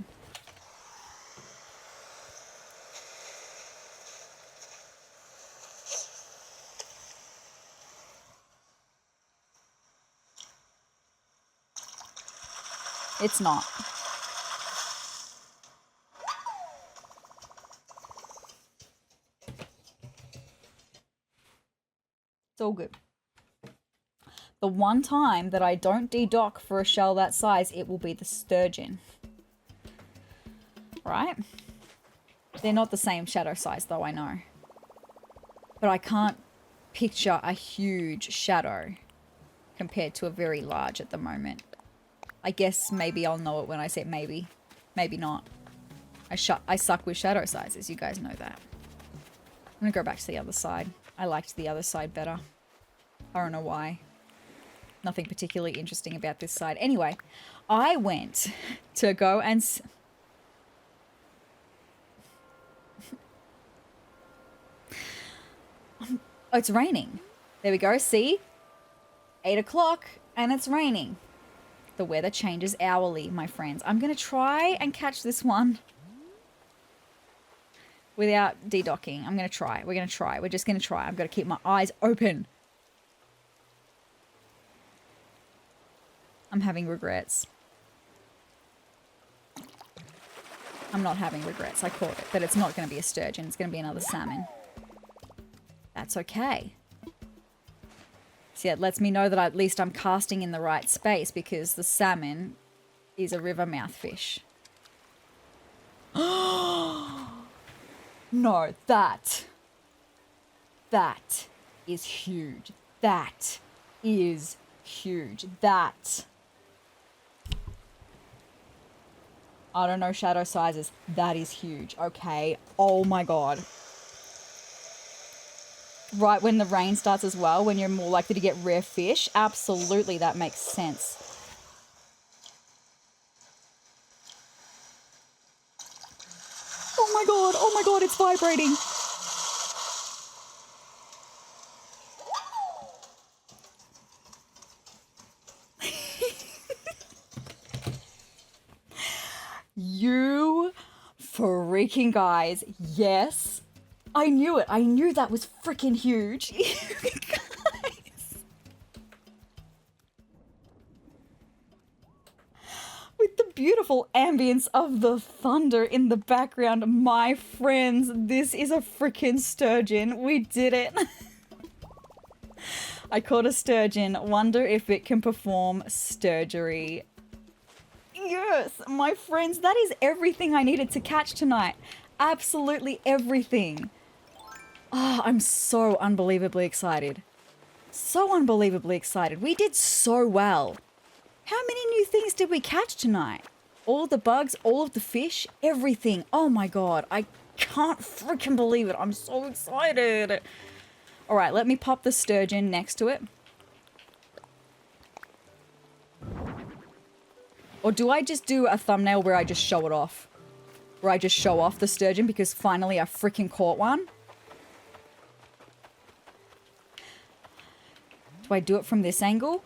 It's not. It's all good. The one time that I don't de-dock for a shell that size, it will be the sturgeon. Right? They're not the same shadow size though, I know. But I can't picture a huge shadow compared to a very large at the moment. I guess maybe I'll know it when I say maybe. Maybe not. I suck with shadow sizes, you guys know that. I'm gonna go back to the other side. I liked the other side better. I don't know why. Nothing particularly interesting about this side. Anyway, I went to go and... Oh, it's raining. There we go, see? 8 o'clock and it's raining. The weather changes hourly, my friends. I'm going to try and catch this one without de-docking. I'm going to try. We're going to try. We're just going to try. I've got to keep my eyes open. I'm having regrets. I'm not having regrets. I caught it. But it's not going to be a sturgeon. It's going to be another salmon. That's okay. So yeah, it lets me know that at least I'm casting in the right space because the salmon is a river mouth fish. No, that is huge. That is huge. That. I don't know shadow sizes. That is huge. Okay. Oh my God. Right when the rain starts as well, when you're more likely to get rare fish. Absolutely, that makes sense. Oh my God, it's vibrating. You freaking guys, yes. I knew it. I knew that was freaking huge. Guys. With the beautiful ambience of the thunder in the background, my friends, this is a freaking sturgeon. We did it. I caught a sturgeon. Wonder if it can perform sturgery. Yes, my friends, that is everything I needed to catch tonight. Absolutely everything. Oh, I'm so unbelievably excited. So unbelievably excited. We did so well. How many new things did we catch tonight? All of the bugs, all of the fish, everything. Oh my God, I can't freaking believe it. I'm so excited. All right, let me pop the sturgeon next to it. Or do I just do a thumbnail where I just show it off? Where I just show off the sturgeon because finally I freaking caught one? Do I do it from this angle?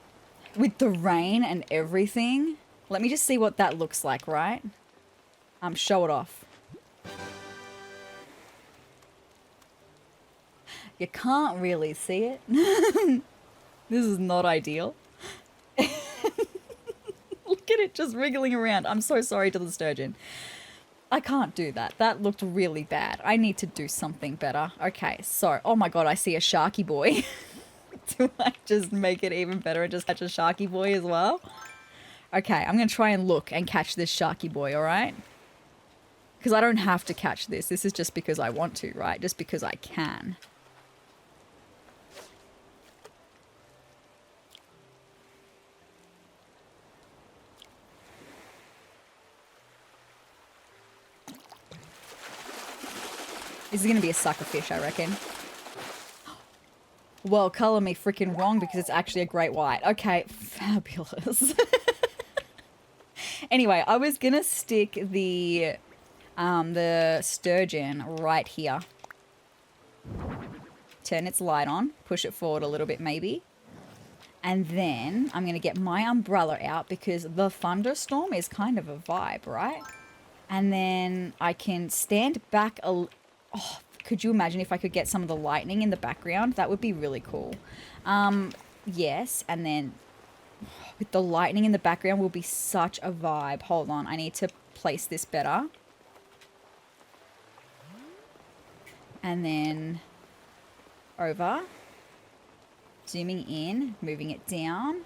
With the rain and everything? Let me just see what that looks like, right? Show it off. You can't really see it. This is not ideal. Look at it just wriggling around. I'm so sorry to the sturgeon. I can't do that. That looked really bad. I need to do something better. Okay, so, oh my God, I see a sharky boy. Do I just make it even better and just catch a sharky boy as well? Okay, I'm going to try and look and catch this sharky boy, all right? Because I don't have to catch this. This is just because I want to, right? Just because I can. This is going to be a sucker fish, I reckon. Well, color me freaking wrong because it's actually a great white. Okay, fabulous. Anyway, I was going to stick the sturgeon right here. Turn its light on, push it forward a little bit maybe. And then I'm going to get my umbrella out because the thunderstorm is kind of a vibe, right? And then I can stand back a... Oh, could you imagine if I could get some of the lightning in the background? That would be really cool. Yes, and then with the lightning in the background will be such a vibe. Hold on, I need to place this better. And then over. Zooming in, moving it down.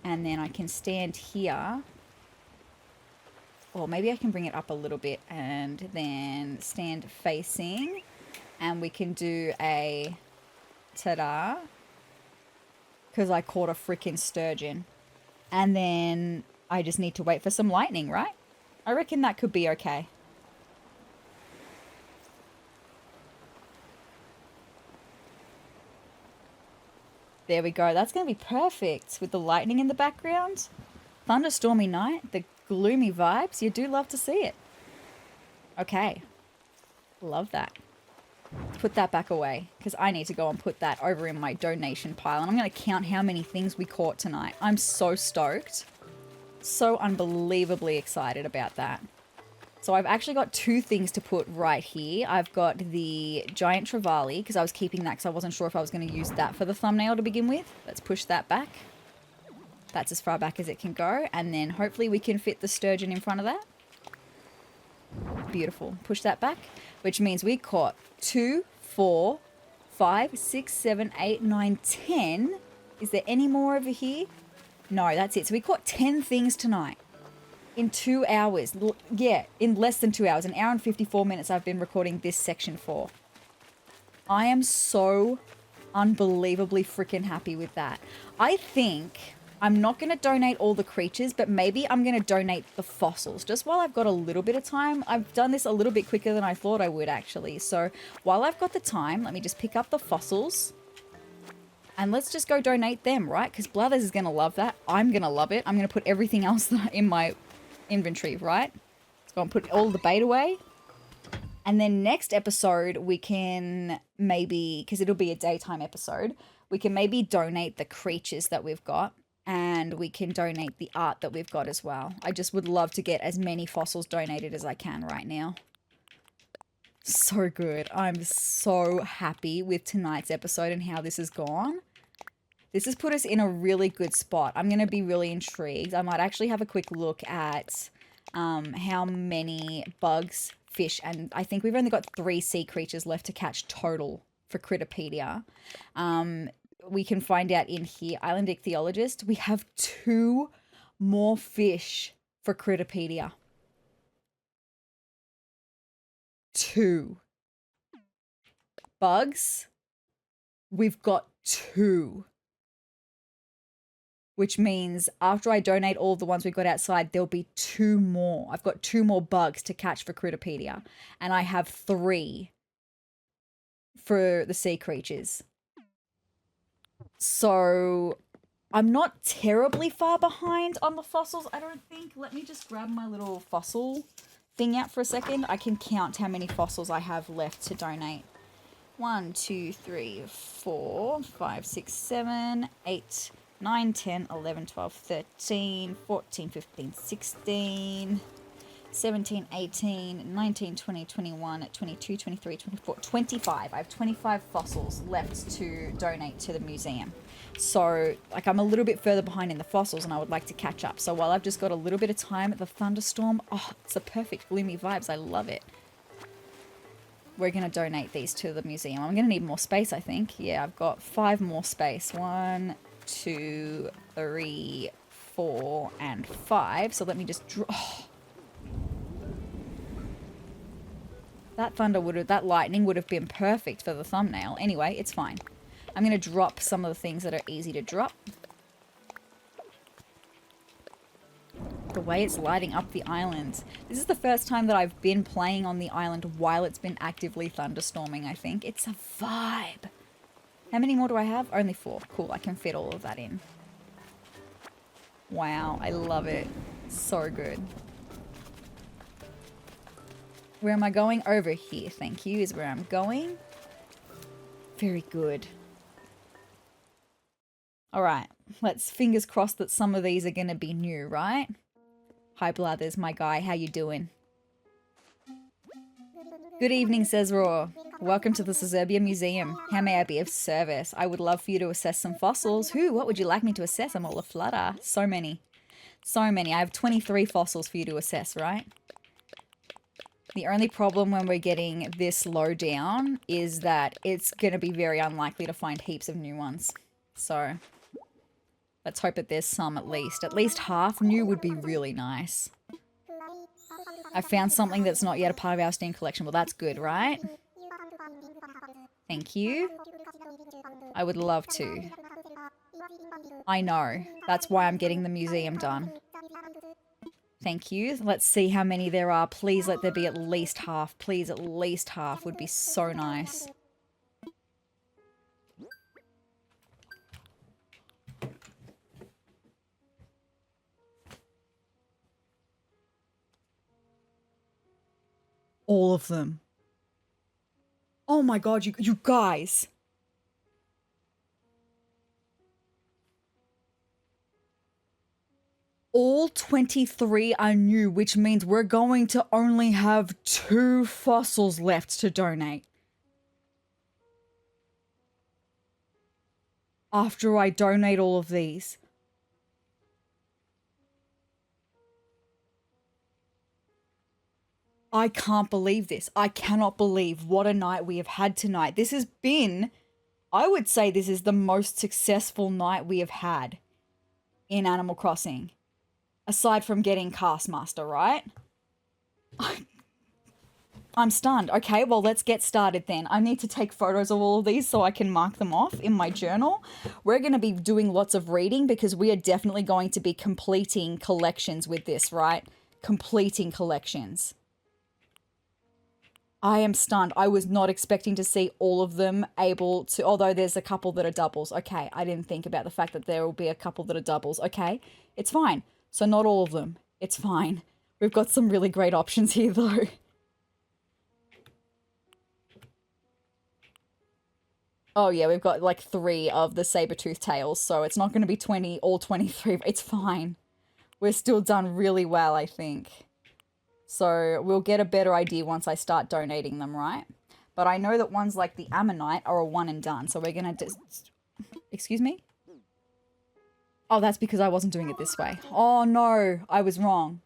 And then I can stand here. Or maybe I can bring it up a little bit and then stand facing. And we can do a ta-da. Because I caught a freaking sturgeon. And then I just need to wait for some lightning, right? I reckon that could be okay. There we go. That's going to be perfect with the lightning in the background. Thunderstormy night, the gloomy vibes. You do love to see it. Okay. Love that. Put that back away because I need to go and put that over in my donation pile. And I'm going to count how many things we caught tonight. I'm so stoked. So unbelievably excited about that. So I've actually got 2 things to put right here. I've got the giant trevally because I was keeping that because I wasn't sure if I was going to use that for the thumbnail to begin with. Let's push that back. That's as far back as it can go. And then hopefully we can fit the sturgeon in front of that. Beautiful. Push that back, which means we caught 2, 4, 5, 6, 7, 8, 9, 10. Is there any more over here? No, that's it. So we caught 10 things tonight. In 2 hours. Yeah, in less than 2 hours. 1 hour and 54 minutes I've been recording this section for. I am so unbelievably freaking happy with that. I think I'm not going to donate all the creatures, but maybe I'm going to donate the fossils. Just while I've got a little bit of time. I've done this a little bit quicker than I thought I would actually. So while I've got the time, let me just pick up the fossils. And let's just go donate them, right? Because Blathers is going to love that. I'm going to love it. I'm going to put everything else in my inventory, right? Let's go and put all the bait away. And then next episode, we can maybe, because it'll be a daytime episode, we can maybe donate the creatures that we've got. And we can donate the art that we've got as well. I just would love to get as many fossils donated as I can right now. So good. I'm so happy with tonight's episode and how this has gone. This has put us in a really good spot. I'm going to be really intrigued. I might actually have a quick look at how many bugs, fish, and I think we've only got 3 sea creatures left to catch total for Critterpedia. We can find out in here. Island Ichthyologist. We have 2 more fish for Critterpedia. 2. Bugs. We've got 2. Which means after I donate all of the ones we've got outside, there'll be 2 more. I've got 2 more bugs to catch for Critterpedia. And I have 3 for the sea creatures. So I'm not terribly far behind on the fossils, I don't think. Let me just grab my little fossil thing out for a second. I can count how many fossils I have left to donate. 1, 2, 3, 4, 5, 6, 7, 8, 9, 10, 11, 12, 13, 14, 15, 16, 17, 18, 19, 20, 21, 22, 23, 24, 25. I have 25 fossils left to donate to the museum. So, like, I'm a little bit further behind in the fossils and I would like to catch up. So while I've just got a little bit of time at the thunderstorm, oh, it's the perfect gloomy vibes. I love it. We're going to donate these to the museum. I'm going to need more space, I think. Yeah, I've got 5 more space. 1, 2, 3, 4, and 5. So let me just draw... Oh. That lightning would have been perfect for the thumbnail. Anyway, it's fine. I'm going to drop some of the things that are easy to drop. The way it's lighting up the island. This is the first time that I've been playing on the island while it's been actively thunderstorming, I think. It's a vibe. How many more do I have? Only 4. Cool, I can fit all of that in. Wow, I love it. So good. Where am I going? Over here, thank you, is where I'm going. Very good. Alright, let's fingers crossed that some of these are going to be new, right? Hi Blathers, my guy, how you doing? Good evening, sezrawrr. Welcome to the Sezurbia Museum. How may I be of service? I would love for you to assess some fossils. What would you like me to assess? I'm all aflutter. So many. So many. I have 23 fossils for you to assess, right? The only problem when we're getting this low down is that it's going to be very unlikely to find heaps of new ones. So let's hope that there's some at least. At least half new would be really nice. I found something that's not yet a part of our Steam collection. Well, that's good, right? Thank you. I would love to. I know. That's why I'm getting the museum done. Thank you. Let's see how many there are. Please let there be at least half. Please, at least half would be so nice. All of them. Oh my god, you guys. All 23 are new, which means we're going to only have 2 fossils left to donate. After I donate all of these. I can't believe this. I cannot believe what a night we have had tonight. This has been, I would say this is the most successful night we have had in Animal Crossing. Aside from getting Castmaster, right? I'm stunned. Okay, well, let's get started then. I need to take photos of all of these so I can mark them off in my journal. We're going to be doing lots of reading because we are definitely going to be completing collections with this, right? Completing collections. I am stunned. I was not expecting to see all of them able to, although there's a couple that are doubles. Okay, I didn't think about the fact that there will be a couple that are doubles. Okay, it's fine. So not all of them. It's fine. We've got some really great options here though. Oh yeah, we've got like 3 of the saber-tooth tails, so it's not going to be all 23. It's fine. We're still done really well, I think. So we'll get a better idea once I start donating them, right? But I know that ones like the ammonite are a one and done, so we're going to... Excuse me? Oh, that's because I wasn't doing it this way. Oh no, I was wrong.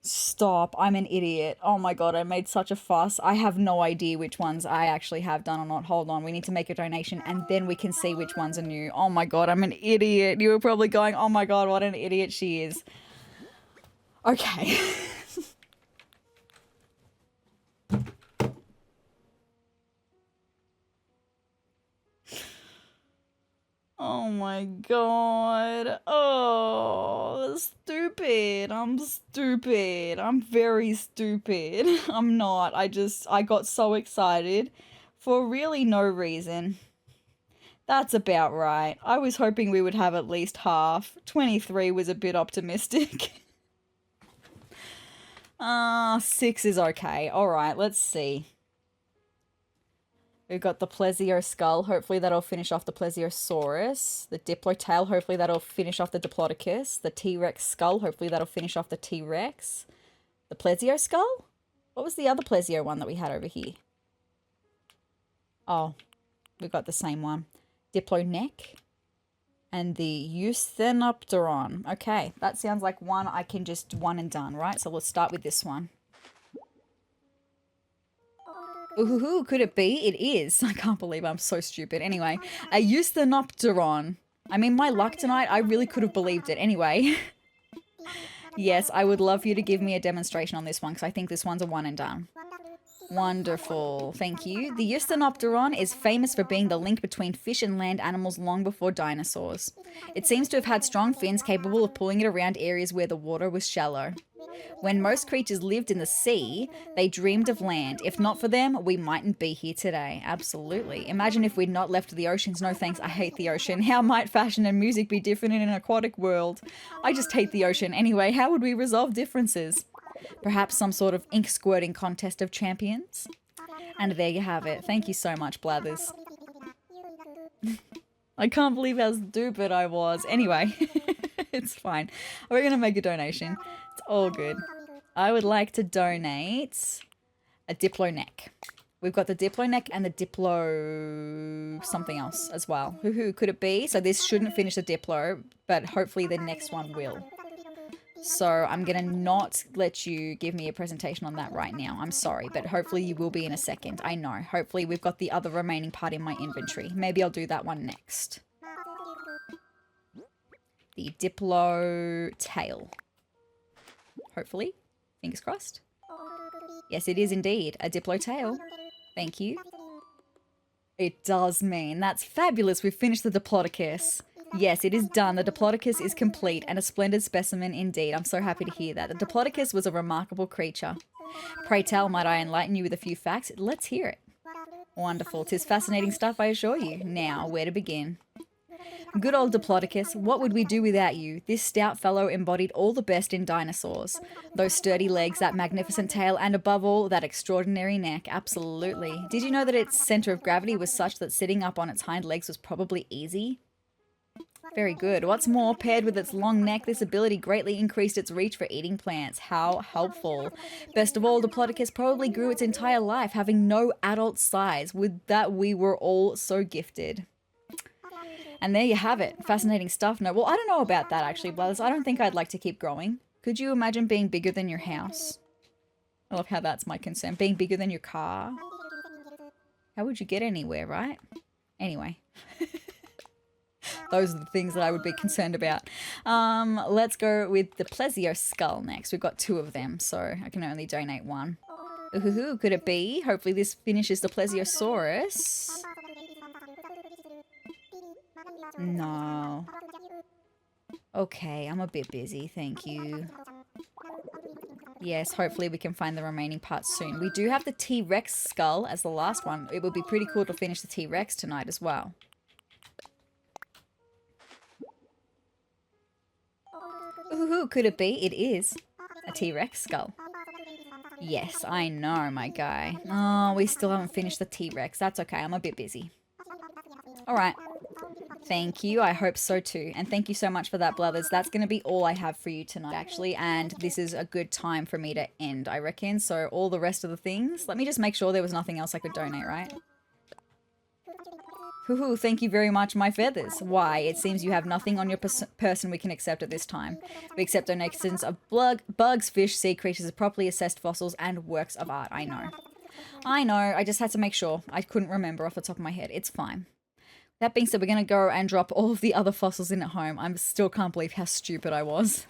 Stop, I'm an idiot. Oh my god, I made such a fuss. I have no idea which ones I actually have done or not. Hold on, we need to make a donation and then we can see which ones are new. Oh my god, I'm an idiot. You were probably going, oh my god, what an idiot she is. Okay. Oh my god. Oh, stupid. I'm stupid. I'm very stupid. I'm not. I got so excited for really no reason. That's about right. I was hoping we would have at least half. 23 was a bit optimistic. 6 is okay. Alright, let's see. We've got the Plesio skull. Hopefully that'll finish off the Plesiosaurus. The Diplotail. Hopefully that'll finish off the Diplodocus. The T-Rex skull. Hopefully that'll finish off the T-Rex. The Plesio skull? What was the other Plesio one that we had over here? Oh, we've got the same one. Diplo neck. And the Eusthenopteron. Okay, that sounds like one I can just one and done, right? So let's start with this one. Ooh, could it be? It is. I can't believe I'm so stupid. Anyway, a Eusthenopteron. I mean, my luck tonight, I really could have believed it. Anyway. Yes, I would love for you to give me a demonstration on this one because I think this one's a one and done. Wonderful. Thank you. The Eusthenopteron is famous for being the link between fish and land animals long before dinosaurs. It seems to have had strong fins capable of pulling it around areas where the water was shallow. When most creatures lived in the sea, they dreamed of land. If not for them, we mightn't be here today. Absolutely. Imagine if we'd not left the oceans. No thanks, I hate the ocean. How might fashion and music be different in an aquatic world? I just hate the ocean. Anyway, how would we resolve differences? Perhaps some sort of ink squirting contest of champions? And there you have it. Thank you so much, Blathers. I can't believe how stupid I was. Anyway, it's fine. We're going to make a donation. It's all good. I would like to donate a Diplo neck. We've got the Diplo neck and the Diplo something else as well. Who could it be? So this shouldn't finish the Diplo, but hopefully the next one will. So I'm going to not let you give me a presentation on that right now. I'm sorry, but hopefully you will be in a second. I know. Hopefully we've got the other remaining part in my inventory. Maybe I'll do that one next. The Diplo tail. Hopefully. Fingers crossed. Yes, it is indeed a Diplo tail. Thank you. It does mean. That's fabulous. We've finished the Diplodocus. Yes, it is done. The Diplodocus is complete and a splendid specimen indeed. I'm so happy to hear that. The Diplodocus was a remarkable creature. Pray tell, might I enlighten you with a few facts? Let's hear it. Wonderful. 'Tis fascinating stuff, I assure you. Now, where to begin? Good old Diplodocus, what would we do without you? This stout fellow embodied all the best in dinosaurs. Those sturdy legs, that magnificent tail, and above all, that extraordinary neck. Absolutely. Did you know that its center of gravity was such that sitting up on its hind legs was probably easy? Very good. What's more, paired with its long neck, this ability greatly increased its reach for eating plants. How helpful. Best of all, Diplodocus probably grew its entire life, having no adult size. Would that we were all so gifted. And there you have it. Fascinating stuff. No, well, I don't know about that actually, brothers. I don't think I'd like to keep growing. Could you imagine being bigger than your house? I love how that's my concern. Being bigger than your car. How would you get anywhere, right? Anyway. Those are the things that I would be concerned about. Let's go with the plesio skull next. We've got 2 of them, so I can only donate 1. Ooh, could it be? Hopefully this finishes the plesiosaurus. No. Okay, I'm a bit busy, thank you. Yes, hopefully we can find the remaining parts soon. We do have the T-Rex skull as the last one. It would be pretty cool to finish the T-Rex tonight as well. Ooh, could it be? It is a T-Rex skull. Yes, I know, my guy. Oh, we still haven't finished the T-Rex. That's okay, I'm a bit busy. Alright. Thank you. I hope so too. And thank you so much for that, brothers. That's going to be all I have for you tonight, actually. And this is a good time for me to end, I reckon. So all the rest of the things, let me just make sure there was nothing else I could donate, right? Hoo-hoo, thank you very much, my feathers. Why? It seems you have nothing on your person we can accept at this time. We accept donations of bugs, fish, sea creatures, properly assessed fossils, and works of art. I know. I know. I just had to make sure. I couldn't remember off the top of my head. It's fine. That being said, we're going to go and drop all of the other fossils in at home. I still can't believe how stupid I was.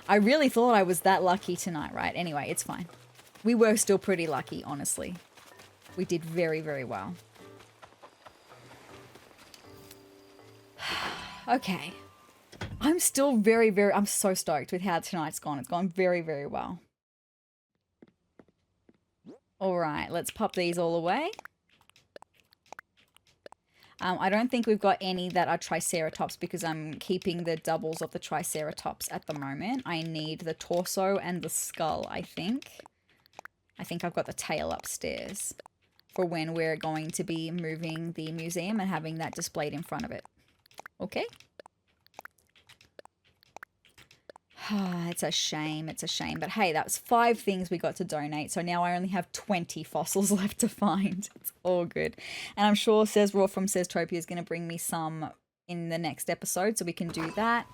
I really thought I was that lucky tonight, right? Anyway, it's fine. We were still pretty lucky, honestly. We did very, very well. Okay. I'm still I'm so stoked with how tonight's gone. It's gone very, very well. All right, let's pop these all away. I don't think we've got any that are Triceratops because I'm keeping the doubles of the Triceratops at the moment. I need the torso and the skull, I think. I think I've got the tail upstairs for when we're going to be moving the museum and having that displayed in front of it. Okay? It's a shame, but hey, that was 5 things we got to donate, so now I only have 20 fossils left to find. It's all good. And I'm sure sezrawrr from Sezurbia is going to bring me some in the next episode, so we can do that.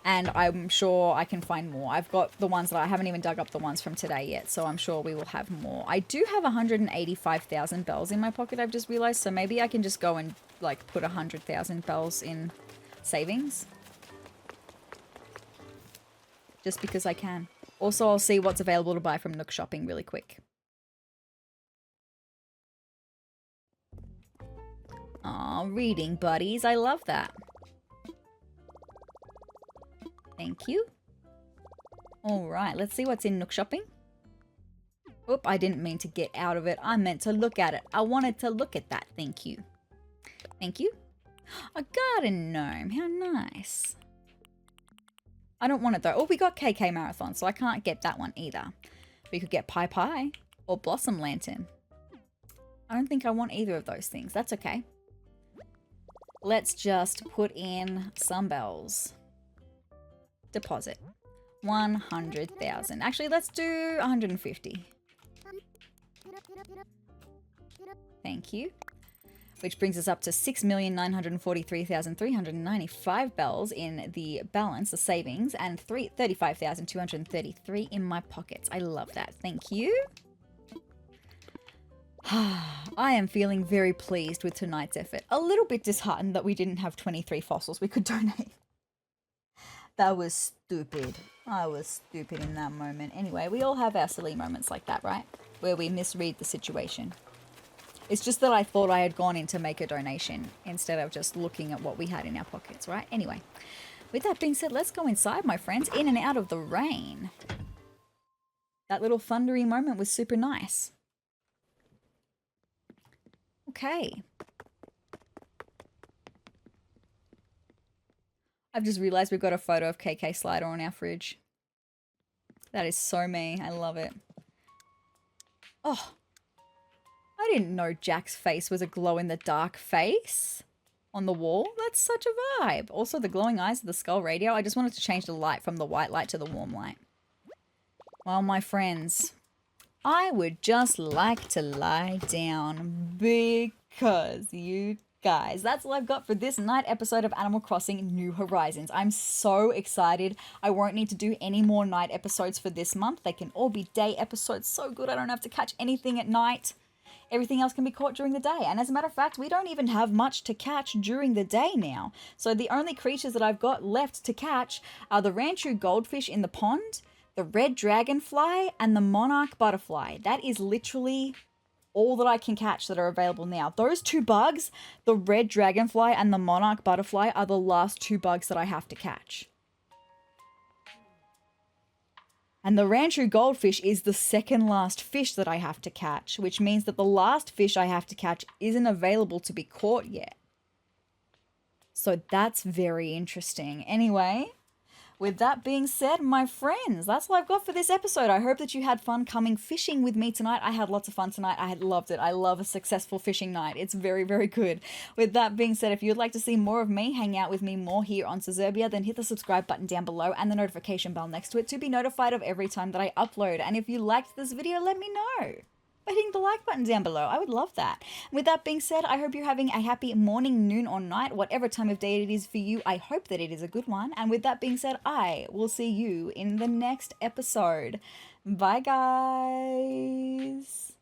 And I'm sure I can find more. I've got the ones that I haven't even dug up the ones from today yet, so I'm sure we will have more. I do have 185,000 bells in my pocket, I've just realized, so maybe I can just go and like put 100,000 bells in savings. Just because I can. Also, I'll see what's available to buy from Nook shopping really quick. Aw, reading buddies. I love that. Thank you. Alright, let's see what's in Nook shopping. Oop, I didn't mean to get out of it. I meant to look at it. I wanted to look at that. Thank you. Thank you. A garden gnome. How nice. I don't want it though. Oh, we got KK Marathon, so I can't get that one either. We could get Pie Pie or Blossom Lantern. I don't think I want either of those things. That's okay. Let's just put in some bells. Deposit. 100,000. Actually, let's do 150. Thank you. Which brings us up to 6,943,395 bells in the balance, the savings, and 35,233 in my pockets. I love that. Thank you. I am feeling very pleased with tonight's effort. A little bit disheartened that we didn't have 23 fossils we could donate. That was stupid. I was stupid in that moment. Anyway, we all have our silly moments like that, right? Where we misread the situation. It's just that I thought I had gone in to make a donation instead of just looking at what we had in our pockets, right? Anyway, with that being said, let's go inside, my friends, in and out of the rain. That little thundery moment was super nice. Okay. I've just realized we've got a photo of KK Slider on our fridge. That is so me. I love it. Oh. I didn't know Jack's face was a glow-in-the-dark face on the wall. That's such a vibe. Also, the glowing eyes of the skull radio. I just wanted to change the light from the white light to the warm light. Well, my friends, I would just like to lie down because you guys, that's all I've got for this night episode of Animal Crossing New Horizons. I'm so excited. I won't need to do any more night episodes for this month. They can all be day episodes. So good I don't have to catch anything at night. Everything else can be caught during the day. And as a matter of fact, we don't even have much to catch during the day now. So the only creatures that I've got left to catch are the Ranchu goldfish in the pond, the red dragonfly, and the monarch butterfly. That is literally all that I can catch that are available now. Those two bugs, the red dragonfly and the monarch butterfly, are the last two bugs that I have to catch. And the Ranchu goldfish is the second last fish that I have to catch, which means that the last fish I have to catch isn't available to be caught yet. So that's very interesting. Anyway, with that being said, my friends, that's all I've got for this episode. I hope that you had fun coming fishing with me tonight. I had lots of fun tonight. I had loved it. I love a successful fishing night. It's very, very good. With that being said, if you'd like to see more of me, hang out with me more here on Sezurbia, then hit the subscribe button down below and the notification bell next to it to be notified of every time that I upload. And if you liked this video, let me know by hitting the like button down below. I would love that. With that being said, I hope you're having a happy morning, noon, or night, whatever time of day it is for you. I hope that it is a good one. And with that being said, I will see you in the next episode. Bye, guys.